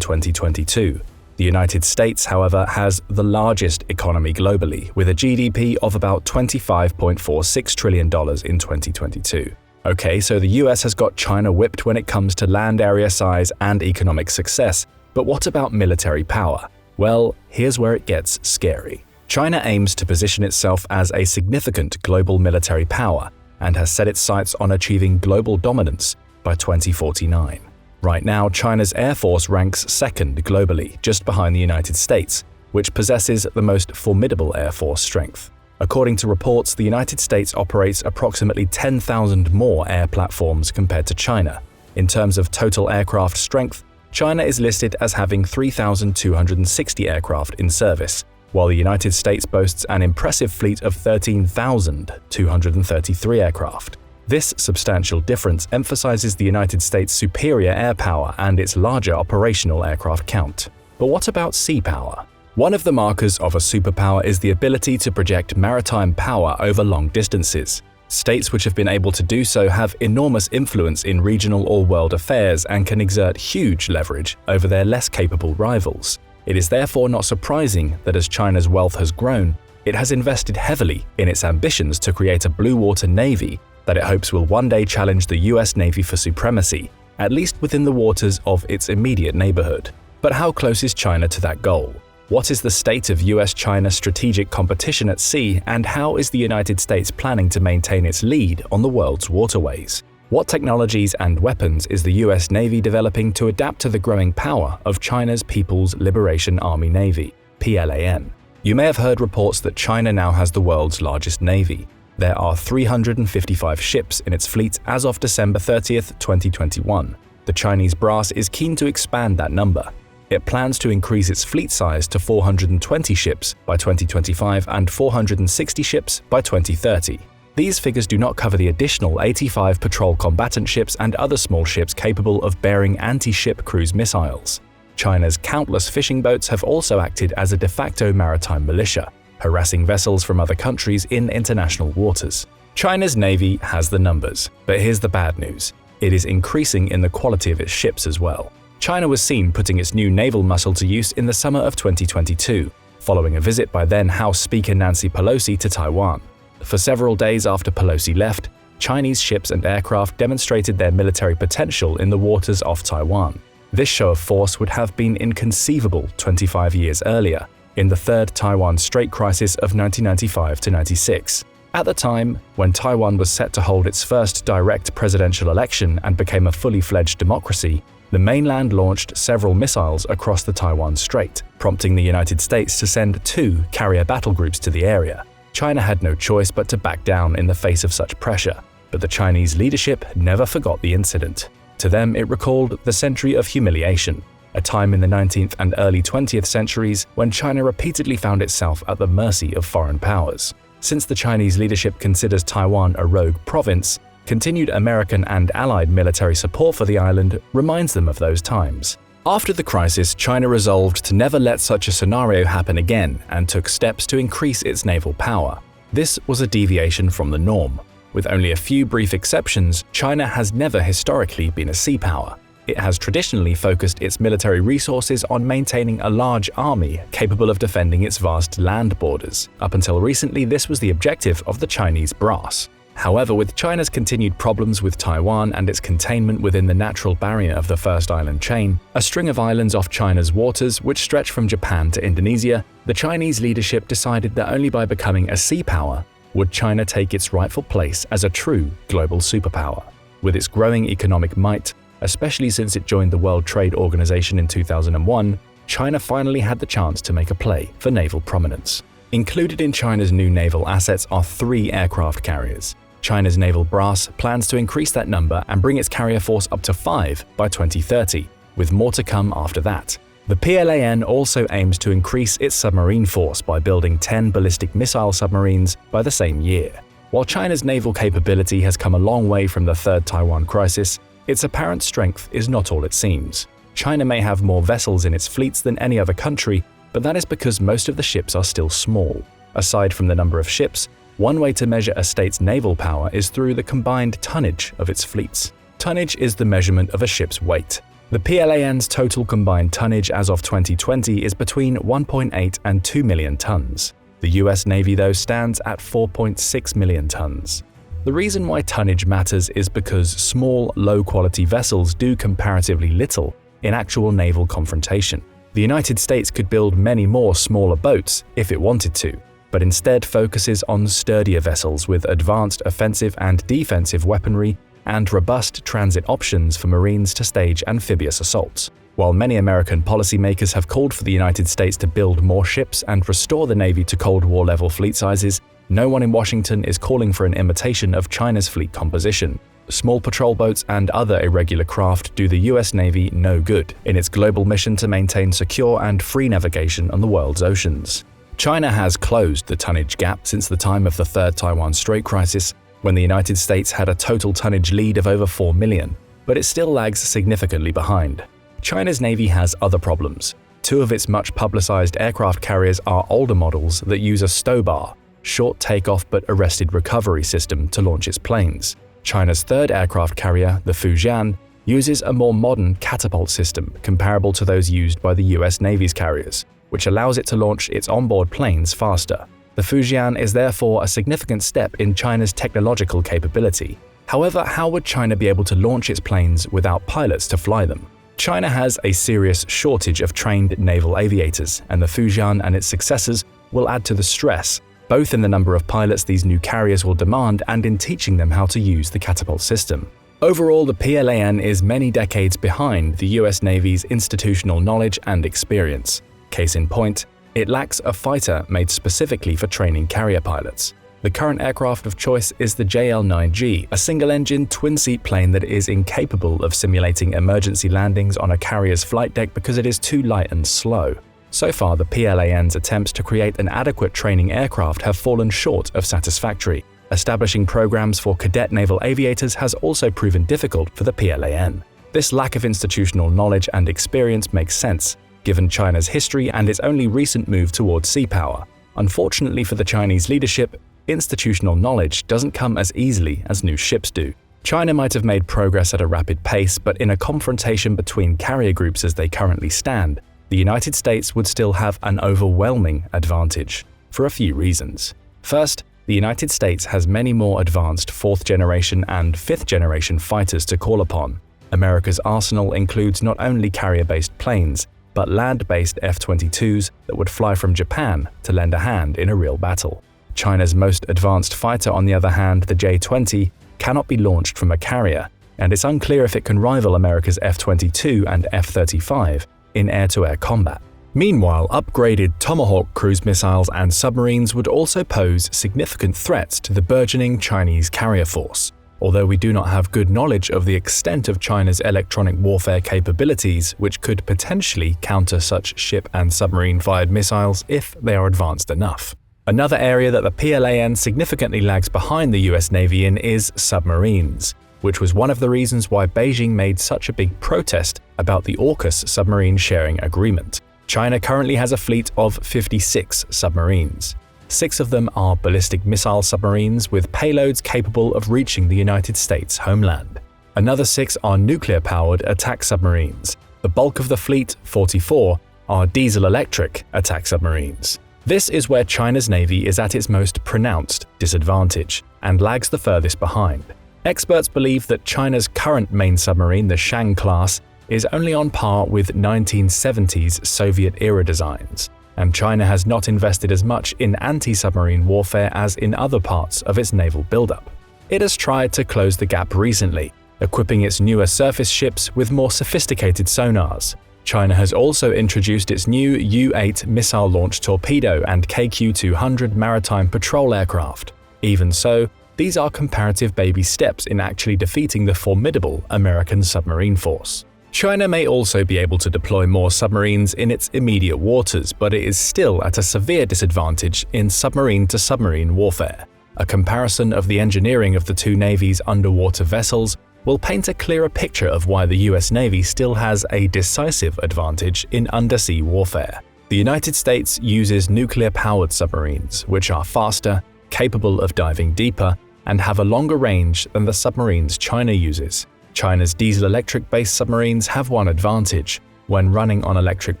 2022. The United States, however, has the largest economy globally with a GDP of about $25.46 trillion in 2022. Okay, so the US has got China whipped when it comes to land area size and economic success, but what about military power? Well, here's where it gets scary. China aims to position itself as a significant global military power and has set its sights on achieving global dominance by 2049. Right now, China's Air Force ranks second globally, just behind the United States, which possesses the most formidable Air Force strength. According to reports, the United States operates approximately 10,000 more air platforms compared to China. In terms of total aircraft strength, China is listed as having 3,260 aircraft in service, while the United States boasts an impressive fleet of 13,233 aircraft. This substantial difference emphasizes the United States' superior air power and its larger operational aircraft count. But what about sea power? One of the markers of a superpower is the ability to project maritime power over long distances. States which have been able to do so have enormous influence in regional or world affairs and can exert huge leverage over their less capable rivals. It is therefore not surprising that as China's wealth has grown, it has invested heavily in its ambitions to create a blue water navy that it hopes will one day challenge the US Navy for supremacy, at least within the waters of its immediate neighborhood. But how close is China to that goal? What is the state of US-China strategic competition at sea, and how is the United States planning to maintain its lead on the world's waterways? What technologies and weapons is the US Navy developing to adapt to the growing power of China's People's Liberation Army Navy, PLAN? You may have heard reports that China now has the world's largest navy. There are 355 ships in its fleet as of December 30th, 2021. The Chinese brass is keen to expand that number. It plans to increase its fleet size to 420 ships by 2025 and 460 ships by 2030. These figures do not cover the additional 85 patrol combatant ships and other small ships capable of bearing anti-ship cruise missiles. China's countless fishing boats have also acted as a de facto maritime militia, harassing vessels from other countries in international waters. China's navy has the numbers, but here's the bad news. It is increasing in the quality of its ships as well. China was seen putting its new naval muscle to use in the summer of 2022, following a visit by then House Speaker Nancy Pelosi to Taiwan. For several days after Pelosi left, Chinese ships and aircraft demonstrated their military potential in the waters off Taiwan. This show of force would have been inconceivable 25 years earlier, in the Third Taiwan Strait crisis of 1995–96. At the time, when Taiwan was set to hold its first direct presidential election and became a fully fledged democracy, the mainland launched several missiles across the Taiwan Strait, prompting the United States to send 2 carrier battle groups to the area. China had no choice but to back down in the face of such pressure, but the Chinese leadership never forgot the incident. To them, it recalled the century of humiliation, a time in the 19th and early 20th centuries when China repeatedly found itself at the mercy of foreign powers. Since the Chinese leadership considers Taiwan a rogue province, continued American and Allied military support for the island reminds them of those times. After the crisis, China resolved to never let such a scenario happen again and took steps to increase its naval power. This was a deviation from the norm. With only a few brief exceptions, China has never historically been a sea power. It has traditionally focused its military resources on maintaining a large army capable of defending its vast land borders. Up until recently, this was the objective of the Chinese brass. However, with China's continued problems with Taiwan and its containment within the natural barrier of the First Island chain, a string of islands off China's waters which stretch from Japan to Indonesia, the Chinese leadership decided that only by becoming a sea power would China take its rightful place as a true global superpower. With its growing economic might, especially since it joined the World Trade Organization in 2001, China finally had the chance to make a play for naval prominence. Included in China's new naval assets are 3 aircraft carriers. China's naval brass plans to increase that number and bring its carrier force up to 5 by 2030, with more to come after that. The PLAN also aims to increase its submarine force by building 10 ballistic missile submarines by the same year. While China's naval capability has come a long way from the Third Taiwan crisis, its apparent strength is not all it seems. China may have more vessels in its fleets than any other country, but that is because most of the ships are still small. Aside from the number of ships, one way to measure a state's naval power is through the combined tonnage of its fleets. Tonnage is the measurement of a ship's weight. The PLAN's total combined tonnage as of 2020 is between 1.8 and 2 million tons. The US Navy, though, stands at 4.6 million tons. The reason why tonnage matters is because small, low-quality vessels do comparatively little in actual naval confrontation. The United States could build many more smaller boats if it wanted to, but instead focuses on sturdier vessels with advanced offensive and defensive weaponry and robust transit options for Marines to stage amphibious assaults. While many American policymakers have called for the United States to build more ships and restore the Navy to Cold War-level fleet sizes, no one in Washington is calling for an imitation of China's fleet composition. Small patrol boats and other irregular craft do the US Navy no good in its global mission to maintain secure and free navigation on the world's oceans. China has closed the tonnage gap since the time of the Third Taiwan Strait crisis, when the United States had a total tonnage lead of over 4 million, but it still lags significantly behind. China's Navy has other problems. Two of its much-publicized aircraft carriers are older models that use a stow bar, short takeoff but arrested recovery system to launch its planes. China's third aircraft carrier, the Fujian, uses a more modern catapult system comparable to those used by the US Navy's carriers, which allows it to launch its onboard planes faster. The Fujian is therefore a significant step in China's technological capability. However, how would China be able to launch its planes without pilots to fly them? China has a serious shortage of trained naval aviators, and the Fujian and its successors will add to the stress, both in the number of pilots these new carriers will demand and in teaching them how to use the catapult system. Overall, the PLAN is many decades behind the US Navy's institutional knowledge and experience. Case in point, it lacks a fighter made specifically for training carrier pilots. The current aircraft of choice is the JL-9G, a single-engine, twin-seat plane that is incapable of simulating emergency landings on a carrier's flight deck because it is too light and slow. So far, the PLAN's attempts to create an adequate training aircraft have fallen short of satisfactory. Establishing programs for cadet naval aviators has also proven difficult for the PLAN. This lack of institutional knowledge and experience makes sense, given China's history and its only recent move towards sea power. Unfortunately for the Chinese leadership, institutional knowledge doesn't come as easily as new ships do. China might have made progress at a rapid pace, but in a confrontation between carrier groups as they currently stand, the United States would still have an overwhelming advantage, for a few reasons. First, the United States has many more advanced 4th-generation and 5th-generation fighters to call upon. America's arsenal includes not only carrier-based planes, but land-based F-22s that would fly from Japan to lend a hand in a real battle. China's most advanced fighter, on the other hand, the J-20, cannot be launched from a carrier, and it's unclear if it can rival America's F-22 and F-35 in air-to-air combat. Meanwhile, upgraded Tomahawk cruise missiles and submarines would also pose significant threats to the burgeoning Chinese carrier force. Although we do not have good knowledge of the extent of China's electronic warfare capabilities, which could potentially counter such ship and submarine-fired missiles if they are advanced enough. Another area that the PLAN significantly lags behind the US Navy in is submarines, which was one of the reasons why Beijing made such a big protest about the AUKUS submarine sharing agreement. China currently has a fleet of 56 submarines. 6 of them are ballistic missile submarines with payloads capable of reaching the United States homeland. Another 6 are nuclear-powered attack submarines. The bulk of the fleet, 44, are diesel-electric attack submarines. This is where China's Navy is at its most pronounced disadvantage and lags the furthest behind. Experts believe that China's current main submarine, the Shang class, is only on par with 1970s Soviet-era designs, and China has not invested as much in anti-submarine warfare as in other parts of its naval buildup. It has tried to close the gap recently, equipping its newer surface ships with more sophisticated sonars. China has also introduced its new U-8 missile-launched torpedo and KQ-200 maritime patrol aircraft. Even so, these are comparative baby steps in actually defeating the formidable American submarine force. China may also be able to deploy more submarines in its immediate waters, but it is still at a severe disadvantage in submarine-to-submarine warfare. A comparison of the engineering of the two navies' underwater vessels will paint a clearer picture of why the US Navy still has a decisive advantage in undersea warfare. The United States uses nuclear-powered submarines, which are faster, capable of diving deeper, and have a longer range than the submarines China uses. China's diesel-electric-based submarines have one advantage. When running on electric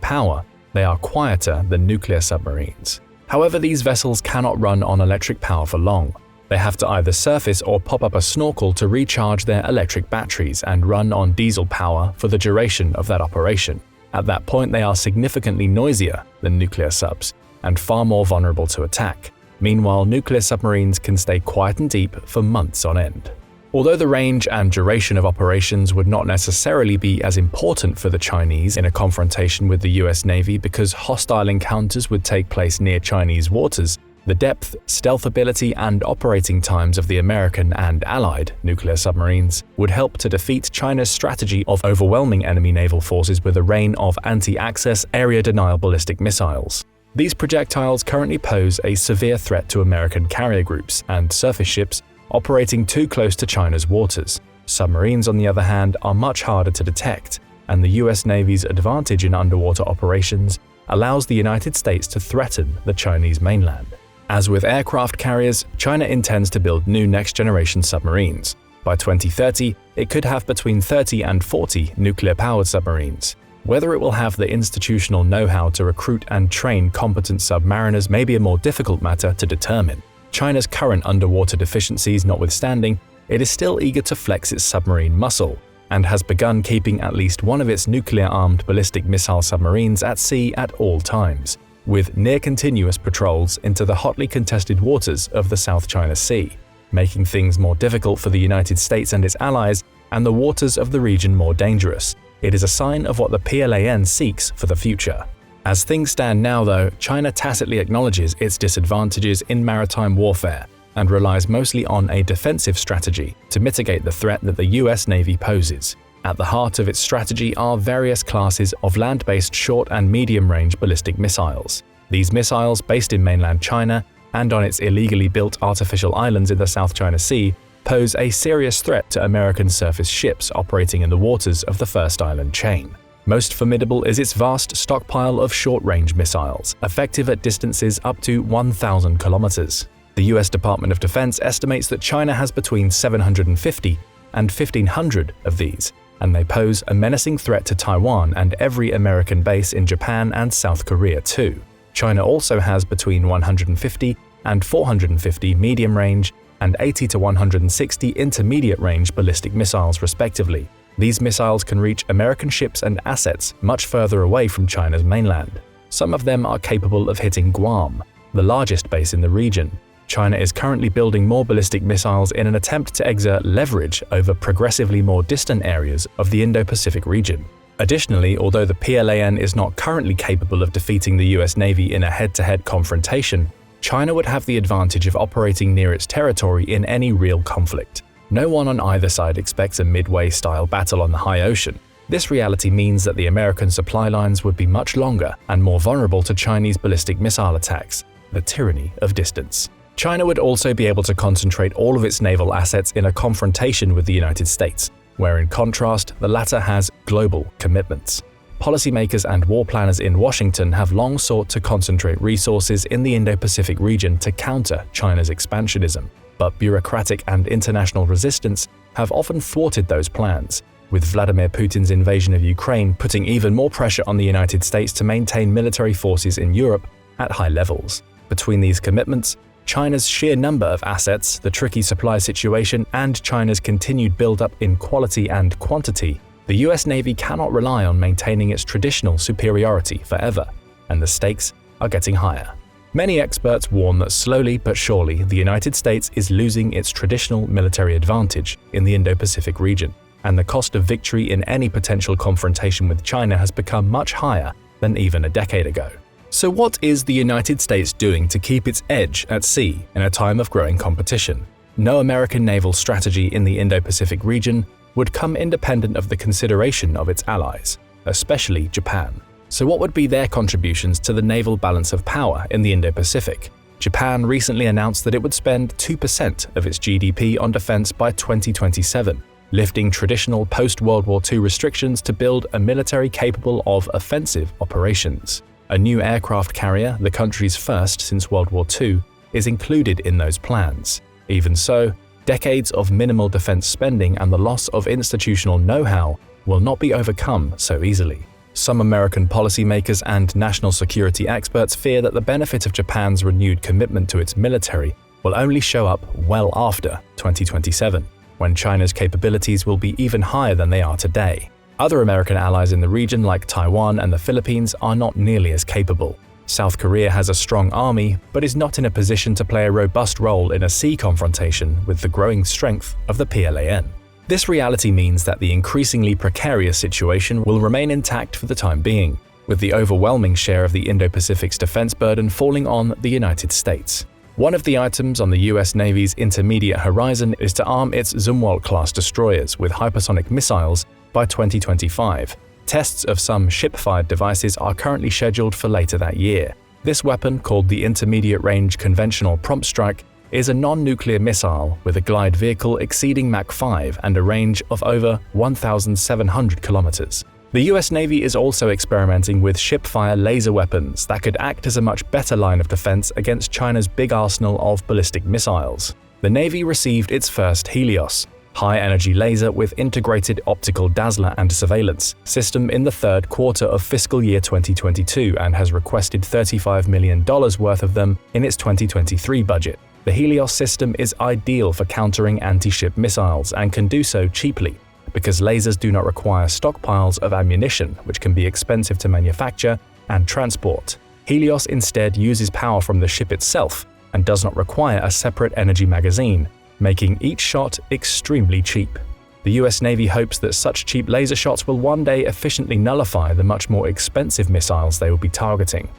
power, they are quieter than nuclear submarines. However, these vessels cannot run on electric power for long. They have to either surface or pop up a snorkel to recharge their electric batteries and run on diesel power for the duration of that operation. At that point, they are significantly noisier than nuclear subs and far more vulnerable to attack. Meanwhile, nuclear submarines can stay quiet and deep for months on end. Although the range and duration of operations would not necessarily be as important for the Chinese in a confrontation with the US Navy because hostile encounters would take place near Chinese waters, the depth, stealth ability, and operating times of the American and Allied nuclear submarines would help to defeat China's strategy of overwhelming enemy naval forces with a rain of anti-access, area-denial ballistic missiles. These projectiles currently pose a severe threat to American carrier groups and surface ships operating too close to China's waters. Submarines, on the other hand, are much harder to detect, and the US Navy's advantage in underwater operations allows the United States to threaten the Chinese mainland. As with aircraft carriers, China intends to build new next-generation submarines. By 2030, it could have between 30 and 40 nuclear-powered submarines. Whether it will have the institutional know-how to recruit and train competent submariners may be a more difficult matter to determine. China's current underwater deficiencies notwithstanding, it is still eager to flex its submarine muscle, and has begun keeping at least one of its nuclear-armed ballistic missile submarines at sea at all times, with near-continuous patrols into the hotly contested waters of the South China Sea, making things more difficult for the United States and its allies, and the waters of the region more dangerous. It is a sign of what the PLAN seeks for the future. As things stand now, though, China tacitly acknowledges its disadvantages in maritime warfare and relies mostly on a defensive strategy to mitigate the threat that the US Navy poses. At the heart of its strategy are various classes of land-based short and medium-range ballistic missiles. These missiles, based in mainland China and on its illegally built artificial islands in the South China Sea, pose a serious threat to American surface ships operating in the waters of the first island chain. Most formidable is its vast stockpile of short-range missiles, effective at distances up to 1,000 kilometers. The US Department of Defense estimates that China has between 750 and 1,500 of these, and they pose a menacing threat to Taiwan and every American base in Japan and South Korea too. China also has between 150 and 450 medium-range and 80 to 160 intermediate-range ballistic missiles respectively. These missiles can reach American ships and assets much further away from China's mainland. Some of them are capable of hitting Guam, the largest base in the region. China is currently building more ballistic missiles in an attempt to exert leverage over progressively more distant areas of the Indo-Pacific region. Additionally, although the PLAN is not currently capable of defeating the US Navy in a head-to-head confrontation, China would have the advantage of operating near its territory in any real conflict. No one on either side expects a Midway-style battle on the high ocean. This reality means that the American supply lines would be much longer and more vulnerable to Chinese ballistic missile attacks, the tyranny of distance. China would also be able to concentrate all of its naval assets in a confrontation with the United States, where in contrast, the latter has global commitments. Policymakers and war planners in Washington have long sought to concentrate resources in the Indo-Pacific region to counter China's expansionism, but bureaucratic and international resistance have often thwarted those plans, with Vladimir Putin's invasion of Ukraine putting even more pressure on the United States to maintain military forces in Europe at high levels. Between these commitments, China's sheer number of assets, the tricky supply situation, and China's continued build-up in quality and quantity, the US Navy cannot rely on maintaining its traditional superiority forever, and the stakes are getting higher. Many experts warn that slowly but surely the United States is losing its traditional military advantage in the Indo-Pacific region, and the cost of victory in any potential confrontation with China has become much higher than even a decade ago. So what is the United States doing to keep its edge at sea in a time of growing competition? No American naval strategy in the Indo-Pacific region would come independent of the consideration of its allies, especially Japan. So what would be their contributions to the naval balance of power in the Indo-Pacific? Japan recently announced that it would spend 2% of its GDP on defense by 2027, lifting traditional post-World War II restrictions to build a military capable of offensive operations. A new aircraft carrier, the country's first since World War II, is included in those plans. Even so, decades of minimal defense spending and the loss of institutional know-how will not be overcome so easily. Some American policymakers and national security experts fear that the benefit of Japan's renewed commitment to its military will only show up well after 2027, when China's capabilities will be even higher than they are today. Other American allies in the region like Taiwan and the Philippines are not nearly as capable. South Korea has a strong army, but is not in a position to play a robust role in a sea confrontation with the growing strength of the PLAN. This reality means that the increasingly precarious situation will remain intact for the time being, with the overwhelming share of the Indo-Pacific's defense burden falling on the United States. One of the items on the US Navy's intermediate horizon is to arm its Zumwalt-class destroyers with hypersonic missiles by 2025. Tests of some ship-fired devices are currently scheduled for later that year. This weapon, called the Intermediate Range Conventional Prompt Strike, is a non-nuclear missile with a glide vehicle exceeding Mach 5 and a range of over 1,700 kilometers. The US Navy is also experimenting with ship-fire laser weapons that could act as a much better line of defense against China's big arsenal of ballistic missiles. The Navy received its first Helios, high-energy laser with integrated optical dazzler and surveillance system in the third quarter of fiscal year 2022 and has requested $35 million worth of them in its 2023 budget. The Helios system is ideal for countering anti-ship missiles and can do so cheaply, because lasers do not require stockpiles of ammunition, which can be expensive to manufacture and transport. Helios instead uses power from the ship itself and does not require a separate energy magazine, making each shot extremely cheap. The US Navy hopes that such cheap laser shots will one day efficiently nullify the much more expensive missiles they will be targeting.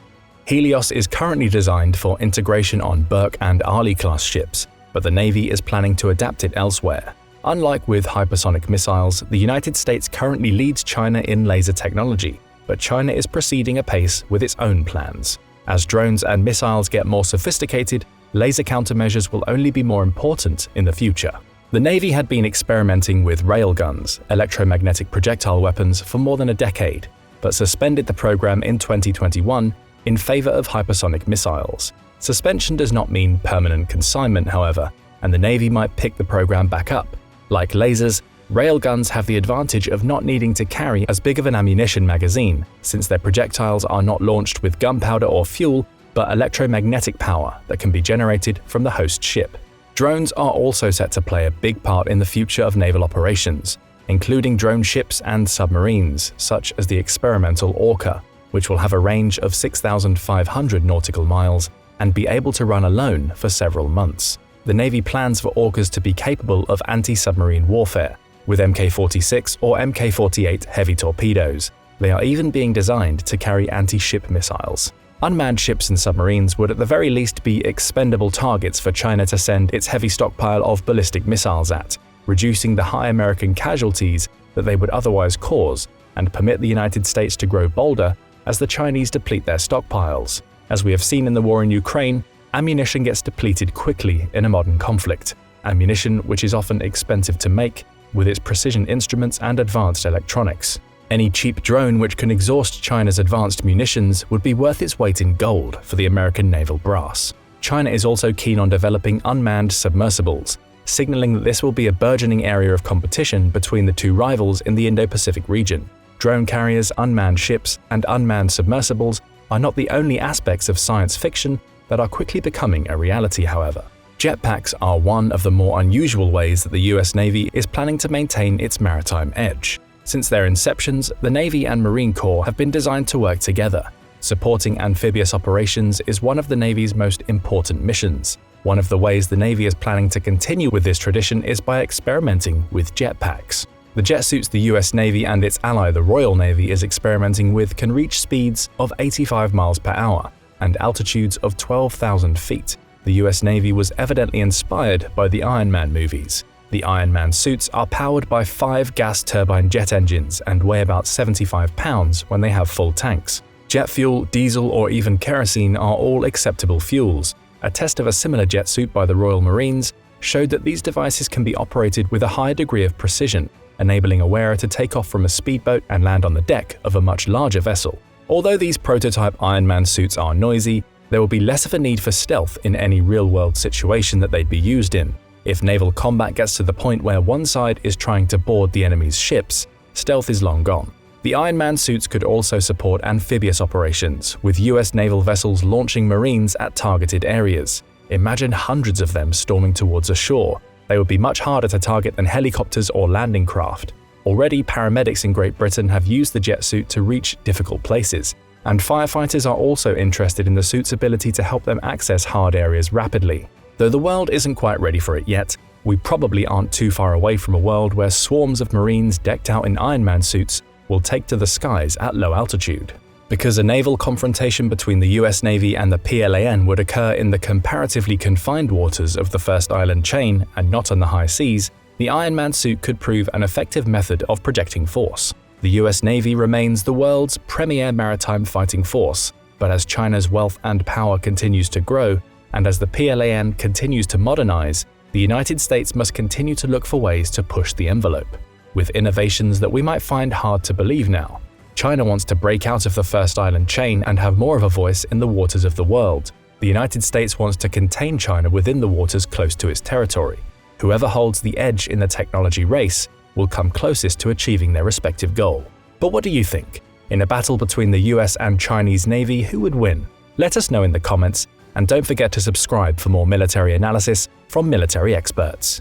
Helios is currently designed for integration on Burke and Arleigh-class ships, but the Navy is planning to adapt it elsewhere. Unlike with hypersonic missiles, the United States currently leads China in laser technology, but China is proceeding apace with its own plans. As drones and missiles get more sophisticated, laser countermeasures will only be more important in the future. The Navy had been experimenting with railguns, electromagnetic projectile weapons, for more than a decade, but suspended the program in 2021 in favor of hypersonic missiles. Suspension does not mean permanent consignment, however, and the Navy might pick the program back up. Like lasers, railguns have the advantage of not needing to carry as big of an ammunition magazine, since their projectiles are not launched with gunpowder or fuel, but electromagnetic power that can be generated from the host ship. Drones are also set to play a big part in the future of naval operations, including drone ships and submarines, such as the experimental Orca, which will have a range of 6,500 nautical miles and be able to run alone for several months. The Navy plans for Orcas to be capable of anti-submarine warfare, with Mk-46 or Mk-48 heavy torpedoes. They are even being designed to carry anti-ship missiles. Unmanned ships and submarines would at the very least be expendable targets for China to send its heavy stockpile of ballistic missiles at, reducing the high American casualties that they would otherwise cause and permit the United States to grow bolder as the Chinese deplete their stockpiles. As we have seen in the war in Ukraine, ammunition gets depleted quickly in a modern conflict, ammunition which is often expensive to make with its precision instruments and advanced electronics. Any cheap drone which can exhaust China's advanced munitions would be worth its weight in gold for the American naval brass. China is also keen on developing unmanned submersibles, signaling that this will be a burgeoning area of competition between the two rivals in the Indo-Pacific region. Drone carriers, unmanned ships, and unmanned submersibles are not the only aspects of science fiction that are quickly becoming a reality, however. Jetpacks are one of the more unusual ways that the US Navy is planning to maintain its maritime edge. Since their inceptions, the Navy and Marine Corps have been designed to work together. Supporting amphibious operations is one of the Navy's most important missions. One of the ways the Navy is planning to continue with this tradition is by experimenting with jetpacks. The jet suits the US Navy and its ally the Royal Navy is experimenting with can reach speeds of 85 miles per hour and altitudes of 12,000 feet. The US Navy was evidently inspired by the Iron Man movies. The Iron Man suits are powered by 5 gas turbine jet engines and weigh about 75 pounds when they have full tanks. Jet fuel, diesel, or even kerosene are all acceptable fuels. A test of a similar jet suit by the Royal Marines showed that these devices can be operated with a high degree of precision, enabling a wearer to take off from a speedboat and land on the deck of a much larger vessel. Although these prototype Iron Man suits are noisy, there will be less of a need for stealth in any real-world situation that they'd be used in. If naval combat gets to the point where one side is trying to board the enemy's ships, stealth is long gone. The Iron Man suits could also support amphibious operations, with US naval vessels launching Marines at targeted areas. Imagine hundreds of them storming towards a shore. They would be much harder to target than helicopters or landing craft. Already, paramedics in Great Britain have used the jet suit to reach difficult places. and firefighters are also interested in the suit's ability to help them access hard areas rapidly. Though the world isn't quite ready for it yet, we probably aren't too far away from a world where swarms of Marines decked out in Iron Man suits will take to the skies at low altitude. Because a naval confrontation between the US Navy and the PLAN would occur in the comparatively confined waters of the first island chain and not on the high seas, the Iron Man suit could prove an effective method of projecting force. The US Navy remains the world's premier maritime fighting force, but as China's wealth and power continues to grow, and as the PLAN continues to modernize, the United States must continue to look for ways to push the envelope. With innovations that we might find hard to believe now, China wants to break out of the first island chain and have more of a voice in the waters of the world. The United States wants to contain China within the waters close to its territory. Whoever holds the edge in the technology race will come closest to achieving their respective goal. But what do you think? In a battle between the US and Chinese Navy, who would win? Let us know in the comments, and don't forget to subscribe for more military analysis from military experts.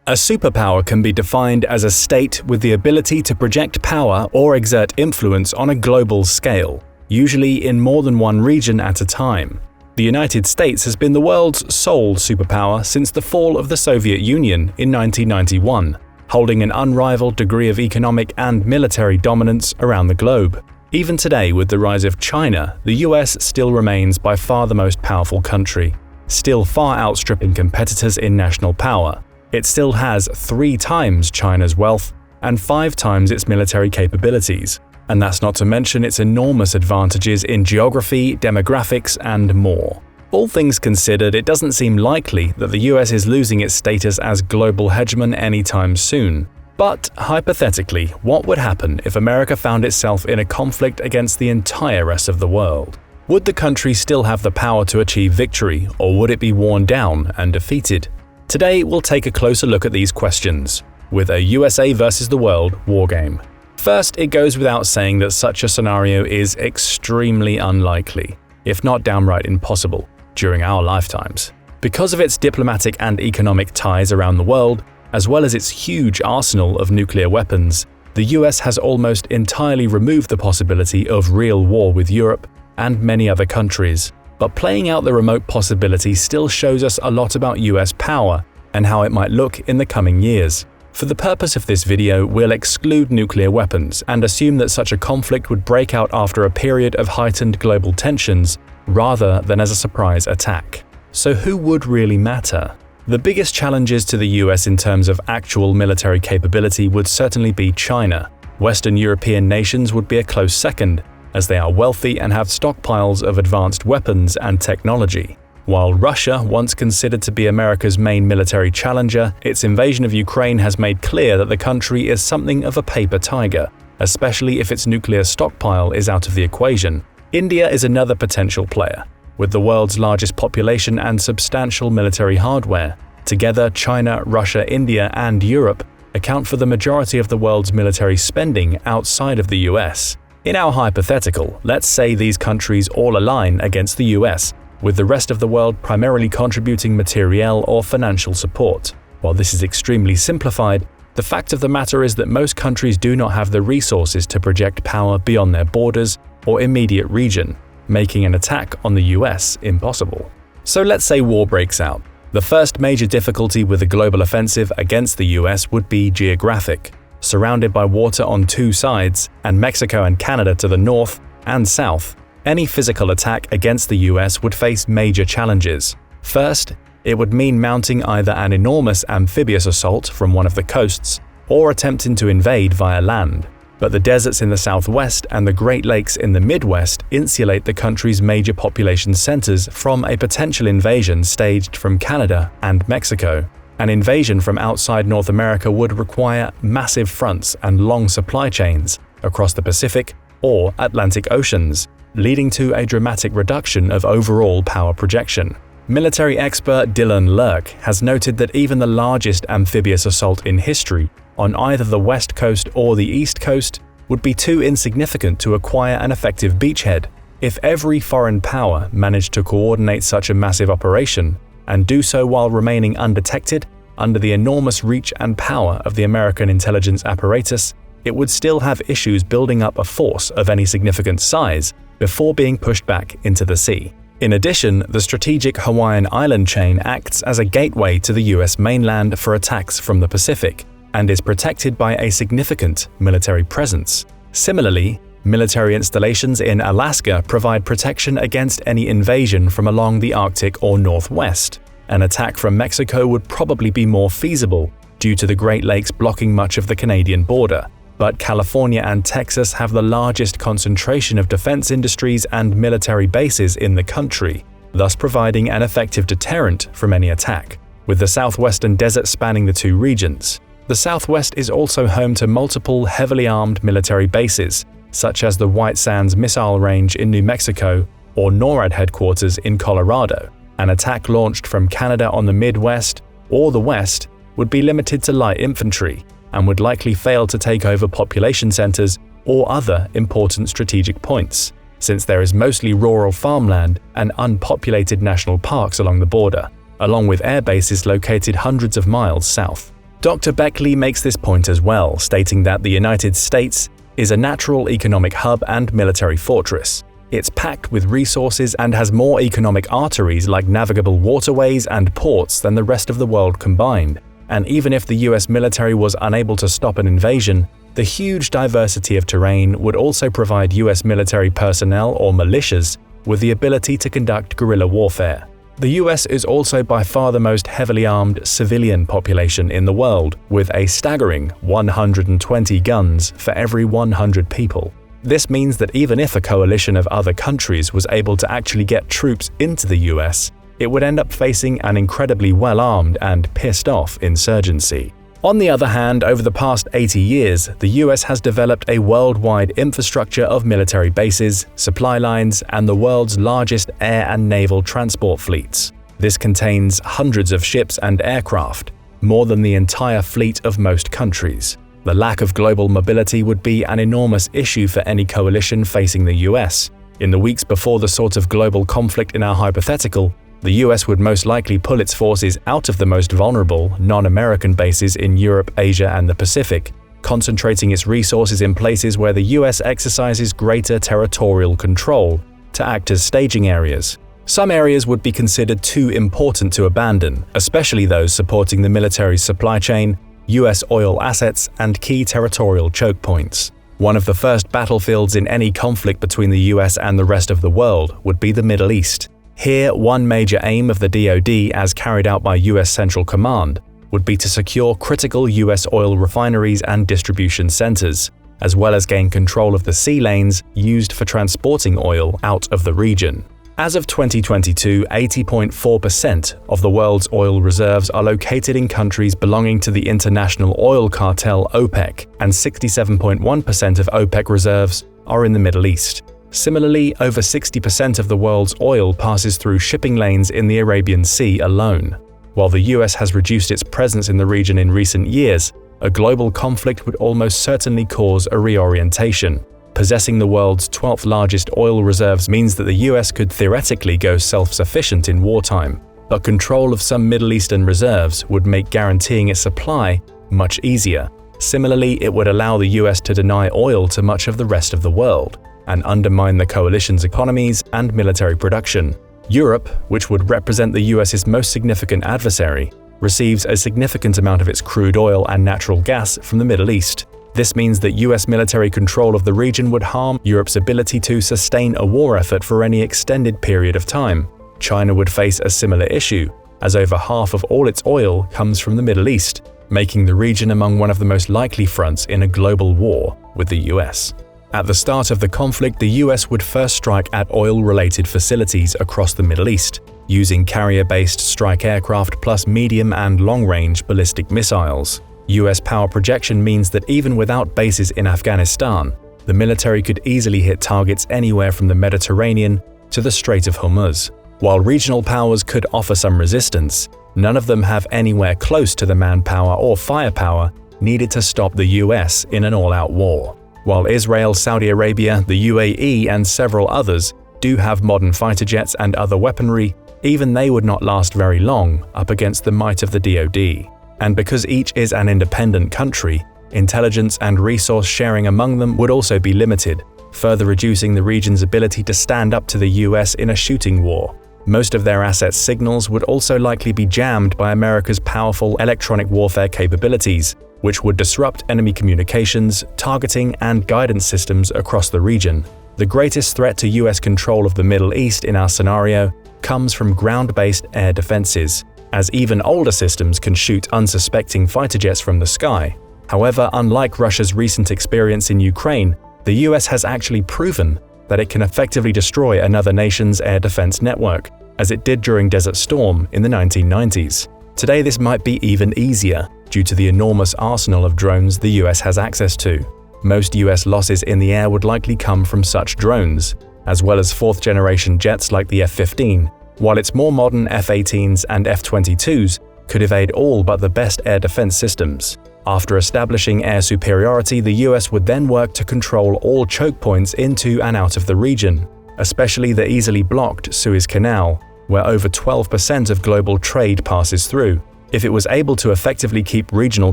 A superpower can be defined as a state with the ability to project power or exert influence on a global scale, usually in more than one region at a time. The United States has been the world's sole superpower since the fall of the Soviet Union in 1991, holding an unrivaled degree of economic and military dominance around the globe. Even today, with the rise of China, the US still remains by far the most powerful country, still far outstripping competitors in national power. It still has 3 times China's wealth and 5 times its military capabilities, and that's not to mention its enormous advantages in geography, demographics, and more. All things considered, it doesn't seem likely that the US is losing its status as global hegemon anytime soon. But hypothetically, what would happen if America found itself in a conflict against the entire rest of the world? Would the country still have the power to achieve victory, or would it be worn down and defeated? Today, we'll take a closer look at these questions, with a USA versus the world wargame. First, it goes without saying that such a scenario is extremely unlikely, if not downright impossible, during our lifetimes. Because of its diplomatic and economic ties around the world, as well as its huge arsenal of nuclear weapons, the US has almost entirely removed the possibility of real war with Europe and many other countries. But playing out the remote possibility still shows us a lot about US power and how it might look in the coming years. For the purpose of this video, we'll exclude nuclear weapons and assume that such a conflict would break out after a period of heightened global tensions rather than as a surprise attack. So who would really matter? The biggest challenges to the US in terms of actual military capability would certainly be China. Western European nations would be a close second, as they are wealthy and have stockpiles of advanced weapons and technology. While Russia, once considered to be America's main military challenger, its invasion of Ukraine has made clear that the country is something of a paper tiger, especially if its nuclear stockpile is out of the equation. India is another potential player, with the world's largest population and substantial military hardware. Together, China, Russia, India, and Europe account for the majority of the world's military spending outside of the US. In our hypothetical, let's say these countries all align against the US, with the rest of the world primarily contributing materiel or financial support. While this is extremely simplified, the fact of the matter is that most countries do not have the resources to project power beyond their borders or immediate region, making an attack on the US impossible. So let's say war breaks out. The first major difficulty with a global offensive against the US would be geographic. Surrounded by water on 2 sides, and Mexico and Canada to the north and south, any physical attack against the US would face major challenges. First, it would mean mounting either an enormous amphibious assault from one of the coasts or attempting to invade via land. But the deserts in the southwest and the Great Lakes in the Midwest insulate the country's major population centers from a potential invasion staged from Canada and Mexico. An invasion from outside North America would require massive fronts and long supply chains across the Pacific or Atlantic Oceans, leading to a dramatic reduction of overall power projection. Military expert Dylan Lurk has noted that even the largest amphibious assault in history on either the west coast or the east coast would be too insignificant to acquire an effective beachhead. If every foreign power managed to coordinate such a massive operation, and do so while remaining undetected under the enormous reach and power of the American intelligence apparatus, it would still have issues building up a force of any significant size before being pushed back into the sea. In addition, the strategic Hawaiian island chain acts as a gateway to the US mainland for attacks from the Pacific and is protected by a significant military presence. Similarly, military installations in Alaska provide protection against any invasion from along the Arctic or Northwest. An attack from Mexico would probably be more feasible due to the Great Lakes blocking much of the Canadian border. But California and Texas have the largest concentration of defense industries and military bases in the country, thus providing an effective deterrent from any attack. With the southwestern desert spanning the two regions, the Southwest is also home to multiple heavily armed military bases, such as the White Sands Missile Range in New Mexico or NORAD headquarters in Colorado. An attack launched from Canada on the Midwest or the West would be limited to light infantry and would likely fail to take over population centers or other important strategic points, since there is mostly rural farmland and unpopulated national parks along the border, along with air bases located hundreds of miles south. Dr. Beckley makes this point as well, stating that the United States is a natural economic hub and military fortress. It's packed with resources and has more economic arteries like navigable waterways and ports than the rest of the world combined. And even if the US military was unable to stop an invasion, the huge diversity of terrain would also provide US military personnel or militias with the ability to conduct guerrilla warfare. The US is also by far the most heavily armed civilian population in the world, with a staggering 120 guns for every 100 people. This means that even if a coalition of other countries was able to actually get troops into the US, it would end up facing an incredibly well-armed and pissed-off insurgency. On the other hand, over the past 80 years, the US has developed a worldwide infrastructure of military bases, supply lines, and the world's largest air and naval transport fleets. This contains hundreds of ships and aircraft, more than the entire fleet of most countries. The lack of global mobility would be an enormous issue for any coalition facing the US. In the weeks before the sort of global conflict in our hypothetical, the US would most likely pull its forces out of the most vulnerable, non-American bases in Europe, Asia, and the Pacific, concentrating its resources in places where the US exercises greater territorial control to act as staging areas. Some areas would be considered too important to abandon, especially those supporting the military's supply chain, US oil assets, and key territorial choke points. One of the first battlefields in any conflict between the US and the rest of the world would be the Middle East. Here, one major aim of the DoD, as carried out by US Central Command, would be to secure critical US oil refineries and distribution centers, as well as gain control of the sea lanes used for transporting oil out of the region. As of 2022, 80.4% of the world's oil reserves are located in countries belonging to the international oil cartel OPEC, and 67.1% of OPEC reserves are in the Middle East. Similarly, over 60% of the world's oil passes through shipping lanes in the Arabian Sea alone. While the US has reduced its presence in the region in recent years, a global conflict would almost certainly cause a reorientation. Possessing the world's 12th largest oil reserves means that the US could theoretically go self-sufficient in wartime, but control of some Middle Eastern reserves would make guaranteeing its supply much easier. Similarly, it would allow the US to deny oil to much of the rest of the world and undermine the coalition's economies and military production. Europe, which would represent the US's most significant adversary, receives a significant amount of its crude oil and natural gas from the Middle East. This means that US military control of the region would harm Europe's ability to sustain a war effort for any extended period of time. China would face a similar issue, as over half of all its oil comes from the Middle East, making the region among one of the most likely fronts in a global war with the US. At the start of the conflict, the US would first strike at oil-related facilities across the Middle East, using carrier-based strike aircraft plus medium and long-range ballistic missiles. US power projection means that even without bases in Afghanistan, the military could easily hit targets anywhere from the Mediterranean to the Strait of Hormuz. While regional powers could offer some resistance, none of them have anywhere close to the manpower or firepower needed to stop the US in an all-out war. While Israel, Saudi Arabia, the UAE, and several others do have modern fighter jets and other weaponry, even they would not last very long up against the might of the DoD. And because each is an independent country, intelligence and resource sharing among them would also be limited, further reducing the region's ability to stand up to the US in a shooting war. Most of their assets' signals would also likely be jammed by America's powerful electronic warfare capabilities, which would disrupt enemy communications, targeting, and guidance systems across the region. The greatest threat to US control of the Middle East in our scenario comes from ground-based air defenses, as even older systems can shoot unsuspecting fighter jets from the sky. However, unlike Russia's recent experience in Ukraine, the US has actually proven that it can effectively destroy another nation's air defense network, as it did during Desert Storm in the 1990s. Today, this might be even easier due to the enormous arsenal of drones the US has access to. Most US losses in the air would likely come from such drones, as well as fourth-generation jets like the F-15, while its more modern F-18s and F-22s could evade all but the best air defense systems. After establishing air superiority, the US would then work to control all choke points into and out of the region, especially the easily blocked Suez Canal, where over 12% of global trade passes through. If it was able to effectively keep regional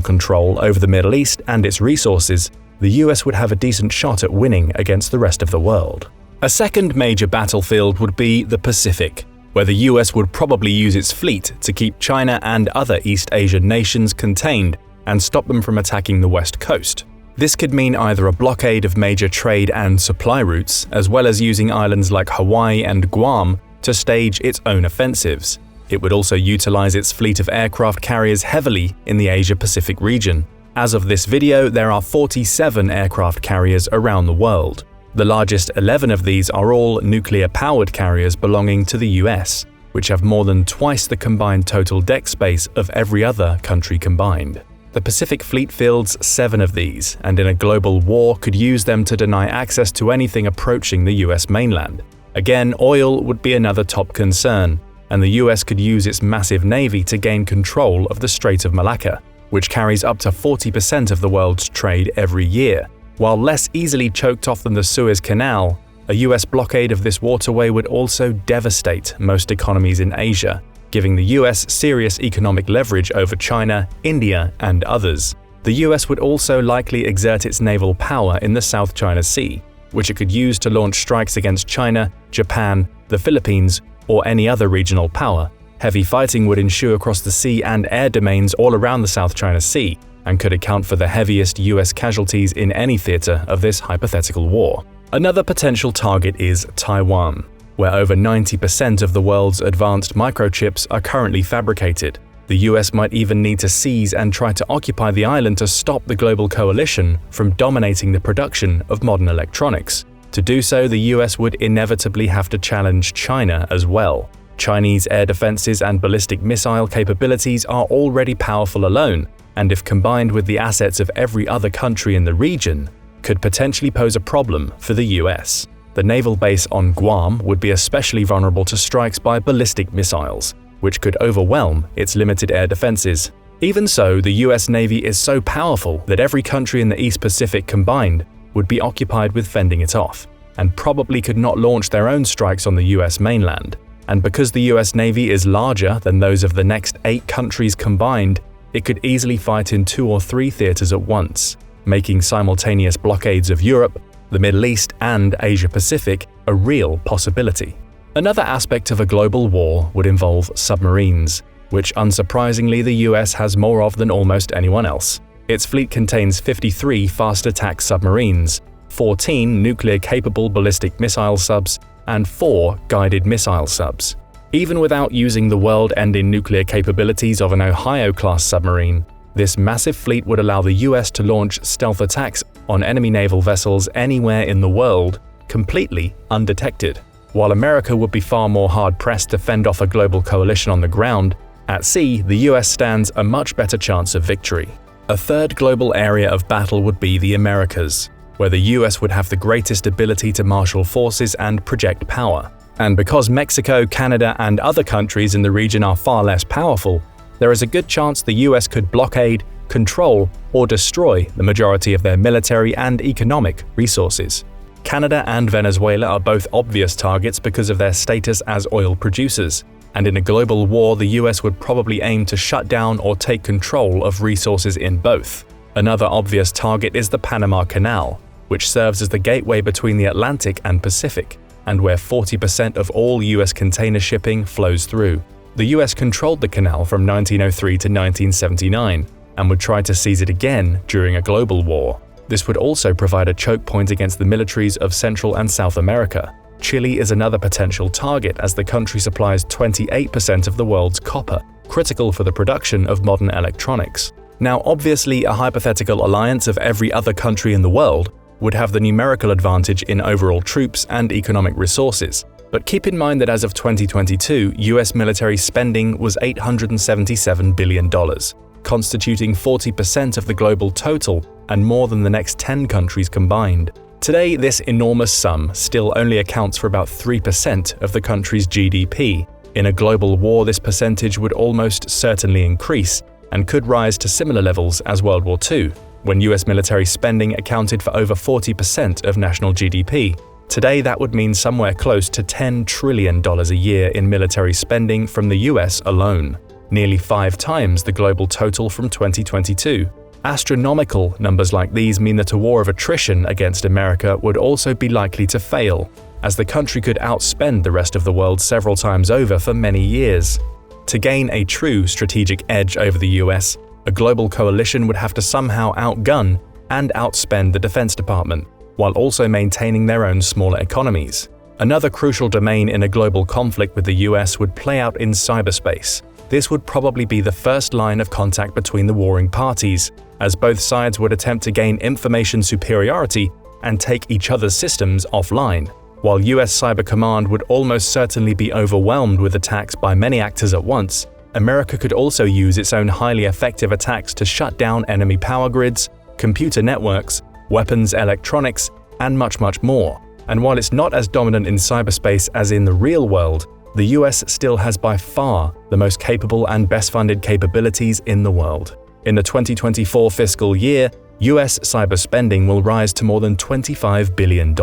control over the Middle East and its resources, the US would have a decent shot at winning against the rest of the world. A second major battlefield would be the Pacific, where the US would probably use its fleet to keep China and other East Asian nations contained and stop them from attacking the West Coast. This could mean either a blockade of major trade and supply routes, as well as using islands like Hawaii and Guam to stage its own offensives. It would also utilize its fleet of aircraft carriers heavily in the Asia-Pacific region. As of this video, there are 47 aircraft carriers around the world. The largest 11 of these are all nuclear-powered carriers belonging to the US, which have more than twice the combined total deck space of every other country combined. The Pacific Fleet fields 7 of these, and in a global war could use them to deny access to anything approaching the US mainland. Again, oil would be another top concern, and the US could use its massive navy to gain control of the Strait of Malacca, which carries up to 40% of the world's trade every year. While less easily choked off than the Suez Canal, a US blockade of this waterway would also devastate most economies in Asia, giving the US serious economic leverage over China, India, and others. The US would also likely exert its naval power in the South China Sea, which it could use to launch strikes against China, Japan, the Philippines, or any other regional power. Heavy fighting would ensue across the sea and air domains all around the South China Sea, and could account for the heaviest US casualties in any theater of this hypothetical war. Another potential target is Taiwan, where over 90% of the world's advanced microchips are currently fabricated. The US might even need to seize and try to occupy the island to stop the global coalition from dominating the production of modern electronics. To do so, the US would inevitably have to challenge China as well. Chinese air defenses and ballistic missile capabilities are already powerful alone, and if combined with the assets of every other country in the region, could potentially pose a problem for the US. The naval base on Guam would be especially vulnerable to strikes by ballistic missiles, which could overwhelm its limited air defenses. Even so, the US Navy is so powerful that every country in the East Pacific combined would be occupied with fending it off, and probably could not launch their own strikes on the US mainland. And because the US Navy is larger than those of the next 8 countries combined, it could easily fight in 2 or 3 theaters at once, making simultaneous blockades of Europe, the Middle East, and Asia-Pacific a real possibility. Another aspect of a global war would involve submarines, which unsurprisingly the US has more of than almost anyone else. Its fleet contains 53 fast-attack submarines, 14 nuclear-capable ballistic missile subs, and 4 guided missile subs. Even without using the world-ending nuclear capabilities of an Ohio-class submarine, this massive fleet would allow the US to launch stealth attacks on enemy naval vessels anywhere in the world, completely undetected. While America would be far more hard-pressed to fend off a global coalition on the ground, at sea, the US stands a much better chance of victory. A third global area of battle would be the Americas, where the US would have the greatest ability to marshal forces and project power. And because Mexico, Canada, and other countries in the region are far less powerful, there is a good chance the US could blockade, control, or destroy the majority of their military and economic resources. Canada and Venezuela are both obvious targets because of their status as oil producers, and in a global war the US would probably aim to shut down or take control of resources in both. Another obvious target is the Panama Canal, which serves as the gateway between the Atlantic and Pacific, and where 40% of all US container shipping flows through. The US controlled the canal from 1903 to 1979 and would try to seize it again during a global war. This would also provide a choke point against the militaries of Central and South America. Chile is another potential target as the country supplies 28% of the world's copper, critical for the production of modern electronics. Now, obviously, a hypothetical alliance of every other country in the world would have the numerical advantage in overall troops and economic resources. But keep in mind that as of 2022, US military spending was $877 billion, constituting 40% of the global total and more than the next 10 countries combined. Today, this enormous sum still only accounts for about 3% of the country's GDP. In a global war, this percentage would almost certainly increase and could rise to similar levels as World War II, when US military spending accounted for over 40% of national GDP. Today, that would mean somewhere close to $10 trillion a year in military spending from the US alone, nearly 5 times the global total from 2022. Astronomical numbers like these mean that a war of attrition against America would also be likely to fail, as the country could outspend the rest of the world several times over for many years. To gain a true strategic edge over the US, a global coalition would have to somehow outgun and outspend the Defense Department, while also maintaining their own smaller economies. Another crucial domain in a global conflict with the US would play out in cyberspace. This would probably be the first line of contact between the warring parties, as both sides would attempt to gain information superiority and take each other's systems offline. While US Cyber Command would almost certainly be overwhelmed with attacks by many actors at once, America could also use its own highly effective attacks to shut down enemy power grids, computer networks, weapons, electronics, and much more. And while it's not as dominant in cyberspace as in the real world, the US still has by far the most capable and best-funded capabilities in the world. In the 2024 fiscal year, US cyber spending will rise to more than $25 billion,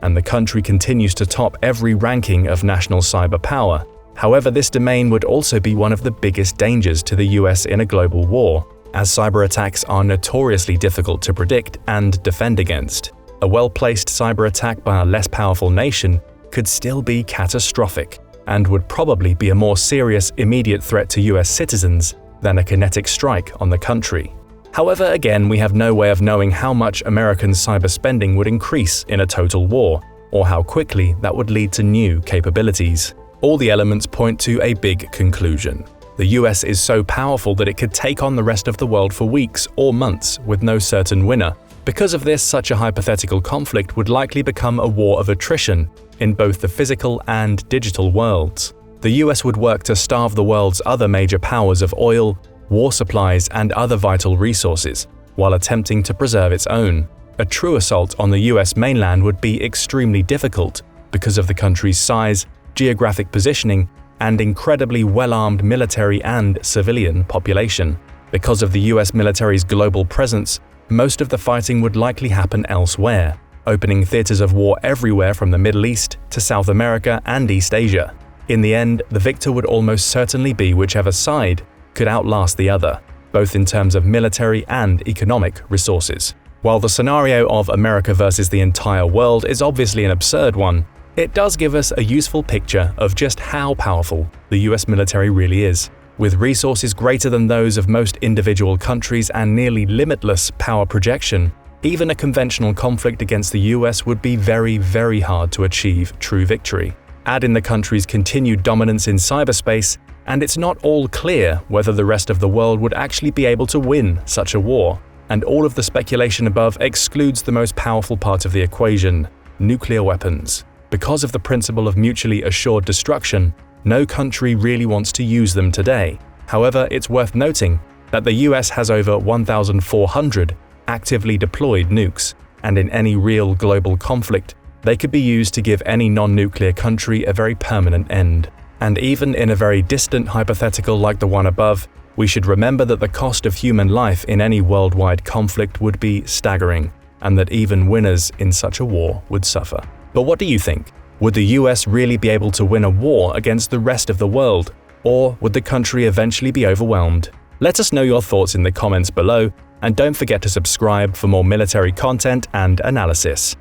and the country continues to top every ranking of national cyber power. However, this domain would also be one of the biggest dangers to the US in a global war, as cyber attacks are notoriously difficult to predict and defend against. A well-placed cyber attack by a less powerful nation could still be catastrophic, and would probably be a more serious immediate threat to US citizens than a kinetic strike on the country. However, again, we have no way of knowing how much American cyber spending would increase in a total war, or how quickly that would lead to new capabilities. All the elements point to a big conclusion. The US is so powerful that it could take on the rest of the world for weeks or months with no certain winner. Because of this, such a hypothetical conflict would likely become a war of attrition in both the physical and digital worlds. The US would work to starve the world's other major powers of oil, war supplies, and other vital resources, while attempting to preserve its own. A true assault on the US mainland would be extremely difficult because of the country's size, geographic positioning, and incredibly well-armed military and civilian population. Because of the US military's global presence, most of the fighting would likely happen elsewhere, opening theaters of war everywhere from the Middle East to South America and East Asia. In the end, the victor would almost certainly be whichever side could outlast the other, both in terms of military and economic resources. While the scenario of America versus the entire world is obviously an absurd one, it does give us a useful picture of just how powerful the US military really is. With resources greater than those of most individual countries and nearly limitless power projection, even a conventional conflict against the US would be very hard to achieve true victory. Add in the country's continued dominance in cyberspace, and it's not all clear whether the rest of the world would actually be able to win such a war. And all of the speculation above excludes the most powerful part of the equation: nuclear weapons. Because of the principle of mutually assured destruction, no country really wants to use them today. However, it's worth noting that the US has over 1,400 actively deployed nukes, and in any real global conflict, they could be used to give any non-nuclear country a very permanent end. And even in a very distant hypothetical like the one above, we should remember that the cost of human life in any worldwide conflict would be staggering, and that even winners in such a war would suffer. But what do you think? Would the US really be able to win a war against the rest of the world? Or would the country eventually be overwhelmed? Let us know your thoughts in the comments below, and don't forget to subscribe for more military content and analysis.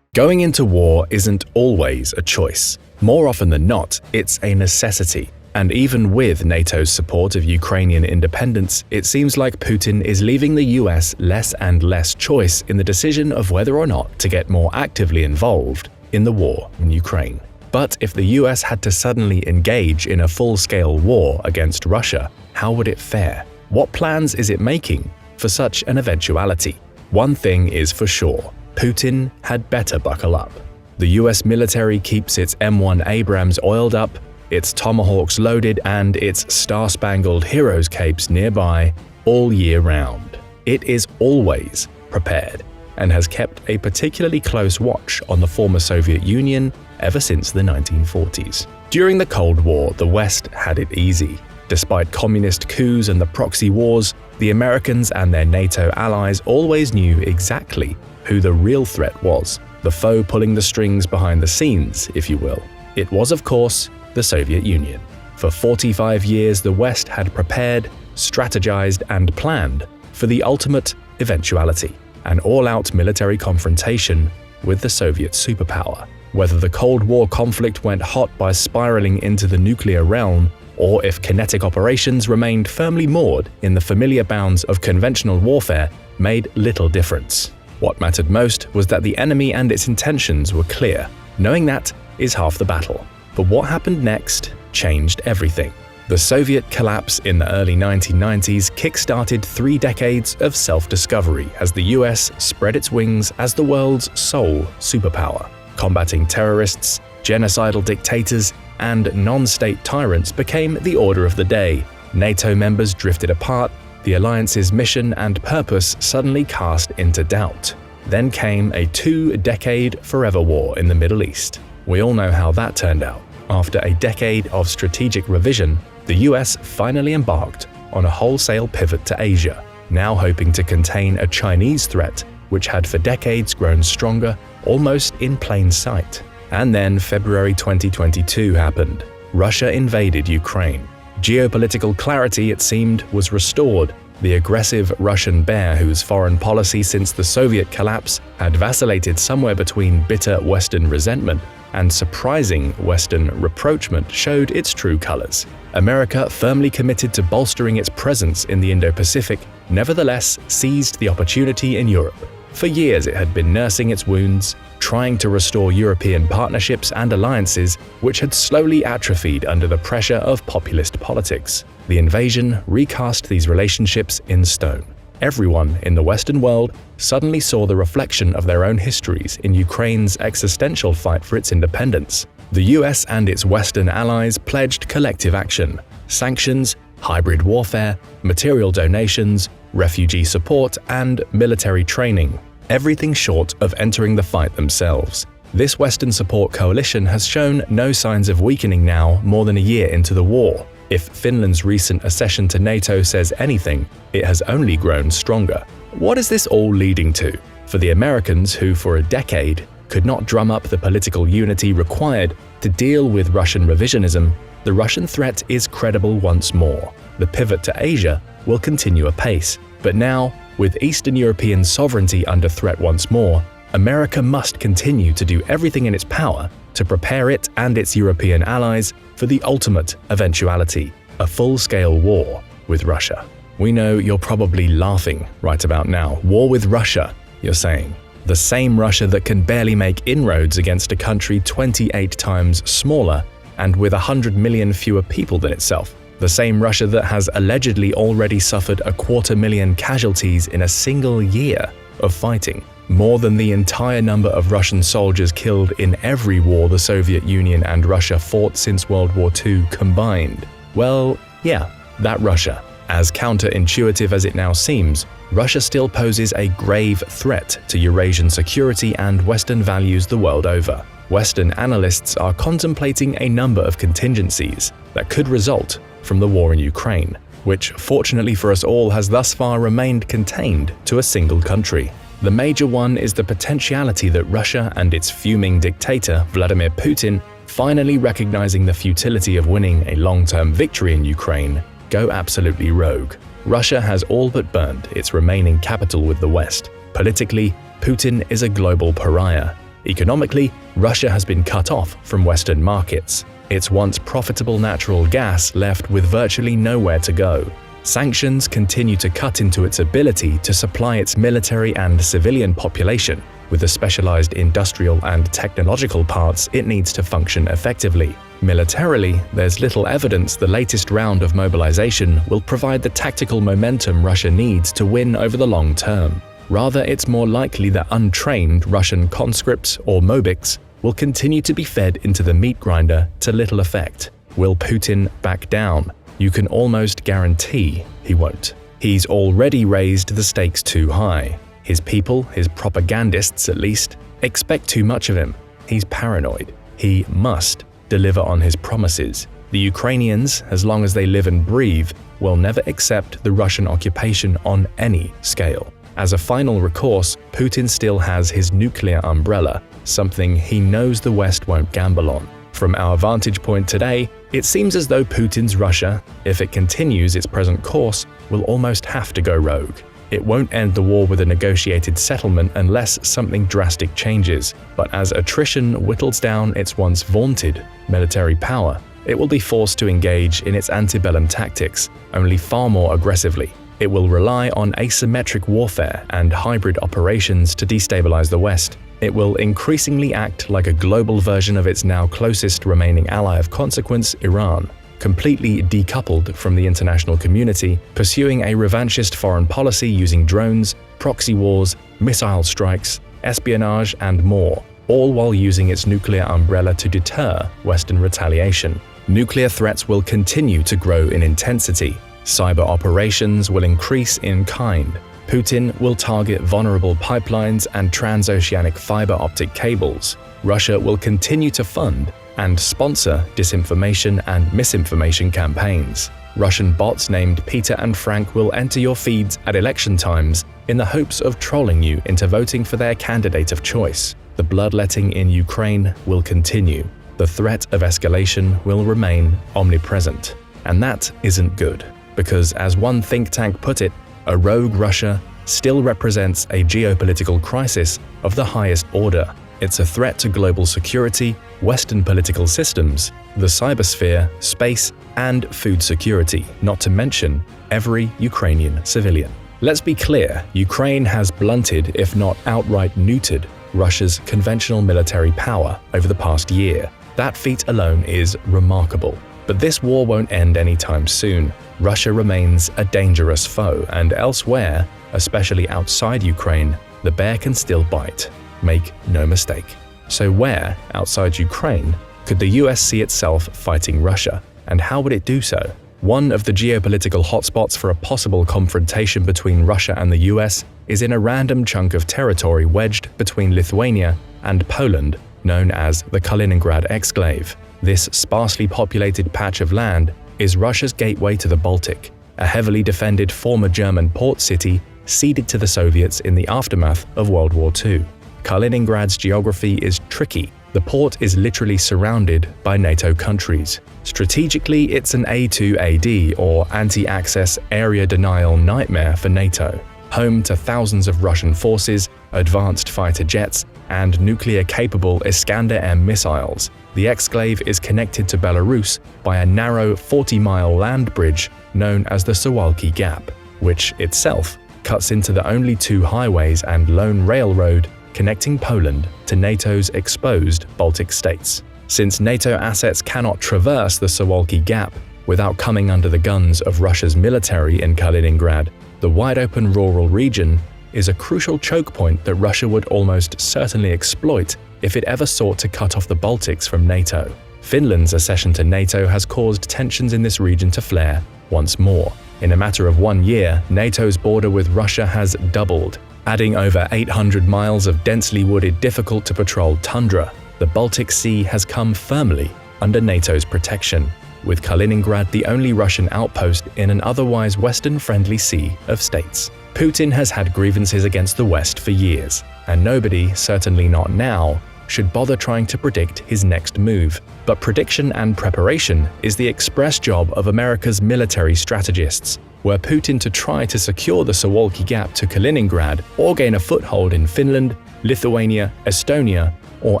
Going into war isn't always a choice. More often than not, it's a necessity. And even with NATO's support of Ukrainian independence, it seems like Putin is leaving the US less and less choice in the decision of whether or not to get more actively involved in the war in Ukraine. But if the US had to suddenly engage in a full-scale war against Russia, how would it fare? What plans is it making for such an eventuality? One thing is for sure, Putin had better buckle up. The US military keeps its M1 Abrams oiled up, its Tomahawks loaded, and its Star-Spangled Heroes capes nearby all year round. It is always prepared and has kept a particularly close watch on the former Soviet Union ever since the 1940s. During the Cold War, the West had it easy. Despite communist coups and the proxy wars, the Americans and their NATO allies always knew exactly who the real threat was, the foe pulling the strings behind the scenes, if you will. It was, of course, the Soviet Union. For 45 years, the West had prepared, strategized, and planned for the ultimate eventuality, an all-out military confrontation with the Soviet superpower. Whether the Cold War conflict went hot by spiraling into the nuclear realm, or if kinetic operations remained firmly moored in the familiar bounds of conventional warfare, made little difference. What mattered most was that the enemy and its intentions were clear. Knowing that is half the battle. But what happened next changed everything. The Soviet collapse in the early 1990s kick-started 3 decades of self-discovery as the US spread its wings as the world's sole superpower. Combating terrorists, genocidal dictators, and non-state tyrants became the order of the day. NATO members drifted apart, the alliance's mission and purpose suddenly cast into doubt. Then came a 2-decade forever war in the Middle East. We all know how that turned out. After a decade of strategic revision, the US finally embarked on a wholesale pivot to Asia, now hoping to contain a Chinese threat which had for decades grown stronger, almost in plain sight. And then February 2022 happened. Russia invaded Ukraine. Geopolitical clarity, it seemed, was restored. The aggressive Russian bear, whose foreign policy since the Soviet collapse had vacillated somewhere between bitter Western resentment and surprising Western rapprochement, showed its true colors. America, firmly committed to bolstering its presence in the Indo-Pacific, nevertheless seized the opportunity in Europe. For years it had been nursing its wounds, trying to restore European partnerships and alliances which had slowly atrophied under the pressure of populist politics. The invasion recast these relationships in stone. Everyone in the Western world suddenly saw the reflection of their own histories in Ukraine's existential fight for its independence. The US and its Western allies pledged collective action: sanctions, hybrid warfare, material donations, refugee support, and military training. Everything short of entering the fight themselves. This Western support coalition has shown no signs of weakening now, more than a year into the war. If Finland's recent accession to NATO says anything, it has only grown stronger. What is this all leading to? For the Americans, who for a decade could not drum up the political unity required to deal with Russian revisionism, the Russian threat is credible once more. The pivot to Asia will continue apace. But now, with Eastern European sovereignty under threat once more, America must continue to do everything in its power to prepare it and its European allies for the ultimate eventuality, a full-scale war with Russia. We know you're probably laughing right about now. War with Russia, you're saying. The same Russia that can barely make inroads against a country 28 times smaller and with 100 million fewer people than itself. The same Russia that has allegedly already suffered 250,000 casualties in a single year of fighting, more than the entire number of Russian soldiers killed in every war the Soviet Union and Russia fought since World War II combined. Well, yeah, that Russia. As counterintuitive as it now seems, Russia still poses a grave threat to Eurasian security and Western values the world over. Western analysts are contemplating a number of contingencies that could result from the war in Ukraine, which fortunately for us all has thus far remained contained to a single country. The major one is the potentiality that Russia and its fuming dictator Vladimir Putin, finally recognizing the futility of winning a long-term victory in Ukraine, go absolutely rogue. Russia has all but burned its remaining capital with the West. Politically, Putin is a global pariah. Economically, Russia has been cut off from Western markets. Its once profitable natural gas left with virtually nowhere to go. Sanctions continue to cut into its ability to supply its military and civilian population with the specialized industrial and technological parts it needs to function effectively. Militarily, there's little evidence the latest round of mobilization will provide the tactical momentum Russia needs to win over the long term. Rather, it's more likely that untrained Russian conscripts or mobiks will continue to be fed into the meat grinder to little effect. Will Putin back down? You can almost guarantee he won't. He's already raised the stakes too high. His people, his propagandists at least, expect too much of him. He's paranoid. He must deliver on his promises. The Ukrainians, as long as they live and breathe, will never accept the Russian occupation on any scale. As a final recourse, Putin still has his nuclear umbrella, something he knows the West won't gamble on. From our vantage point today, it seems as though Putin's Russia, if it continues its present course, will almost have to go rogue. It won't end the war with a negotiated settlement unless something drastic changes, but as attrition whittles down its once vaunted military power, it will be forced to engage in its antebellum tactics, only far more aggressively. It will rely on asymmetric warfare and hybrid operations to destabilize the West. It will increasingly act like a global version of its now closest remaining ally of consequence, Iran, completely decoupled from the international community, pursuing a revanchist foreign policy using drones, proxy wars, missile strikes, espionage, and more, all while using its nuclear umbrella to deter Western retaliation. Nuclear threats will continue to grow in intensity. Cyber operations will increase in kind. Putin will target vulnerable pipelines and transoceanic fiber optic cables. Russia will continue to fund and sponsor disinformation and misinformation campaigns. Russian bots named Peter and Frank will enter your feeds at election times in the hopes of trolling you into voting for their candidate of choice. The bloodletting in Ukraine will continue. The threat of escalation will remain omnipresent. And that isn't good, because as one think tank put it, a rogue Russia still represents a geopolitical crisis of the highest order. It's a threat to global security, Western political systems, the cybersphere, space, and food security, not to mention every Ukrainian civilian. Let's be clear, Ukraine has blunted, if not outright neutered, Russia's conventional military power over the past year. That feat alone is remarkable. But this war won't end anytime soon. Russia remains a dangerous foe, and elsewhere, especially outside Ukraine, the bear can still bite. Make no mistake. So where, outside Ukraine, could the US see itself fighting Russia, and how would it do so? One of the geopolitical hotspots for a possible confrontation between Russia and the US is in a random chunk of territory wedged between Lithuania and Poland, known as the Kaliningrad exclave. This sparsely populated patch of land is Russia's gateway to the Baltic, a heavily defended former German port city ceded to the Soviets in the aftermath of World War II. Kaliningrad's geography is tricky. The port is literally surrounded by NATO countries. Strategically, it's an A2AD, or anti-access area denial nightmare for NATO. Home to thousands of Russian forces, advanced fighter jets, and nuclear-capable Iskander-M missiles, the exclave is connected to Belarus by a narrow 40-mile land bridge known as the Suwalki Gap, which itself cuts into the only two highways and lone railroad connecting Poland to NATO's exposed Baltic states. Since NATO assets cannot traverse the Suwalki Gap without coming under the guns of Russia's military in Kaliningrad, the wide-open rural region is a crucial choke point that Russia would almost certainly exploit if it ever sought to cut off the Baltics from NATO. Finland's accession to NATO has caused tensions in this region to flare once more. In a matter of 1 year, NATO's border with Russia has doubled, adding over 800 miles of densely wooded, difficult-to-patrol tundra. The Baltic Sea has come firmly under NATO's protection, with Kaliningrad the only Russian outpost in an otherwise Western-friendly sea of states. Putin has had grievances against the West for years, and nobody, certainly not now, should bother trying to predict his next move. But prediction and preparation is the express job of America's military strategists. Were Putin to try to secure the Suwalki Gap to Kaliningrad or gain a foothold in Finland, Lithuania, Estonia, or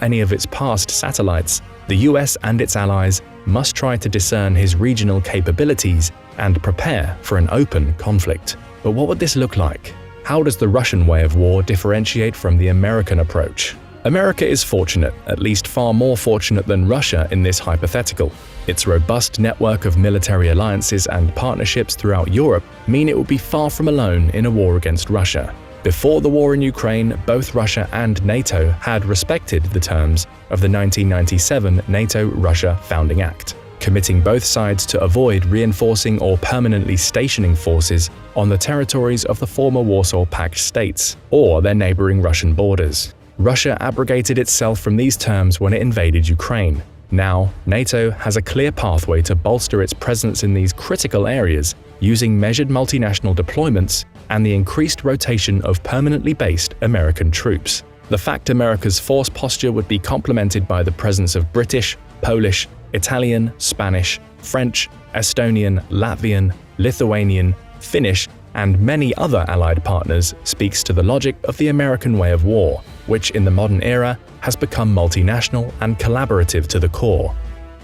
any of its past satellites, the US and its allies must try to discern his regional capabilities and prepare for an open conflict. But what would this look like? How does the Russian way of war differentiate from the American approach? America is fortunate, at least far more fortunate than Russia in this hypothetical. Its robust network of military alliances and partnerships throughout Europe mean it will be far from alone in a war against Russia. Before the war in Ukraine, both Russia and NATO had respected the terms of the 1997 NATO-Russia Founding Act, committing both sides to avoid reinforcing or permanently stationing forces on the territories of the former Warsaw Pact states or their neighboring Russian borders. Russia abrogated itself from these terms when it invaded Ukraine. Now, NATO has a clear pathway to bolster its presence in these critical areas using measured multinational deployments and the increased rotation of permanently based American troops. The fact America's force posture would be complemented by the presence of British, Polish, Italian, Spanish, French, Estonian, Latvian, Lithuanian, Finnish, and many other allied partners speaks to the logic of the American way of war, which in the modern era has become multinational and collaborative to the core.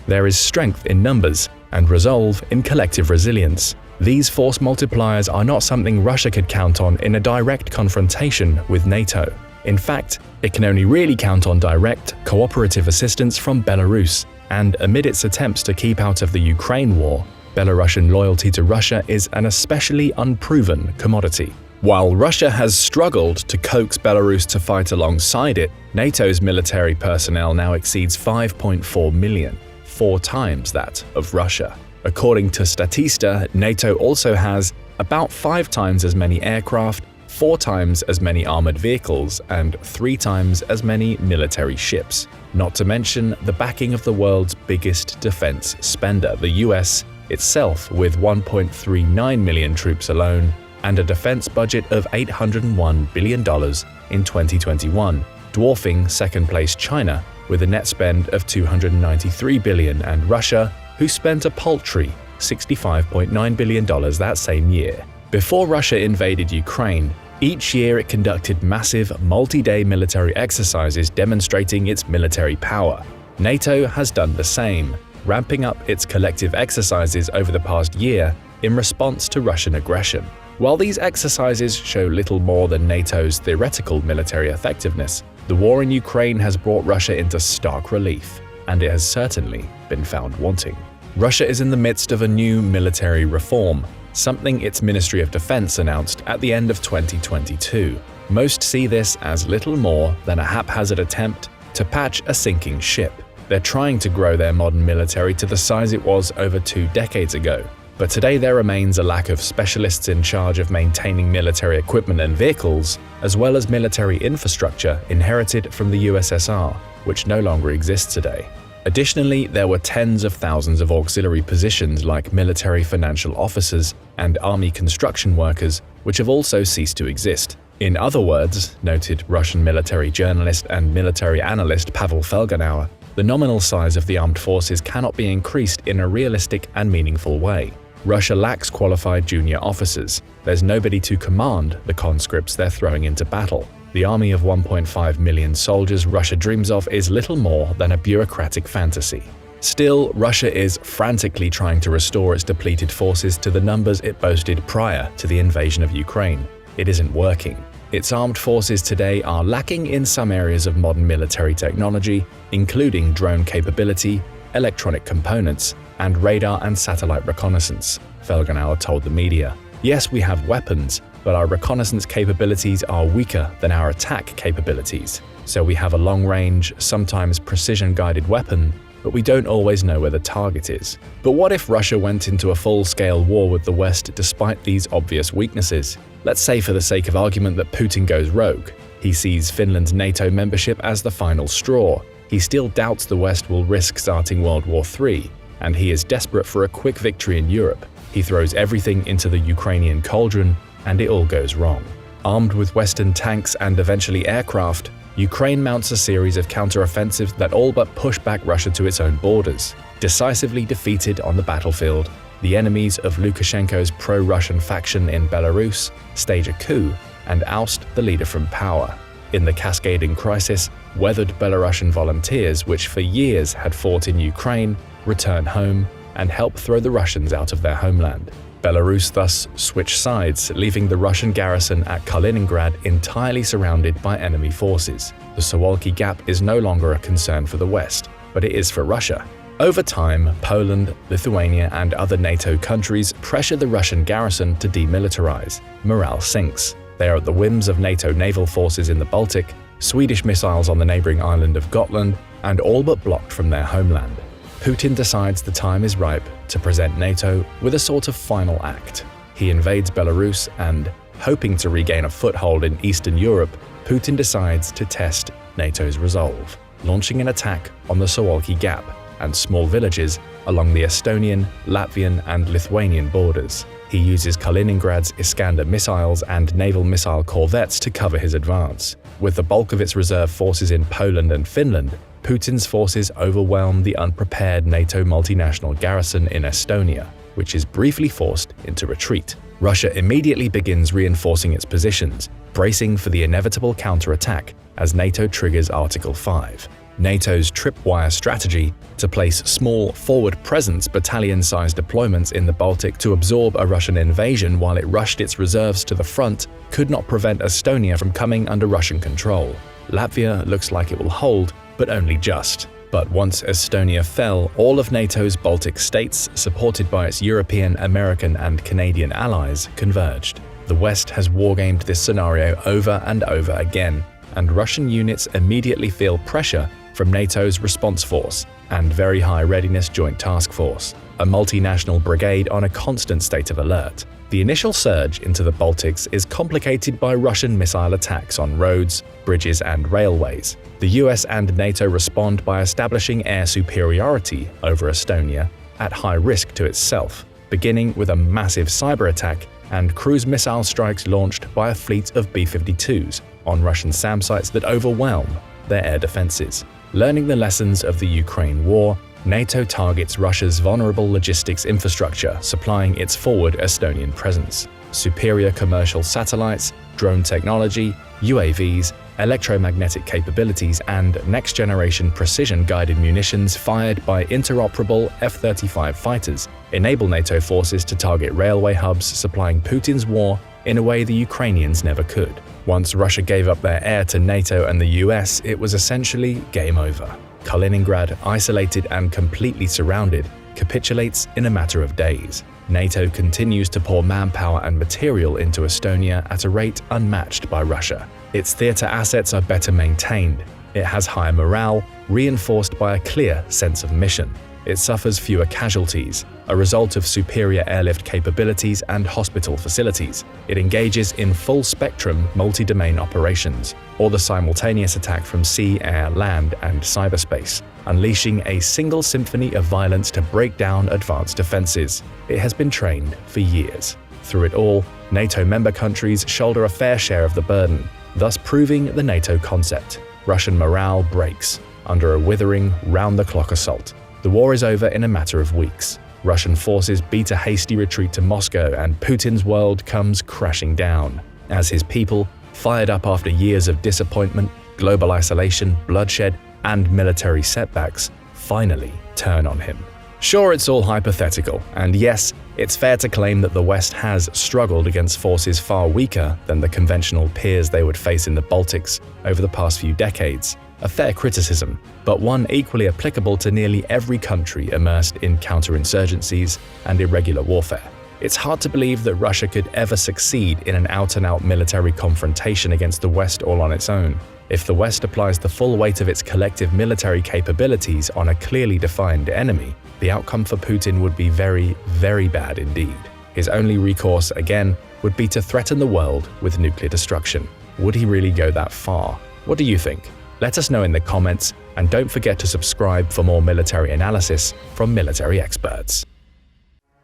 There is strength in numbers and resolve in collective resilience. These force multipliers are not something Russia could count on in a direct confrontation with NATO. In fact, it can only really count on direct, cooperative assistance from Belarus, and amid its attempts to keep out of the Ukraine war, Belarusian loyalty to Russia is an especially unproven commodity. While Russia has struggled to coax Belarus to fight alongside it, NATO's military personnel now exceeds 5.4 million, 4 times that of Russia. According to Statista, NATO also has about 5 times as many aircraft, 4 times as many armored vehicles, and 3 times as many military ships. Not to mention the backing of the world's biggest defense spender, the US itself, with 1.39 million troops alone, and a defense budget of $801 billion in 2021, dwarfing second-place China with a net spend of $293 billion, and Russia, who spent a paltry $65.9 billion that same year. Before Russia invaded Ukraine, each year it conducted massive multi-day military exercises demonstrating its military power. NATO has done the same, ramping up its collective exercises over the past year in response to Russian aggression. While these exercises show little more than NATO's theoretical military effectiveness, the war in Ukraine has brought Russia into stark relief, and it has certainly been found wanting. Russia is in the midst of a new military reform, something its Ministry of Defense announced at the end of 2022. Most see this as little more than a haphazard attempt to patch a sinking ship. They're trying to grow their modern military to the size it was over 2 decades ago. But today there remains a lack of specialists in charge of maintaining military equipment and vehicles, as well as military infrastructure inherited from the USSR, which no longer exists today. Additionally, there were tens of thousands of auxiliary positions like military financial officers and army construction workers, which have also ceased to exist. In other words, noted Russian military journalist and military analyst Pavel Felgenauer, the nominal size of the armed forces cannot be increased in a realistic and meaningful way. Russia lacks qualified junior officers. There's nobody to command the conscripts they're throwing into battle. The army of 1.5 million soldiers Russia dreams of is little more than a bureaucratic fantasy. Still, Russia is frantically trying to restore its depleted forces to the numbers it boasted prior to the invasion of Ukraine. It isn't working. Its armed forces today are lacking in some areas of modern military technology, including drone capability, electronic components, and radar and satellite reconnaissance, Felgenauer told the media. Yes, we have weapons, but our reconnaissance capabilities are weaker than our attack capabilities. So we have a long-range, sometimes precision-guided weapon, but we don't always know where the target is. But what if Russia went into a full-scale war with the West despite these obvious weaknesses? Let's say for the sake of argument that Putin goes rogue. He sees Finland's NATO membership as the final straw. He still doubts the West will risk starting World War III, and he is desperate for a quick victory in Europe. He throws everything into the Ukrainian cauldron, and it all goes wrong. Armed with Western tanks and eventually aircraft, Ukraine mounts a series of counteroffensives that all but push back Russia to its own borders. Decisively defeated on the battlefield, the enemies of Lukashenko's pro-Russian faction in Belarus stage a coup and oust the leader from power. In the cascading crisis, weathered Belarusian volunteers, which for years had fought in Ukraine, return home and help throw the Russians out of their homeland. Belarus thus switched sides, leaving the Russian garrison at Kaliningrad entirely surrounded by enemy forces. The Suwalki Gap is no longer a concern for the West, but it is for Russia. Over time, Poland, Lithuania, and other NATO countries pressure the Russian garrison to demilitarize. Morale sinks. They are at the whims of NATO naval forces in the Baltic, Swedish missiles on the neighboring island of Gotland, and all but blocked from their homeland. Putin decides the time is ripe to present NATO with a sort of final act. He invades Belarus and, hoping to regain a foothold in Eastern Europe, Putin decides to test NATO's resolve, launching an attack on the Suwalki Gap and small villages along the Estonian, Latvian, and Lithuanian borders. He uses Kaliningrad's Iskander missiles and naval missile corvettes to cover his advance. With the bulk of its reserve forces in Poland and Finland, Putin's forces overwhelm the unprepared NATO multinational garrison in Estonia, which is briefly forced into retreat. Russia immediately begins reinforcing its positions, bracing for the inevitable counterattack as NATO triggers Article 5. NATO's tripwire strategy to place small forward presence battalion-sized deployments in the Baltic to absorb a Russian invasion while it rushed its reserves to the front could not prevent Estonia from coming under Russian control. Latvia looks like it will hold, but only just. But once Estonia fell, all of NATO's Baltic states, supported by its European, American, and Canadian allies, converged. The West has wargamed this scenario over and over again, and Russian units immediately feel pressure from NATO's Response Force and Very High Readiness Joint Task Force, a multinational brigade on a constant state of alert. The initial surge into the Baltics is complicated by Russian missile attacks on roads, bridges, and railways. The US and NATO respond by establishing air superiority over Estonia at high risk to itself, beginning with a massive cyber attack and cruise missile strikes launched by a fleet of B-52s on Russian SAM sites that overwhelm their air defenses. Learning the lessons of the Ukraine war, NATO targets Russia's vulnerable logistics infrastructure, supplying its forward Estonian presence. Superior commercial satellites, drone technology, UAVs, electromagnetic capabilities, and next-generation precision-guided munitions fired by interoperable F-35 fighters enable NATO forces to target railway hubs supplying Putin's war in a way the Ukrainians never could. Once Russia gave up their air to NATO and the US, it was essentially game over. Kaliningrad, isolated and completely surrounded, capitulates in a matter of days. NATO continues to pour manpower and material into Estonia at a rate unmatched by Russia. Its theater assets are better maintained. It has higher morale, reinforced by a clear sense of mission. It suffers fewer casualties, a result of superior airlift capabilities and hospital facilities. It engages in full-spectrum multi-domain operations, or the simultaneous attack from sea, air, land, and cyberspace, unleashing a single symphony of violence to break down advanced defenses. It has been trained for years. Through it all, NATO member countries shoulder a fair share of the burden, thus proving the NATO concept. Russian morale breaks under a withering, round-the-clock assault. The war is over in a matter of weeks. Russian forces beat a hasty retreat to Moscow, and Putin's world comes crashing down as his people, fired up after years of disappointment, global isolation, bloodshed, and military setbacks, finally turn on him. Sure, it's all hypothetical, and yes, it's fair to claim that the West has struggled against forces far weaker than the conventional peers they would face in the Baltics over the past few decades. A fair criticism, but one equally applicable to nearly every country immersed in counterinsurgencies and irregular warfare. It's hard to believe that Russia could ever succeed in an out-and-out military confrontation against the West all on its own. If the West applies the full weight of its collective military capabilities on a clearly defined enemy, the outcome for Putin would be very, very bad indeed. His only recourse, again, would be to threaten the world with nuclear destruction. Would he really go that far? What do you think? Let us know in the comments, and don't forget to subscribe for more military analysis from military experts.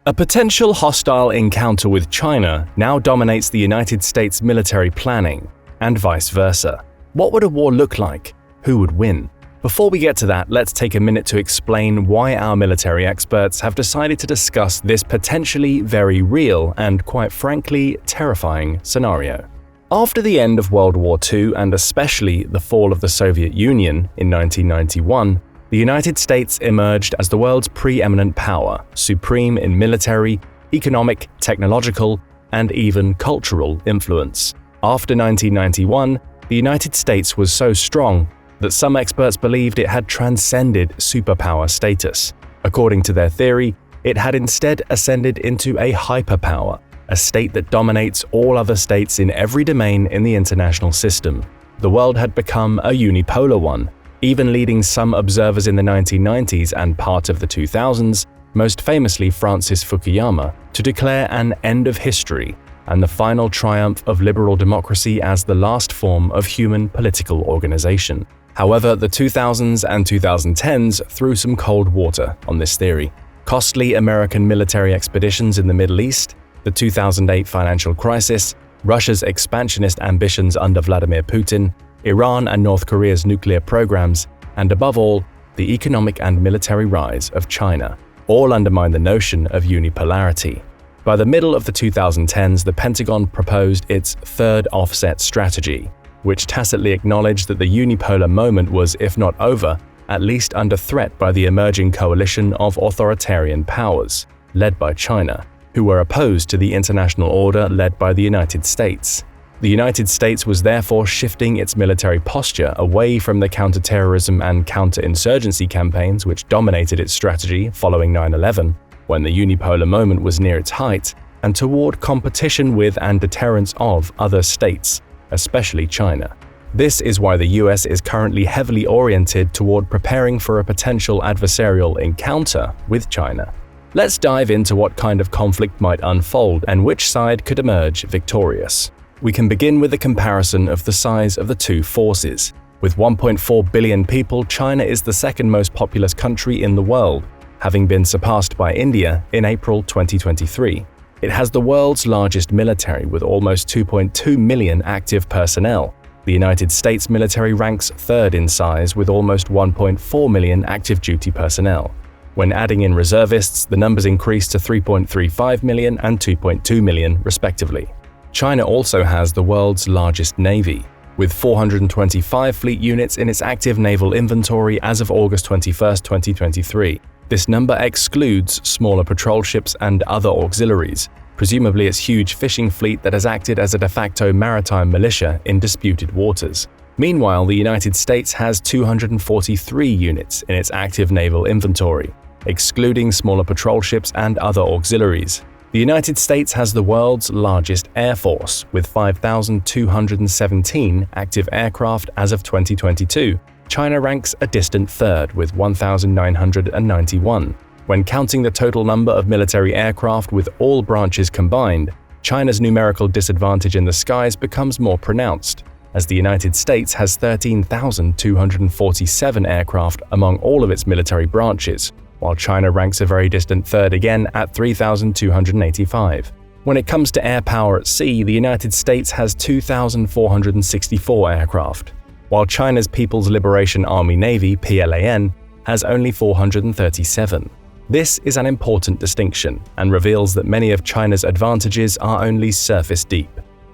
A potential hostile encounter with China now dominates the United States military planning, and vice versa. What would a war look like? Who would win? Before we get to that, let's take a minute to explain why our military experts have decided to discuss this potentially very real and, quite frankly, terrifying scenario. After the end of World War II and especially the fall of the Soviet Union in 1991, the United States emerged as the world's preeminent power, supreme in military, economic, technological, and even cultural influence. After 1991, the United States was so strong that some experts believed it had transcended superpower status. According to their theory, it had instead ascended into a hyperpower, a state that dominates all other states in every domain in the international system. The world had become a unipolar one, even leading some observers in the 1990s and part of the 2000s, most famously Francis Fukuyama, to declare an end of history and the final triumph of liberal democracy as the last form of human political organization. However, the 2000s and 2010s threw some cold water on this theory. Costly American military expeditions in the Middle East, the 2008 financial crisis, Russia's expansionist ambitions under Vladimir Putin, Iran and North Korea's nuclear programs, and above all, the economic and military rise of China, all undermine the notion of unipolarity. By the middle of the 2010s, the Pentagon proposed its third offset strategy, which tacitly acknowledged that the unipolar moment was, if not over, at least under threat by the emerging coalition of authoritarian powers, led by China, who were opposed to the international order led by the United States. The United States was therefore shifting its military posture away from the counterterrorism and counterinsurgency campaigns which dominated its strategy following 9/11, when the unipolar moment was near its height, and toward competition with and deterrence of other states, especially China. This is why the US is currently heavily oriented toward preparing for a potential adversarial encounter with China. Let's dive into what kind of conflict might unfold and which side could emerge victorious. We can begin with a comparison of the size of the two forces. With 1.4 billion people, China is the second most populous country in the world, having been surpassed by India in April 2023. It has the world's largest military with almost 2.2 million active personnel. The United States military ranks third in size with almost 1.4 million active duty personnel. When adding in reservists, the numbers increase to 3.35 million and 2.2 million, respectively. China also has the world's largest navy, with 425 fleet units in its active naval inventory as of August 21, 2023. This number excludes smaller patrol ships and other auxiliaries, presumably its huge fishing fleet that has acted as a de facto maritime militia in disputed waters. Meanwhile, the United States has 243 units in its active naval inventory, excluding smaller patrol ships and other auxiliaries. The United States has the world's largest air force, with 5,217 active aircraft as of 2022. China ranks a distant third with 1,991. When counting the total number of military aircraft with all branches combined, China's numerical disadvantage in the skies becomes more pronounced, as the United States has 13,247 aircraft among all of its military branches, while China ranks a very distant third again at 3,285. When it comes to air power at sea, the United States has 2,464 aircraft, while China's People's Liberation Army Navy (PLAN) has only 437. This is an important distinction and reveals that many of China's advantages are only surface deep.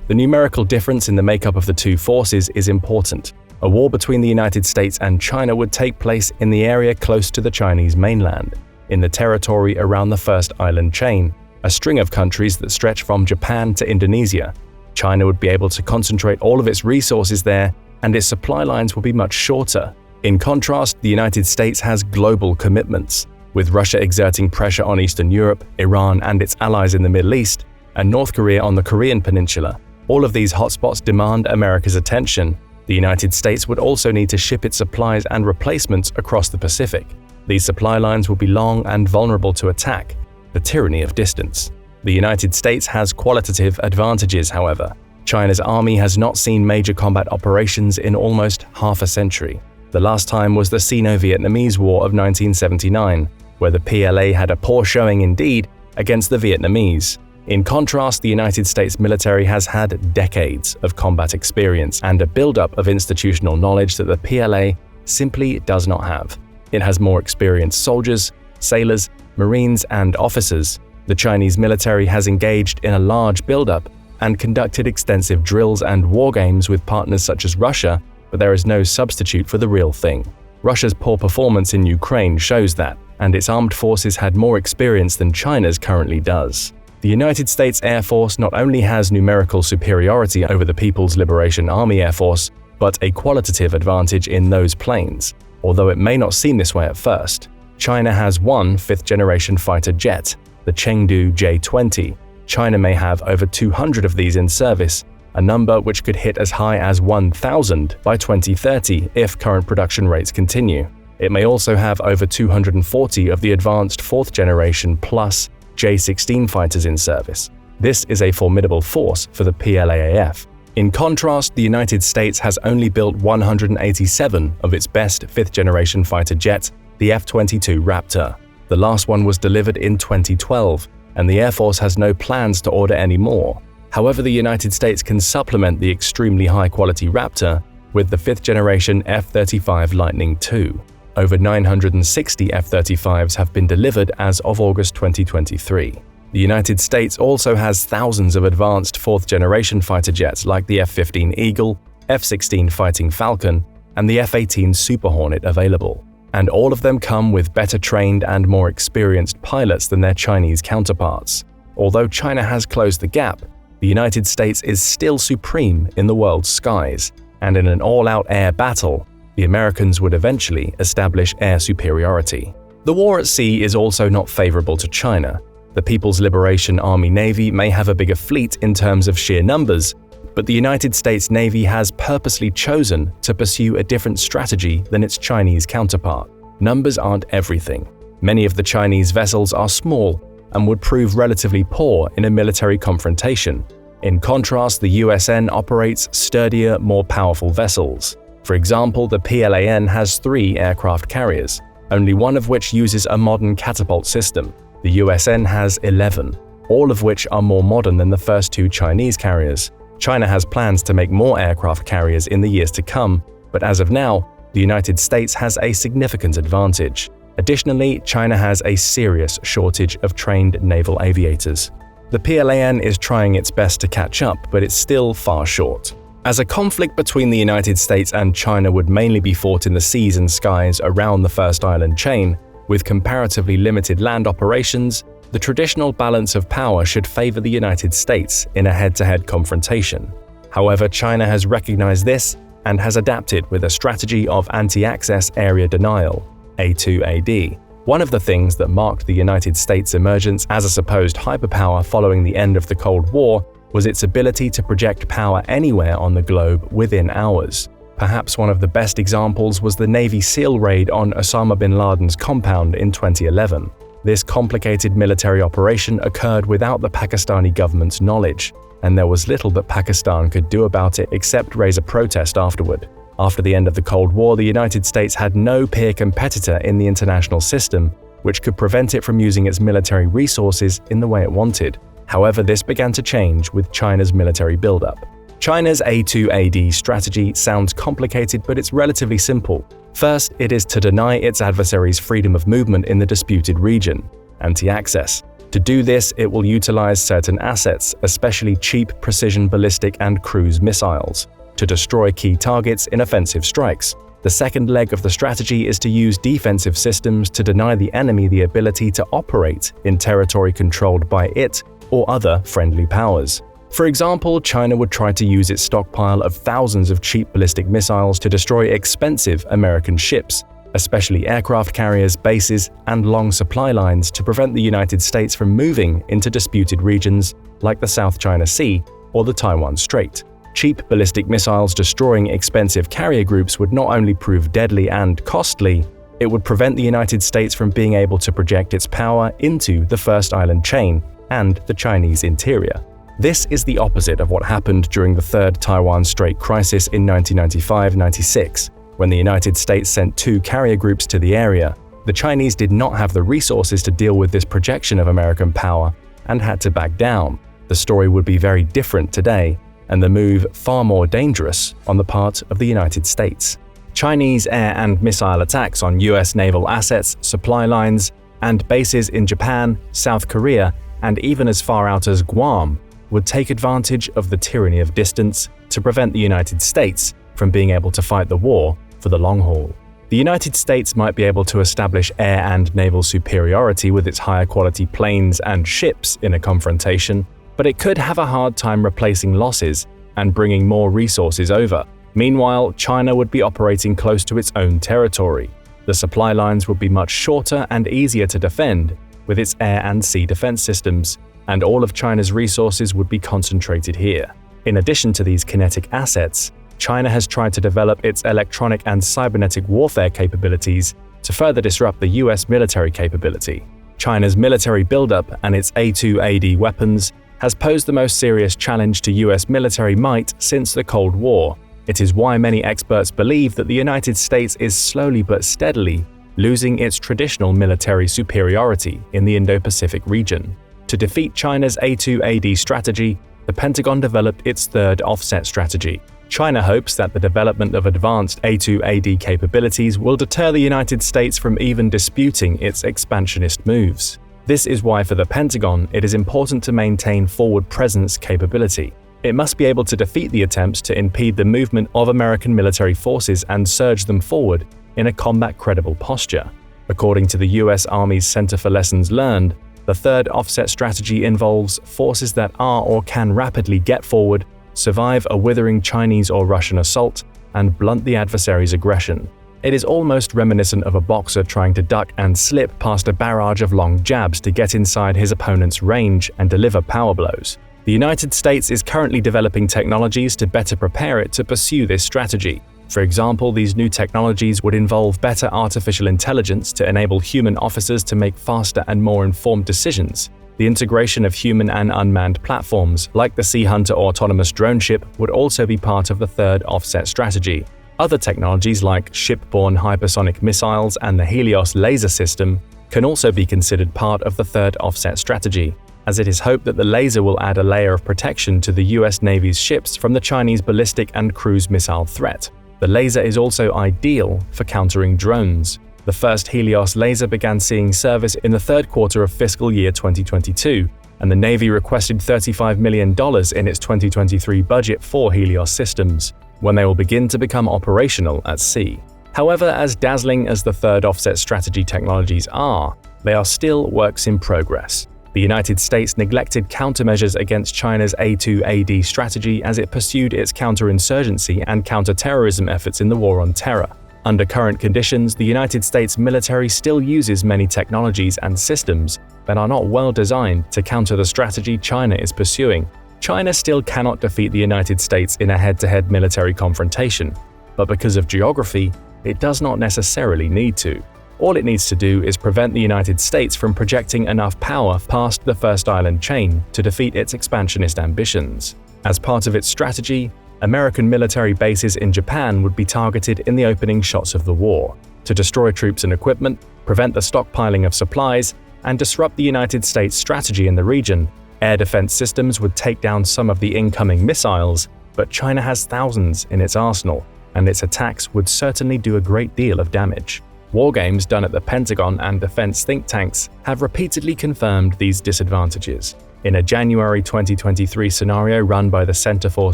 The numerical difference in the makeup of the two forces is important. A war between the United States and China would take place in the area close to the Chinese mainland, in the territory around the First Island chain, a string of countries that stretch from Japan to Indonesia. China would be able to concentrate all of its resources there, and its supply lines will be much shorter. In contrast, the United States has global commitments, with Russia exerting pressure on Eastern Europe, Iran and its allies in the Middle East, and North Korea on the Korean Peninsula. All of these hotspots demand America's attention. The United States would also need to ship its supplies and replacements across the Pacific. These supply lines will be long and vulnerable to attack, the tyranny of distance. The United States has qualitative advantages, however. China's army has not seen major combat operations in almost half a century. The last time was the Sino-Vietnamese War of 1979, where the PLA had a poor showing indeed against the Vietnamese. In contrast, the United States military has had decades of combat experience and a buildup of institutional knowledge that the PLA simply does not have. It has more experienced soldiers, sailors, marines, and officers. The Chinese military has engaged in a large buildup and conducted extensive drills and war games with partners such as Russia, but there is no substitute for the real thing. Russia's poor performance in Ukraine shows that, and its armed forces had more experience than China's currently does. The United States Air Force not only has numerical superiority over the People's Liberation Army Air Force, but a qualitative advantage in those planes. Although it may not seem this way at first, China has one fifth-generation fighter jet, the Chengdu J-20. China may have over 200 of these in service, a number which could hit as high as 1,000 by 2030 if current production rates continue. It may also have over 240 of the advanced fourth-generation plus J-16 fighters in service. This is a formidable force for the PLAAF. In contrast, the United States has only built 187 of its best fifth-generation fighter jets, the F-22 Raptor. The last one was delivered in 2012, and the Air Force has no plans to order any more. However, the United States can supplement the extremely high-quality Raptor with the fifth-generation F-35 Lightning II. Over 960 F-35s have been delivered as of August 2023. The United States also has thousands of advanced fourth-generation fighter jets like the F-15 Eagle, F-16 Fighting Falcon, and the F-18 Super Hornet available. And all of them come with better trained and more experienced pilots than their Chinese counterparts. Although China has closed the gap, the United States is still supreme in the world's skies, and in an all-out air battle, the Americans would eventually establish air superiority. The war at sea is also not favorable to China. The People's Liberation Army Navy may have a bigger fleet in terms of sheer numbers, but the United States Navy has purposely chosen to pursue a different strategy than its Chinese counterpart. Numbers aren't everything. Many of the Chinese vessels are small and would prove relatively poor in a military confrontation. In contrast, the USN operates sturdier, more powerful vessels. For example, the PLAN has 3 aircraft carriers, only one of which uses a modern catapult system. The USN has 11, all of which are more modern than the first 2 Chinese carriers. China has plans to make more aircraft carriers in the years to come, but as of now, the United States has a significant advantage. Additionally, China has a serious shortage of trained naval aviators. The PLAN is trying its best to catch up, but it's still far short. As a conflict between the United States and China would mainly be fought in the seas and skies around the First Island chain, with comparatively limited land operations, the traditional balance of power should favor the United States in a head-to-head confrontation. However, China has recognized this and has adapted with a strategy of anti-access area denial, A2AD. One of the things that marked the United States' emergence as a supposed hyperpower following the end of the Cold War was its ability to project power anywhere on the globe within hours. Perhaps one of the best examples was the Navy SEAL raid on Osama bin Laden's compound in 2011. This complicated military operation occurred without the Pakistani government's knowledge, and there was little that Pakistan could do about it except raise a protest afterward. After the end of the Cold War, the United States had no peer competitor in the international system, which could prevent it from using its military resources in the way it wanted. However, this began to change with China's military buildup. China's A2AD strategy sounds complicated, but it's relatively simple. First, it is to deny its adversaries freedom of movement in the disputed region, anti-access. To do this, it will utilize certain assets, especially cheap precision ballistic and cruise missiles, to destroy key targets in offensive strikes. The second leg of the strategy is to use defensive systems to deny the enemy the ability to operate in territory controlled by it or other friendly powers. For example, China would try to use its stockpile of thousands of cheap ballistic missiles to destroy expensive American ships, especially aircraft carriers, bases, and long supply lines to prevent the United States from moving into disputed regions like the South China Sea or the Taiwan Strait. Cheap ballistic missiles destroying expensive carrier groups would not only prove deadly and costly, it would prevent the United States from being able to project its power into the First Island chain and the Chinese interior. This is the opposite of what happened during the Third Taiwan Strait crisis in 1995-96, when the United States sent 2 carrier groups to the area. The Chinese did not have the resources to deal with this projection of American power and had to back down. The story would be very different today, and the move far more dangerous on the part of the United States. Chinese air and missile attacks on US naval assets, supply lines, and bases in Japan, South Korea, and even as far out as Guam would take advantage of the tyranny of distance to prevent the United States from being able to fight the war for the long haul. The United States might be able to establish air and naval superiority with its higher quality planes and ships in a confrontation, but it could have a hard time replacing losses and bringing more resources over. Meanwhile, China would be operating close to its own territory. The supply lines would be much shorter and easier to defend with its air and sea defense systems, and all of China's resources would be concentrated here. In addition to these kinetic assets, China has tried to develop its electronic and cybernetic warfare capabilities to further disrupt the US military capability. China's military buildup and its A2AD weapons has posed the most serious challenge to US military might since the Cold War. It is why many experts believe that the United States is slowly but steadily losing its traditional military superiority in the Indo-Pacific region. To defeat China's A2AD strategy, the Pentagon developed its third offset strategy. China hopes that the development of advanced A2AD capabilities will deter the United States from even disputing its expansionist moves. This is why for the Pentagon, it is important to maintain forward presence capability. It must be able to defeat the attempts to impede the movement of American military forces and surge them forward in a combat-credible posture. According to the US Army's Center for Lessons Learned, the third offset strategy involves forces that are or can rapidly get forward, survive a withering Chinese or Russian assault, and blunt the adversary's aggression. It is almost reminiscent of a boxer trying to duck and slip past a barrage of long jabs to get inside his opponent's range and deliver power blows. The United States is currently developing technologies to better prepare it to pursue this strategy. For example, these new technologies would involve better artificial intelligence to enable human officers to make faster and more informed decisions. The integration of human and unmanned platforms, like the Sea Hunter autonomous drone ship, would also be part of the third offset strategy. Other technologies like shipborne hypersonic missiles and the Helios laser system can also be considered part of the third offset strategy, as it is hoped that the laser will add a layer of protection to the US Navy's ships from the Chinese ballistic and cruise missile threat. The laser is also ideal for countering drones. The first Helios laser began seeing service in the third quarter of fiscal year 2022, and the Navy requested $35 million in its 2023 budget for Helios systems, when they will begin to become operational at sea. However, as dazzling as the third offset strategy technologies are, they are still works in progress. The United States neglected countermeasures against China's A2AD strategy as it pursued its counterinsurgency and counterterrorism efforts in the War on Terror. Under current conditions, the United States military still uses many technologies and systems that are not well designed to counter the strategy China is pursuing. China still cannot defeat the United States in a head-to-head military confrontation, but because of geography, it does not necessarily need to. All it needs to do is prevent the United States from projecting enough power past the First Island chain to defeat its expansionist ambitions. As part of its strategy, American military bases in Japan would be targeted in the opening shots of the war, to destroy troops and equipment, prevent the stockpiling of supplies, and disrupt the United States strategy in the region. Air defense systems would take down some of the incoming missiles, but China has thousands in its arsenal, and its attacks would certainly do a great deal of damage. Wargames done at the Pentagon and defense think tanks have repeatedly confirmed these disadvantages. In a January 2023 scenario run by the Center for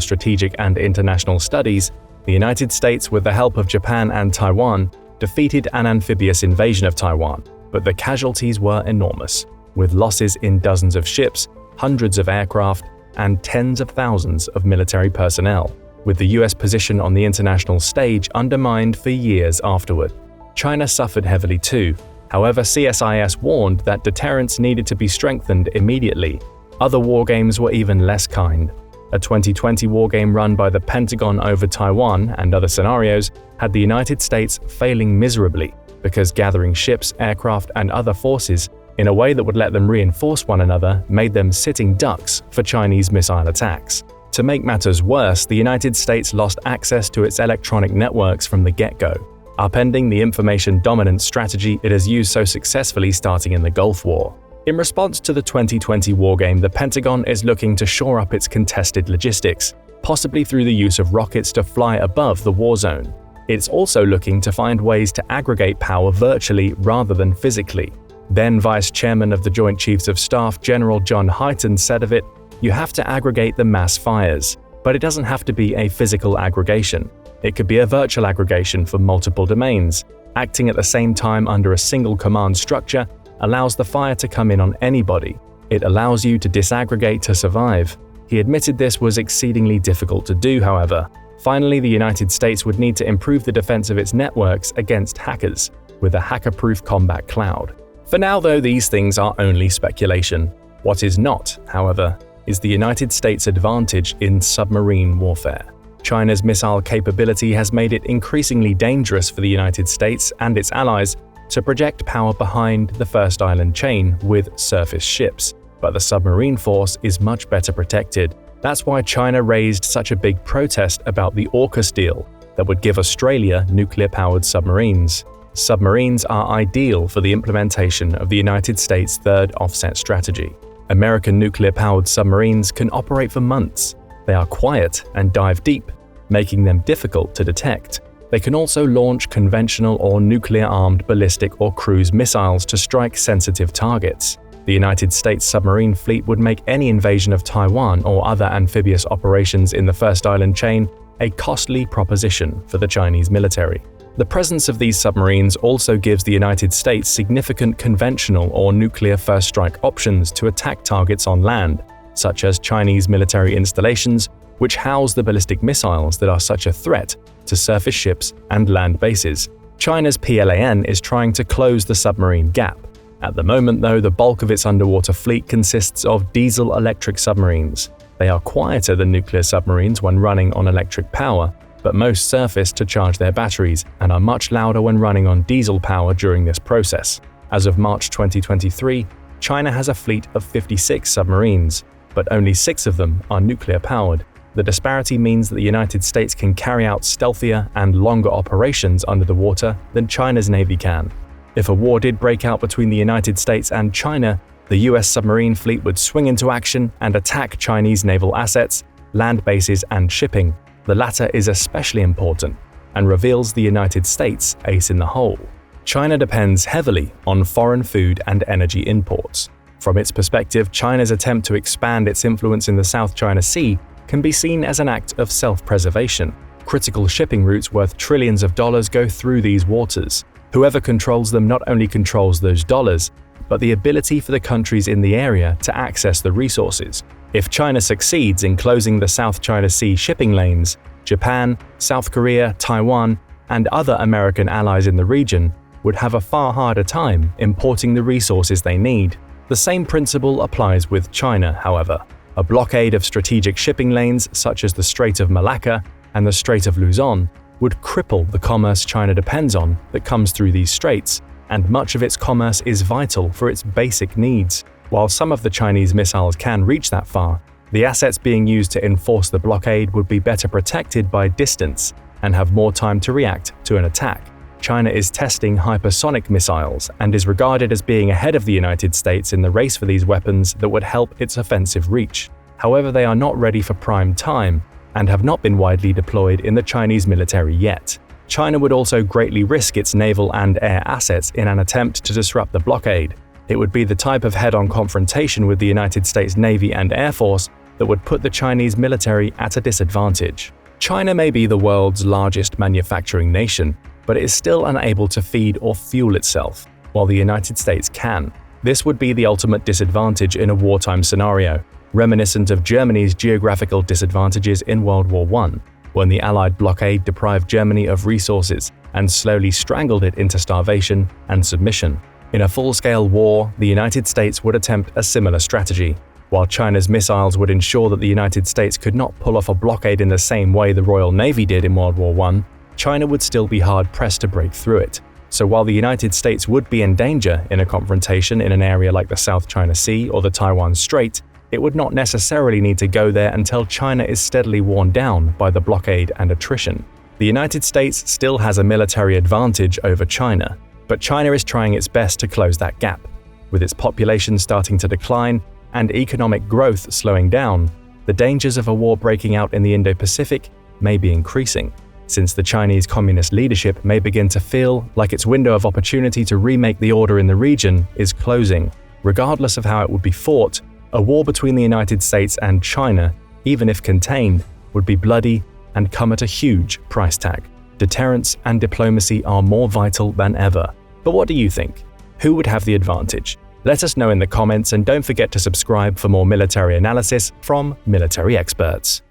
Strategic and International Studies, the United States, with the help of Japan and Taiwan, defeated an amphibious invasion of Taiwan, but the casualties were enormous, with losses in dozens of ships, hundreds of aircraft, and tens of thousands of military personnel, with the US position on the international stage undermined for years afterward. China suffered heavily too. However, CSIS warned that deterrence needed to be strengthened immediately. Other wargames were even less kind. A 2020 wargame run by the Pentagon over Taiwan and other scenarios had the United States failing miserably because gathering ships, aircraft, and other forces in a way that would let them reinforce one another made them sitting ducks for Chinese missile attacks. To make matters worse, the United States lost access to its electronic networks from the get-go, upending the information dominance strategy it has used so successfully starting in the Gulf War. In response to the 2020 wargame, the Pentagon is looking to shore up its contested logistics, possibly through the use of rockets to fly above the war zone. It's also looking to find ways to aggregate power virtually rather than physically. Then Vice Chairman of the Joint Chiefs of Staff General John Hyten said of it, "You have to aggregate the mass fires, but it doesn't have to be a physical aggregation. It could be a virtual aggregation for multiple domains. Acting at the same time under a single command structure allows the fire to come in on anybody. It allows you to disaggregate to survive." He admitted this was exceedingly difficult to do, however. Finally, the United States would need to improve the defense of its networks against hackers with a hacker-proof combat cloud. For now, though, these things are only speculation. What is not, however, is the United States' advantage in submarine warfare. China's missile capability has made it increasingly dangerous for the United States and its allies to project power behind the first island chain with surface ships, but the submarine force is much better protected. That's why China raised such a big protest about the AUKUS deal that would give Australia nuclear-powered submarines. Submarines are ideal for the implementation of the United States' third offset strategy. American nuclear-powered submarines can operate for months. They are quiet and dive deep, making them difficult to detect. They can also launch conventional or nuclear-armed ballistic or cruise missiles to strike sensitive targets. The United States submarine fleet would make any invasion of Taiwan or other amphibious operations in the first island chain a costly proposition for the Chinese military. The presence of these submarines also gives the United States significant conventional or nuclear first strike options to attack targets on land, such as Chinese military installations, which house the ballistic missiles that are such a threat to surface ships and land bases. China's PLAN is trying to close the submarine gap. At the moment, though, the bulk of its underwater fleet consists of diesel-electric submarines. They are quieter than nuclear submarines when running on electric power, but most surface to charge their batteries and are much louder when running on diesel power during this process. As of March 2023, China has a fleet of 56 submarines, but only 6 of them are nuclear-powered. The disparity means that the United States can carry out stealthier and longer operations under the water than China's Navy can. If a war did break out between the United States and China, the US submarine fleet would swing into action and attack Chinese naval assets, land bases, and shipping. The latter is especially important and reveals the United States' ace in the hole. China depends heavily on foreign food and energy imports. From its perspective, China's attempt to expand its influence in the South China Sea can be seen as an act of self-preservation. Critical shipping routes worth trillions of dollars go through these waters. Whoever controls them not only controls those dollars, but the ability for the countries in the area to access the resources. If China succeeds in closing the South China Sea shipping lanes, Japan, South Korea, Taiwan, and other American allies in the region would have a far harder time importing the resources they need. The same principle applies with China, however. A blockade of strategic shipping lanes such as the Strait of Malacca and the Strait of Luzon would cripple the commerce China depends on that comes through these straits, and much of its commerce is vital for its basic needs. While some of the Chinese missiles can reach that far, the assets being used to enforce the blockade would be better protected by distance and have more time to react to an attack. China is testing hypersonic missiles and is regarded as being ahead of the United States in the race for these weapons that would help its offensive reach. However, they are not ready for prime time and have not been widely deployed in the Chinese military yet. China would also greatly risk its naval and air assets in an attempt to disrupt the blockade. It would be the type of head-on confrontation with the United States Navy and Air Force that would put the Chinese military at a disadvantage. China may be the world's largest manufacturing nation, but it is still unable to feed or fuel itself, while the United States can. This would be the ultimate disadvantage in a wartime scenario, reminiscent of Germany's geographical disadvantages in World War I, when the Allied blockade deprived Germany of resources and slowly strangled it into starvation and submission. In a full-scale war, the United States would attempt a similar strategy. While China's missiles would ensure that the United States could not pull off a blockade in the same way the Royal Navy did in World War I, China would still be hard-pressed to break through it. So while the United States would be in danger in a confrontation in an area like the South China Sea or the Taiwan Strait, it would not necessarily need to go there until China is steadily worn down by the blockade and attrition. The United States still has a military advantage over China, but China is trying its best to close that gap. With its population starting to decline and economic growth slowing down, the dangers of a war breaking out in the Indo-Pacific may be increasing. since the Chinese Communist leadership may begin to feel like its window of opportunity to remake the order in the region is closing. Regardless of how it would be fought, a war between the United States and China, even if contained, would be bloody and come at a huge price tag. Deterrence and diplomacy are more vital than ever. But what do you think? Who would have the advantage? Let us know in the comments, and don't forget to subscribe for more military analysis from military experts.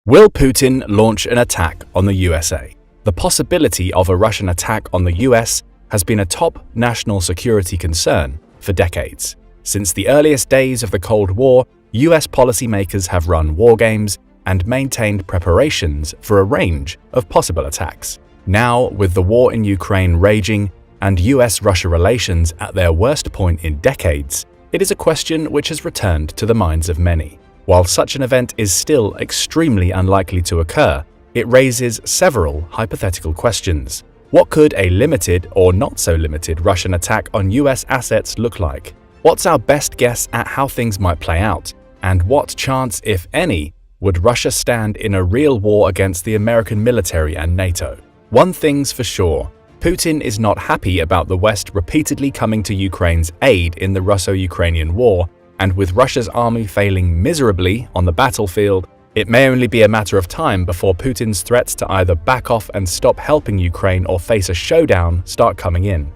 Will Putin launch an attack on the USA? The possibility of a Russian attack on the US has been a top national security concern for decades. Since the earliest days of the Cold War, US policymakers have run war games and maintained preparations for a range of possible attacks. Now, with the war in Ukraine raging and US-Russia relations at their worst point in decades, it is a question which has returned to the minds of many. While such an event is still extremely unlikely to occur, it raises several hypothetical questions. What could a limited or not so limited Russian attack on US assets look like? What's our best guess at how things might play out? And what chance, if any, would Russia stand in a real war against the American military and NATO? One thing's for sure, Putin is not happy about the West repeatedly coming to Ukraine's aid in the Russo-Ukrainian war, and with Russia's army failing miserably on the battlefield, it may only be a matter of time before Putin's threats to either back off and stop helping Ukraine or face a showdown start coming in.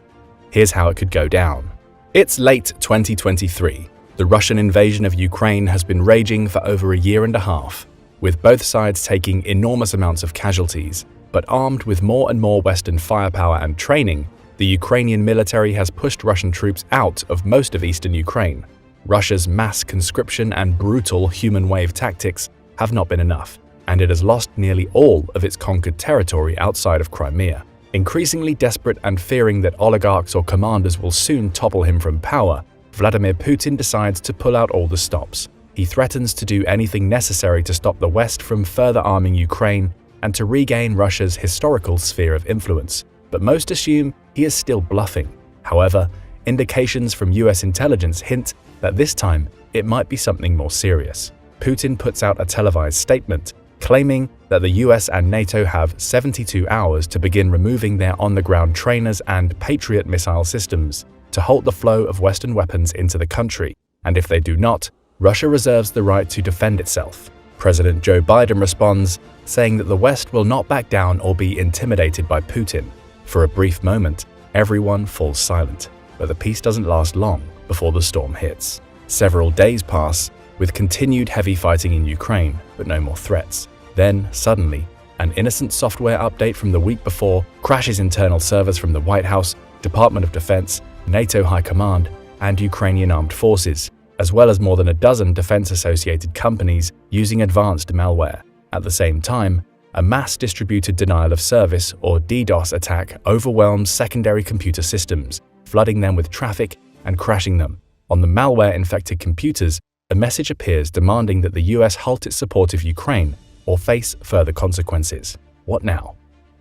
Here's how it could go down. It's late 2023. The Russian invasion of Ukraine has been raging for over a year and a half, with both sides taking enormous amounts of casualties. But armed with more and more Western firepower and training, the Ukrainian military has pushed Russian troops out of most of eastern Ukraine. Russia's mass conscription and brutal human wave tactics have not been enough, and it has lost nearly all of its conquered territory outside of Crimea. Increasingly desperate and fearing that oligarchs or commanders will soon topple him from power, Vladimir Putin decides to pull out all the stops. He threatens to do anything necessary to stop the West from further arming Ukraine and to regain Russia's historical sphere of influence. But most assume he is still bluffing. However, indications from US intelligence hint that this time it might be something more serious. Putin puts out a televised statement claiming that the US and NATO have 72 hours to begin removing their on-the-ground trainers and Patriot missile systems to halt the flow of Western weapons into the country, and if they do not, Russia reserves the right to defend itself. President Joe Biden responds, saying that the West will not back down or be intimidated by Putin. For a brief moment, everyone falls silent, but the peace doesn't last long before the storm hits. Several days pass, with continued heavy fighting in Ukraine, but no more threats. Then, suddenly, an innocent software update from the week before crashes internal servers from the White House, Department of Defense, NATO High Command, and Ukrainian armed forces, as well as more than a dozen defense-associated companies using advanced malware. At the same time, a mass-distributed denial of service, or DDoS attack, overwhelms secondary computer systems, flooding them with traffic and crashing them. On the malware-infected computers, a message appears demanding that the US halt its support of Ukraine or face further consequences. What now?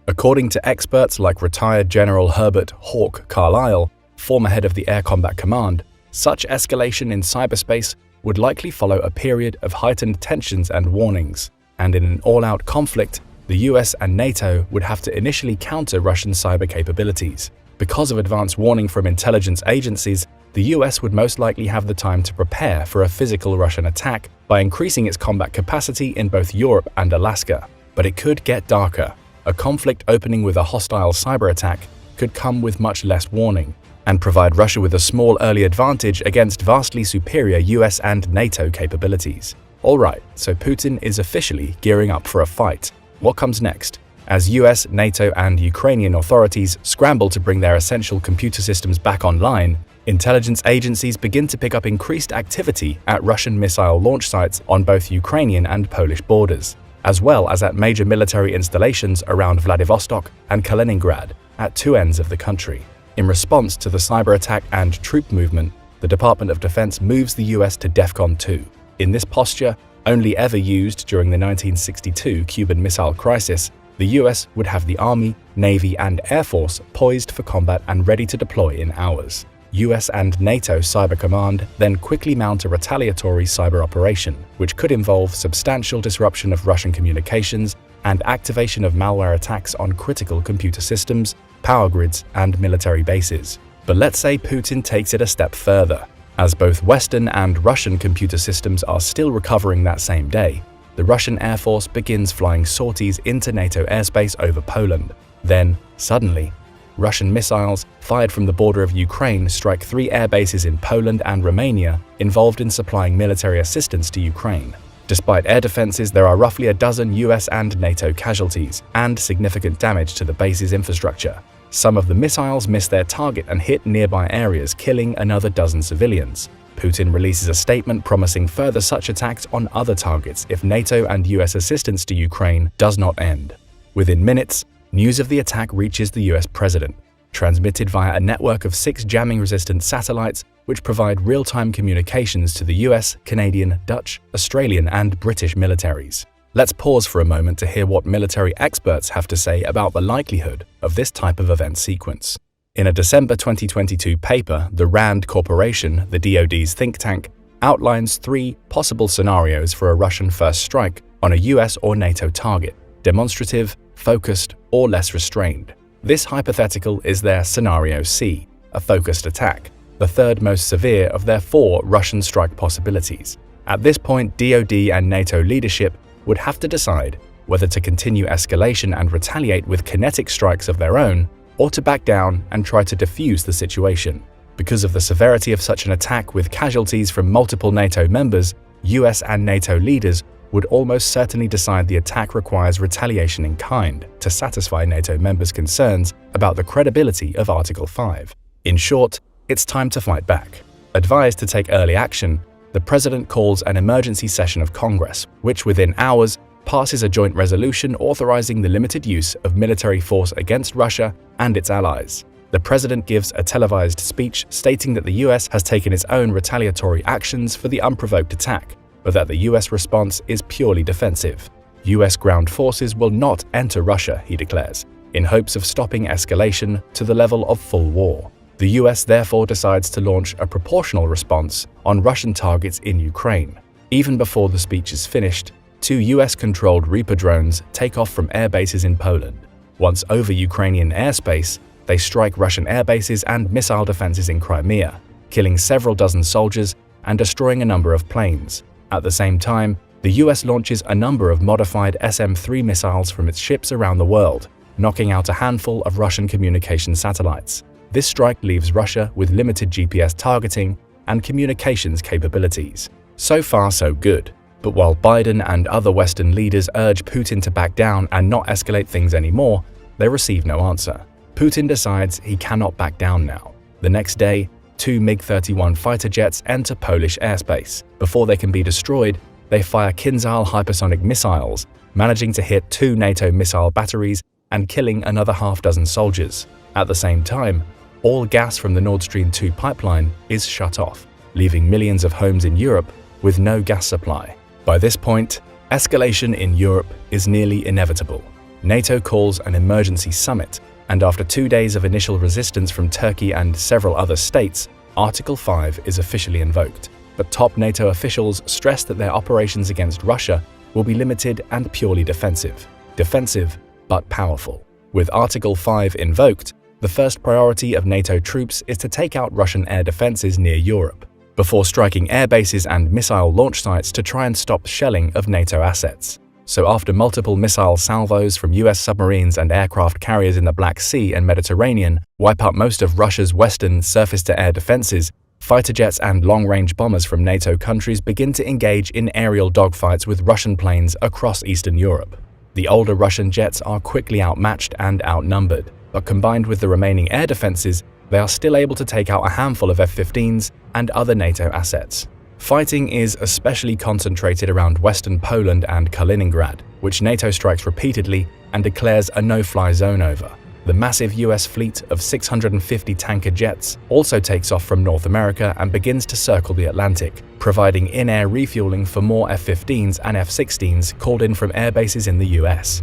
According to experts like retired General Herbert Hawk Carlisle, former head of the Air Combat Command, such escalation in cyberspace would likely follow a period of heightened tensions and warnings, and in an all-out conflict, the US and NATO would have to initially counter Russian cyber capabilities. Because of advance warning from intelligence agencies, the US would most likely have the time to prepare for a physical Russian attack by increasing its combat capacity in both Europe and Alaska. But it could get darker. A conflict opening with a hostile cyber attack could come with much less warning, and provide Russia with a small early advantage against vastly superior US and NATO capabilities. Alright, so Putin is officially gearing up for a fight. What comes next? As US, NATO, and Ukrainian authorities scramble to bring their essential computer systems back online, intelligence agencies begin to pick up increased activity at Russian missile launch sites on both Ukrainian and Polish borders, as well as at major military installations around Vladivostok and Kaliningrad at two ends of the country. In response to the cyber attack and troop movement, the Department of Defense moves the US to DEFCON 2. In this posture, only ever used during the 1962 Cuban Missile Crisis, the US would have the Army, Navy, and Air Force poised for combat and ready to deploy in hours. US and NATO Cyber Command then quickly mount a retaliatory cyber operation, which could involve substantial disruption of Russian communications and activation of malware attacks on critical computer systems, power grids, and military bases. But let's say Putin takes it a step further. As both Western and Russian computer systems are still recovering that same day, the Russian Air Force begins flying sorties into NATO airspace over Poland. Then, suddenly, Russian missiles fired from the border of Ukraine strike 3 air bases in Poland and Romania involved in supplying military assistance to Ukraine. Despite air defenses, there are roughly a dozen US and NATO casualties and significant damage to the base's infrastructure. Some of the missiles miss their target and hit nearby areas, killing another dozen civilians. Putin releases a statement promising further such attacks on other targets if NATO and US assistance to Ukraine does not end. Within minutes, news of the attack reaches the US president, transmitted via a network of 6 jamming-resistant satellites which provide real-time communications to the US, Canadian, Dutch, Australian, and British militaries. Let's pause for a moment to hear what military experts have to say about the likelihood of this type of event sequence. In a December 2022 paper, the RAND Corporation, the DoD's think tank, outlines 3 possible scenarios for a Russian first strike on a US or NATO target: demonstrative, focused, or less restrained. This hypothetical is their Scenario C, a focused attack, the third most severe of their 4 Russian strike possibilities. At this point, DoD and NATO leadership would have to decide whether to continue escalation and retaliate with kinetic strikes of their own, or to back down and try to defuse the situation. Because of the severity of such an attack with casualties from multiple NATO members, US and NATO leaders would almost certainly decide the attack requires retaliation in kind to satisfy NATO members' concerns about the credibility of Article 5. In short, it's time to fight back. Advised to take early action, the president calls an emergency session of Congress, which within hours passes a joint resolution authorizing the limited use of military force against Russia and its allies. The president gives a televised speech stating that the US has taken its own retaliatory actions for the unprovoked attack, but that the US response is purely defensive. US ground forces will not enter Russia, he declares, in hopes of stopping escalation to the level of full war. The US therefore decides to launch a proportional response on Russian targets in Ukraine. Even before the speech is finished, 2 US-controlled Reaper drones take off from air bases in Poland. Once over Ukrainian airspace, they strike Russian air bases and missile defenses in Crimea, killing several dozen soldiers and destroying a number of planes. At the same time, the US launches a number of modified SM-3 missiles from its ships around the world, knocking out a handful of Russian communication satellites. This strike leaves Russia with limited GPS targeting and communications capabilities. So far, so good. But while Biden and other Western leaders urge Putin to back down and not escalate things anymore, they receive no answer. Putin decides he cannot back down now. The next day, 2 MiG-31 fighter jets enter Polish airspace. Before they can be destroyed, they fire Kinzhal hypersonic missiles, managing to hit 2 NATO missile batteries and killing another half-dozen soldiers. At the same time, all gas from the Nord Stream 2 pipeline is shut off, leaving millions of homes in Europe with no gas supply. By this point, escalation in Europe is nearly inevitable. NATO calls an emergency summit, and after 2 days of initial resistance from Turkey and several other states, Article 5 is officially invoked. But top NATO officials stress that their operations against Russia will be limited and purely defensive. Defensive, but powerful. With Article 5 invoked, the first priority of NATO troops is to take out Russian air defenses near Europe, before striking air bases and missile launch sites to try and stop shelling of NATO assets. So after multiple missile salvos from US submarines and aircraft carriers in the Black Sea and Mediterranean wipe out most of Russia's western surface-to-air defenses, fighter jets and long-range bombers from NATO countries begin to engage in aerial dogfights with Russian planes across Eastern Europe. The older Russian jets are quickly outmatched and outnumbered, but combined with the remaining air defenses, they are still able to take out a handful of F-15s and other NATO assets. Fighting is especially concentrated around western Poland and Kaliningrad, which NATO strikes repeatedly and declares a no-fly zone over. The massive US fleet of 650 tanker jets also takes off from North America and begins to circle the Atlantic, providing in-air refueling for more F-15s and F-16s called in from air bases in the US.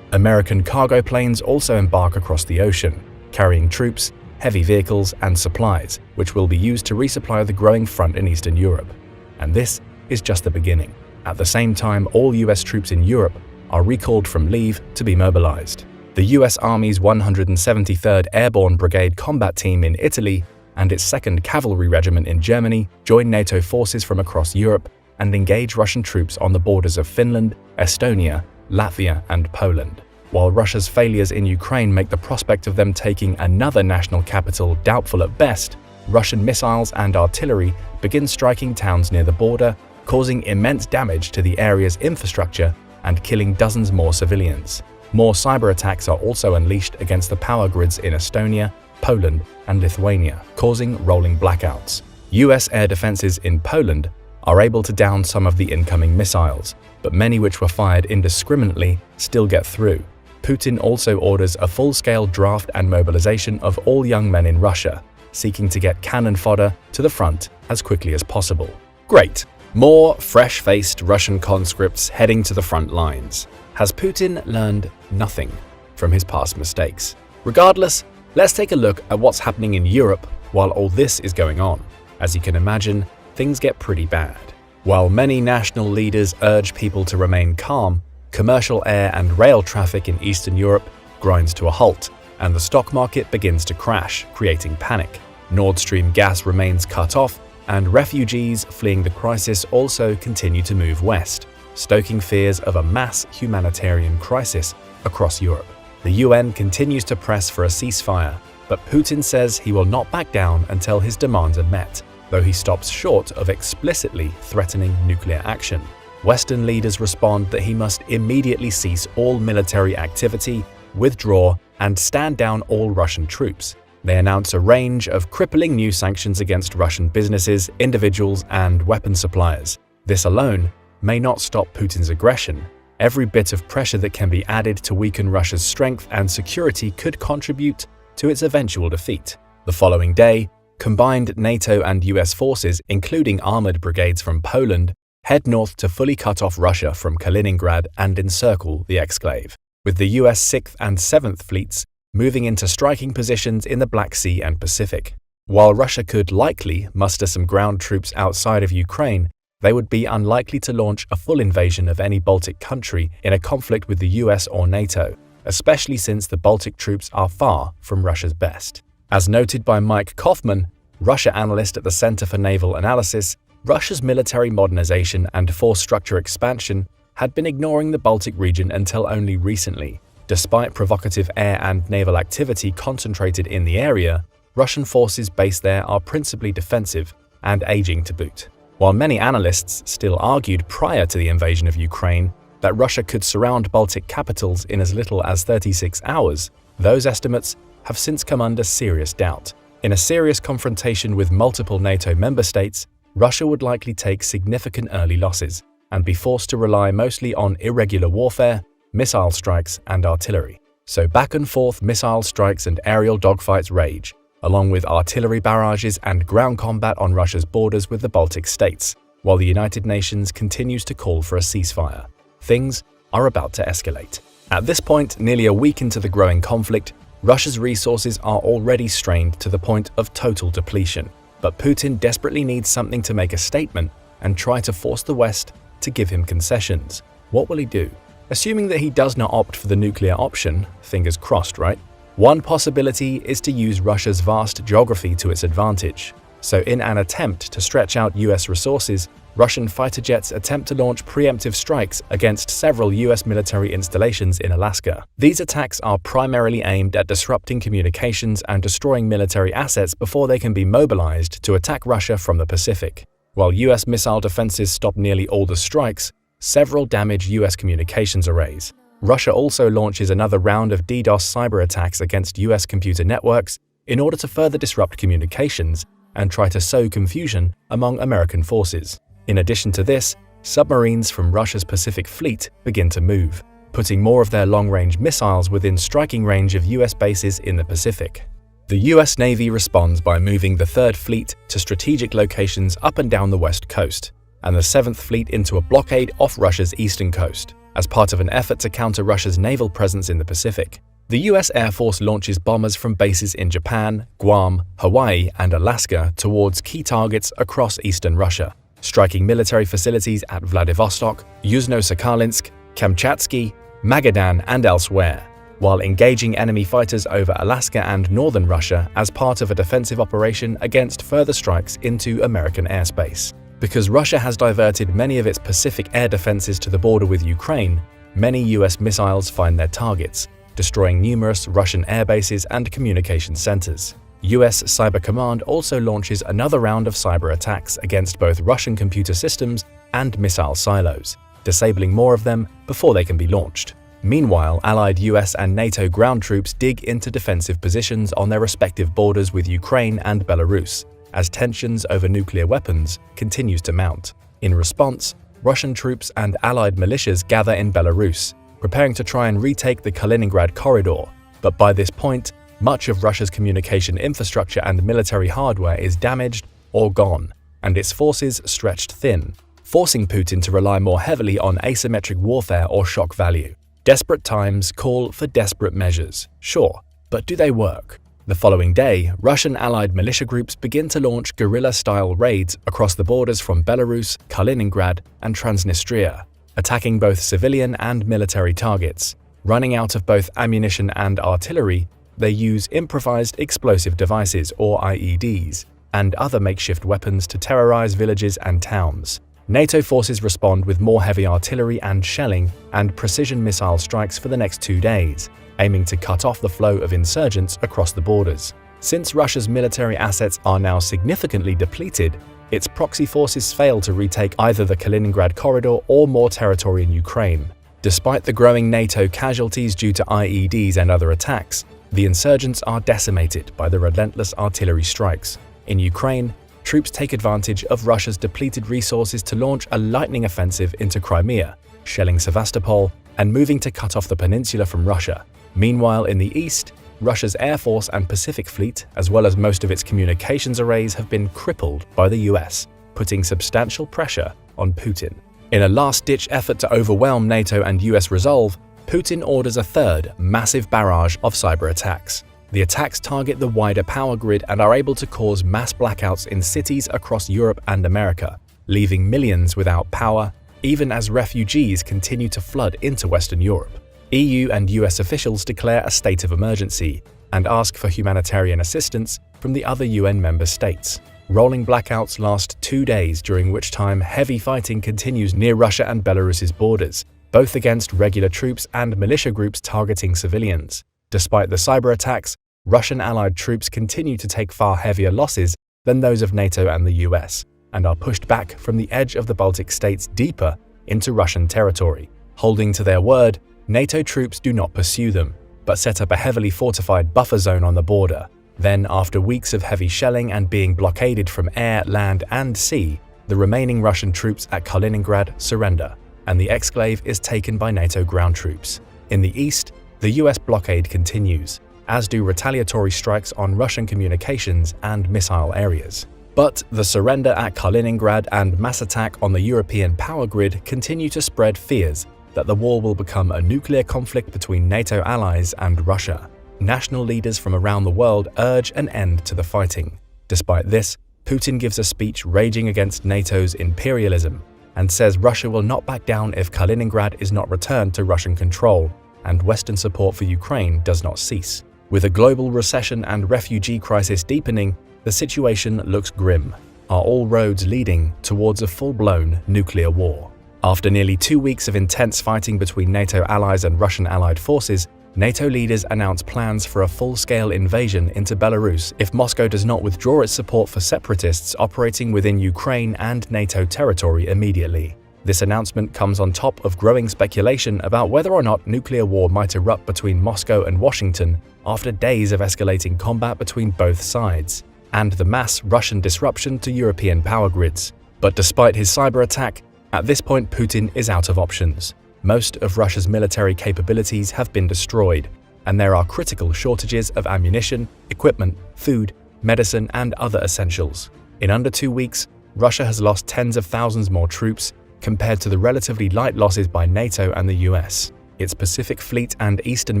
American cargo planes also embark across the ocean, carrying troops, heavy vehicles, and supplies, which will be used to resupply the growing front in Eastern Europe. And this is just the beginning. At the same time, all US troops in Europe are recalled from leave to be mobilized. The US Army's 173rd Airborne Brigade Combat Team in Italy and its 2nd Cavalry Regiment in Germany join NATO forces from across Europe and engage Russian troops on the borders of Finland, Estonia, Latvia, and Poland. While Russia's failures in Ukraine make the prospect of them taking another national capital doubtful at best, Russian missiles and artillery begin striking towns near the border, causing immense damage to the area's infrastructure and killing dozens more civilians. More cyber attacks are also unleashed against the power grids in Estonia, Poland, and Lithuania, causing rolling blackouts. US air defenses in Poland are able to down some of the incoming missiles, but many which were fired indiscriminately still get through. Putin also orders a full-scale draft and mobilization of all young men in Russia, seeking to get cannon fodder to the front as quickly as possible. Great! More fresh-faced Russian conscripts heading to the front lines. Has Putin learned nothing from his past mistakes? Regardless, let's take a look at what's happening in Europe while all this is going on. As you can imagine, things get pretty bad. While many national leaders urge people to remain calm, commercial air and rail traffic in Eastern Europe grinds to a halt, and the stock market begins to crash, creating panic. Nord Stream gas remains cut off, and refugees fleeing the crisis also continue to move west, stoking fears of a mass humanitarian crisis across Europe. The UN continues to press for a ceasefire, but Putin says he will not back down until his demands are met, though he stops short of explicitly threatening nuclear action. Western leaders respond that he must immediately cease all military activity, withdraw, and stand down all Russian troops. They announce a range of crippling new sanctions against Russian businesses, individuals, and weapon suppliers. This alone may not stop Putin's aggression. Every bit of pressure that can be added to weaken Russia's strength and security could contribute to its eventual defeat. The following day, combined NATO and US forces, including armored brigades from Poland, head north to fully cut off Russia from Kaliningrad and encircle the exclave, with the US 6th and 7th fleets moving into striking positions in the Black Sea and Pacific. While Russia could likely muster some ground troops outside of Ukraine, they would be unlikely to launch a full invasion of any Baltic country in a conflict with the US or NATO, especially since the Baltic troops are far from Russia's best. As noted by Mike Kaufman, Russia analyst at the Center for Naval Analysis, Russia's military modernization and force structure expansion had been ignoring the Baltic region until only recently. Despite provocative air and naval activity concentrated in the area, Russian forces based there are principally defensive and aging to boot. While many analysts still argued prior to the invasion of Ukraine that Russia could surround Baltic capitals in as little as 36 hours, those estimates have since come under serious doubt. In a serious confrontation with multiple NATO member states, Russia would likely take significant early losses and be forced to rely mostly on irregular warfare, missile strikes, and artillery. So back and forth missile strikes and aerial dogfights rage, along with artillery barrages and ground combat on Russia's borders with the Baltic states, while the United Nations continues to call for a ceasefire. Things are about to escalate. At this point, nearly a week into the growing conflict, Russia's resources are already strained to the point of total depletion. But Putin desperately needs something to make a statement and try to force the West to give him concessions. What will he do? Assuming that he does not opt for the nuclear option, fingers crossed, right? One possibility is to use Russia's vast geography to its advantage. So in an attempt to stretch out US resources, Russian fighter jets attempt to launch preemptive strikes against several US military installations in Alaska. These attacks are primarily aimed at disrupting communications and destroying military assets before they can be mobilized to attack Russia from the Pacific. While US missile defenses stop nearly all the strikes, several damage US communications arrays. Russia also launches another round of DDoS cyber attacks against US computer networks in order to further disrupt communications and try to sow confusion among American forces. In addition to this, submarines from Russia's Pacific Fleet begin to move, putting more of their long-range missiles within striking range of US bases in the Pacific. The US Navy responds by moving the 3rd Fleet to strategic locations up and down the west coast, and the 7th Fleet into a blockade off Russia's eastern coast, as part of an effort to counter Russia's naval presence in the Pacific. The US Air Force launches bombers from bases in Japan, Guam, Hawaii, and Alaska towards key targets across eastern Russia, striking military facilities at Vladivostok, Yuzhno-Sakhalinsk, Kamchatsky, Magadan, and elsewhere, while engaging enemy fighters over Alaska and northern Russia as part of a defensive operation against further strikes into American airspace. Because Russia has diverted many of its Pacific air defenses to the border with Ukraine, many US missiles find their targets, destroying numerous Russian air bases and communication centers. US Cyber Command also launches another round of cyber attacks against both Russian computer systems and missile silos, disabling more of them before they can be launched. Meanwhile, allied US and NATO ground troops dig into defensive positions on their respective borders with Ukraine and Belarus, as tensions over nuclear weapons continues to mount. In response, Russian troops and allied militias gather in Belarus, preparing to try and retake the Kaliningrad corridor, but by this point, much of Russia's communication infrastructure and military hardware is damaged or gone, and its forces stretched thin, forcing Putin to rely more heavily on asymmetric warfare or shock value. Desperate times call for desperate measures, sure, but do they work? The following day, Russian allied militia groups begin to launch guerrilla-style raids across the borders from Belarus, Kaliningrad, and Transnistria, attacking both civilian and military targets. Running out of both ammunition and artillery, they use improvised explosive devices, or IEDs, and other makeshift weapons to terrorize villages and towns. NATO forces respond with more heavy artillery and shelling and precision missile strikes for the next 2 days, aiming to cut off the flow of insurgents across the borders. Since Russia's military assets are now significantly depleted, its proxy forces fail to retake either the Kaliningrad corridor or more territory in Ukraine. Despite the growing NATO casualties due to IEDs and other attacks, the insurgents are decimated by the relentless artillery strikes. In Ukraine, troops take advantage of Russia's depleted resources to launch a lightning offensive into Crimea, shelling Sevastopol and moving to cut off the peninsula from Russia. Meanwhile, in the east, Russia's Air Force and Pacific Fleet, as well as most of its communications arrays, have been crippled by the US, putting substantial pressure on Putin. In a last-ditch effort to overwhelm NATO and US resolve, Putin orders a third, massive barrage of cyber attacks. The attacks target the wider power grid and are able to cause mass blackouts in cities across Europe and America, leaving millions without power, even as refugees continue to flood into Western Europe. EU and US officials declare a state of emergency and ask for humanitarian assistance from the other UN member states. Rolling blackouts last 2 days, during which time heavy fighting continues near Russia and Belarus's borders, both against regular troops and militia groups targeting civilians. Despite the cyber attacks, Russian allied troops continue to take far heavier losses than those of NATO and the US, and are pushed back from the edge of the Baltic states deeper into Russian territory. Holding to their word, NATO troops do not pursue them, but set up a heavily fortified buffer zone on the border. Then, after weeks of heavy shelling and being blockaded from air, land, and sea, the remaining Russian troops at Kaliningrad surrender, and the exclave is taken by NATO ground troops. In the east, the US blockade continues, as do retaliatory strikes on Russian communications and missile areas. But the surrender at Kaliningrad and mass attack on the European power grid continue to spread fears that the war will become a nuclear conflict between NATO allies and Russia. National leaders from around the world urge an end to the fighting. Despite this, Putin gives a speech raging against NATO's imperialism and says Russia will not back down if Kaliningrad is not returned to Russian control and Western support for Ukraine does not cease. With a global recession and refugee crisis deepening, the situation looks grim. Are all roads leading towards a full-blown nuclear war? After nearly 2 weeks of intense fighting between NATO allies and Russian allied forces, NATO leaders announce plans for a full-scale invasion into Belarus if Moscow does not withdraw its support for separatists operating within Ukraine and NATO territory immediately. This announcement comes on top of growing speculation about whether or not nuclear war might erupt between Moscow and Washington after days of escalating combat between both sides, and the mass Russian disruption to European power grids. But despite his cyber attack, at this point Putin is out of options. Most of Russia's military capabilities have been destroyed, and there are critical shortages of ammunition, equipment, food, medicine, and other essentials. In under 2 weeks, Russia has lost tens of thousands more troops compared to the relatively light losses by NATO and the US. Its Pacific Fleet and Eastern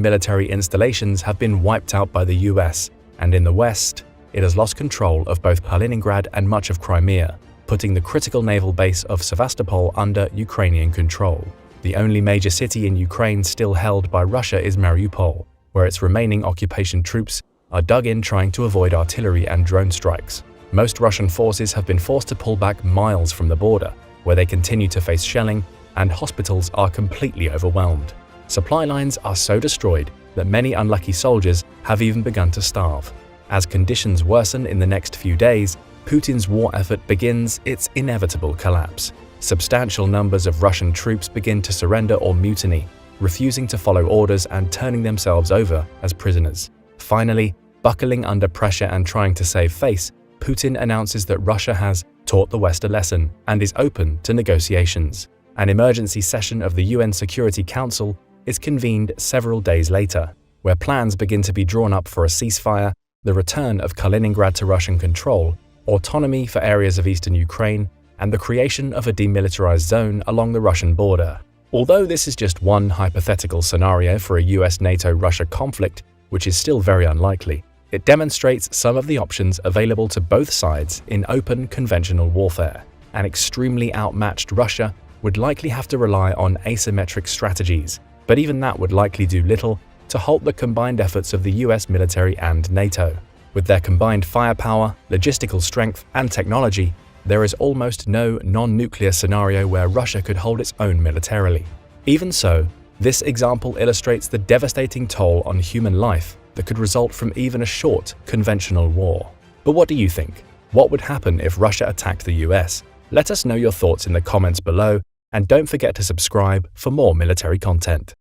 military installations have been wiped out by the US, and in the West, it has lost control of both Kaliningrad and much of Crimea, putting the critical naval base of Sevastopol under Ukrainian control. The only major city in Ukraine still held by Russia is Mariupol, where its remaining occupation troops are dug in trying to avoid artillery and drone strikes. Most Russian forces have been forced to pull back miles from the border, where they continue to face shelling, and hospitals are completely overwhelmed. Supply lines are so destroyed that many unlucky soldiers have even begun to starve. As conditions worsen in the next few days, Putin's war effort begins its inevitable collapse. Substantial numbers of Russian troops begin to surrender or mutiny, refusing to follow orders and turning themselves over as prisoners. Finally, buckling under pressure and trying to save face, Putin announces that Russia has taught the West a lesson and is open to negotiations. An emergency session of the UN Security Council is convened several days later, where plans begin to be drawn up for a ceasefire, the return of Kaliningrad to Russian control, autonomy for areas of eastern Ukraine, and the creation of a demilitarized zone along the Russian border. Although this is just one hypothetical scenario for a US-NATO-Russia conflict, which is still very unlikely, it demonstrates some of the options available to both sides in open conventional warfare. An extremely outmatched Russia would likely have to rely on asymmetric strategies, but even that would likely do little to halt the combined efforts of the US military and NATO. With their combined firepower, logistical strength, and technology, there is almost no non-nuclear scenario where Russia could hold its own militarily. Even so, this example illustrates the devastating toll on human life that could result from even a short conventional war. But what do you think? What would happen if Russia attacked the US? Let us know your thoughts in the comments below, and don't forget to subscribe for more military content.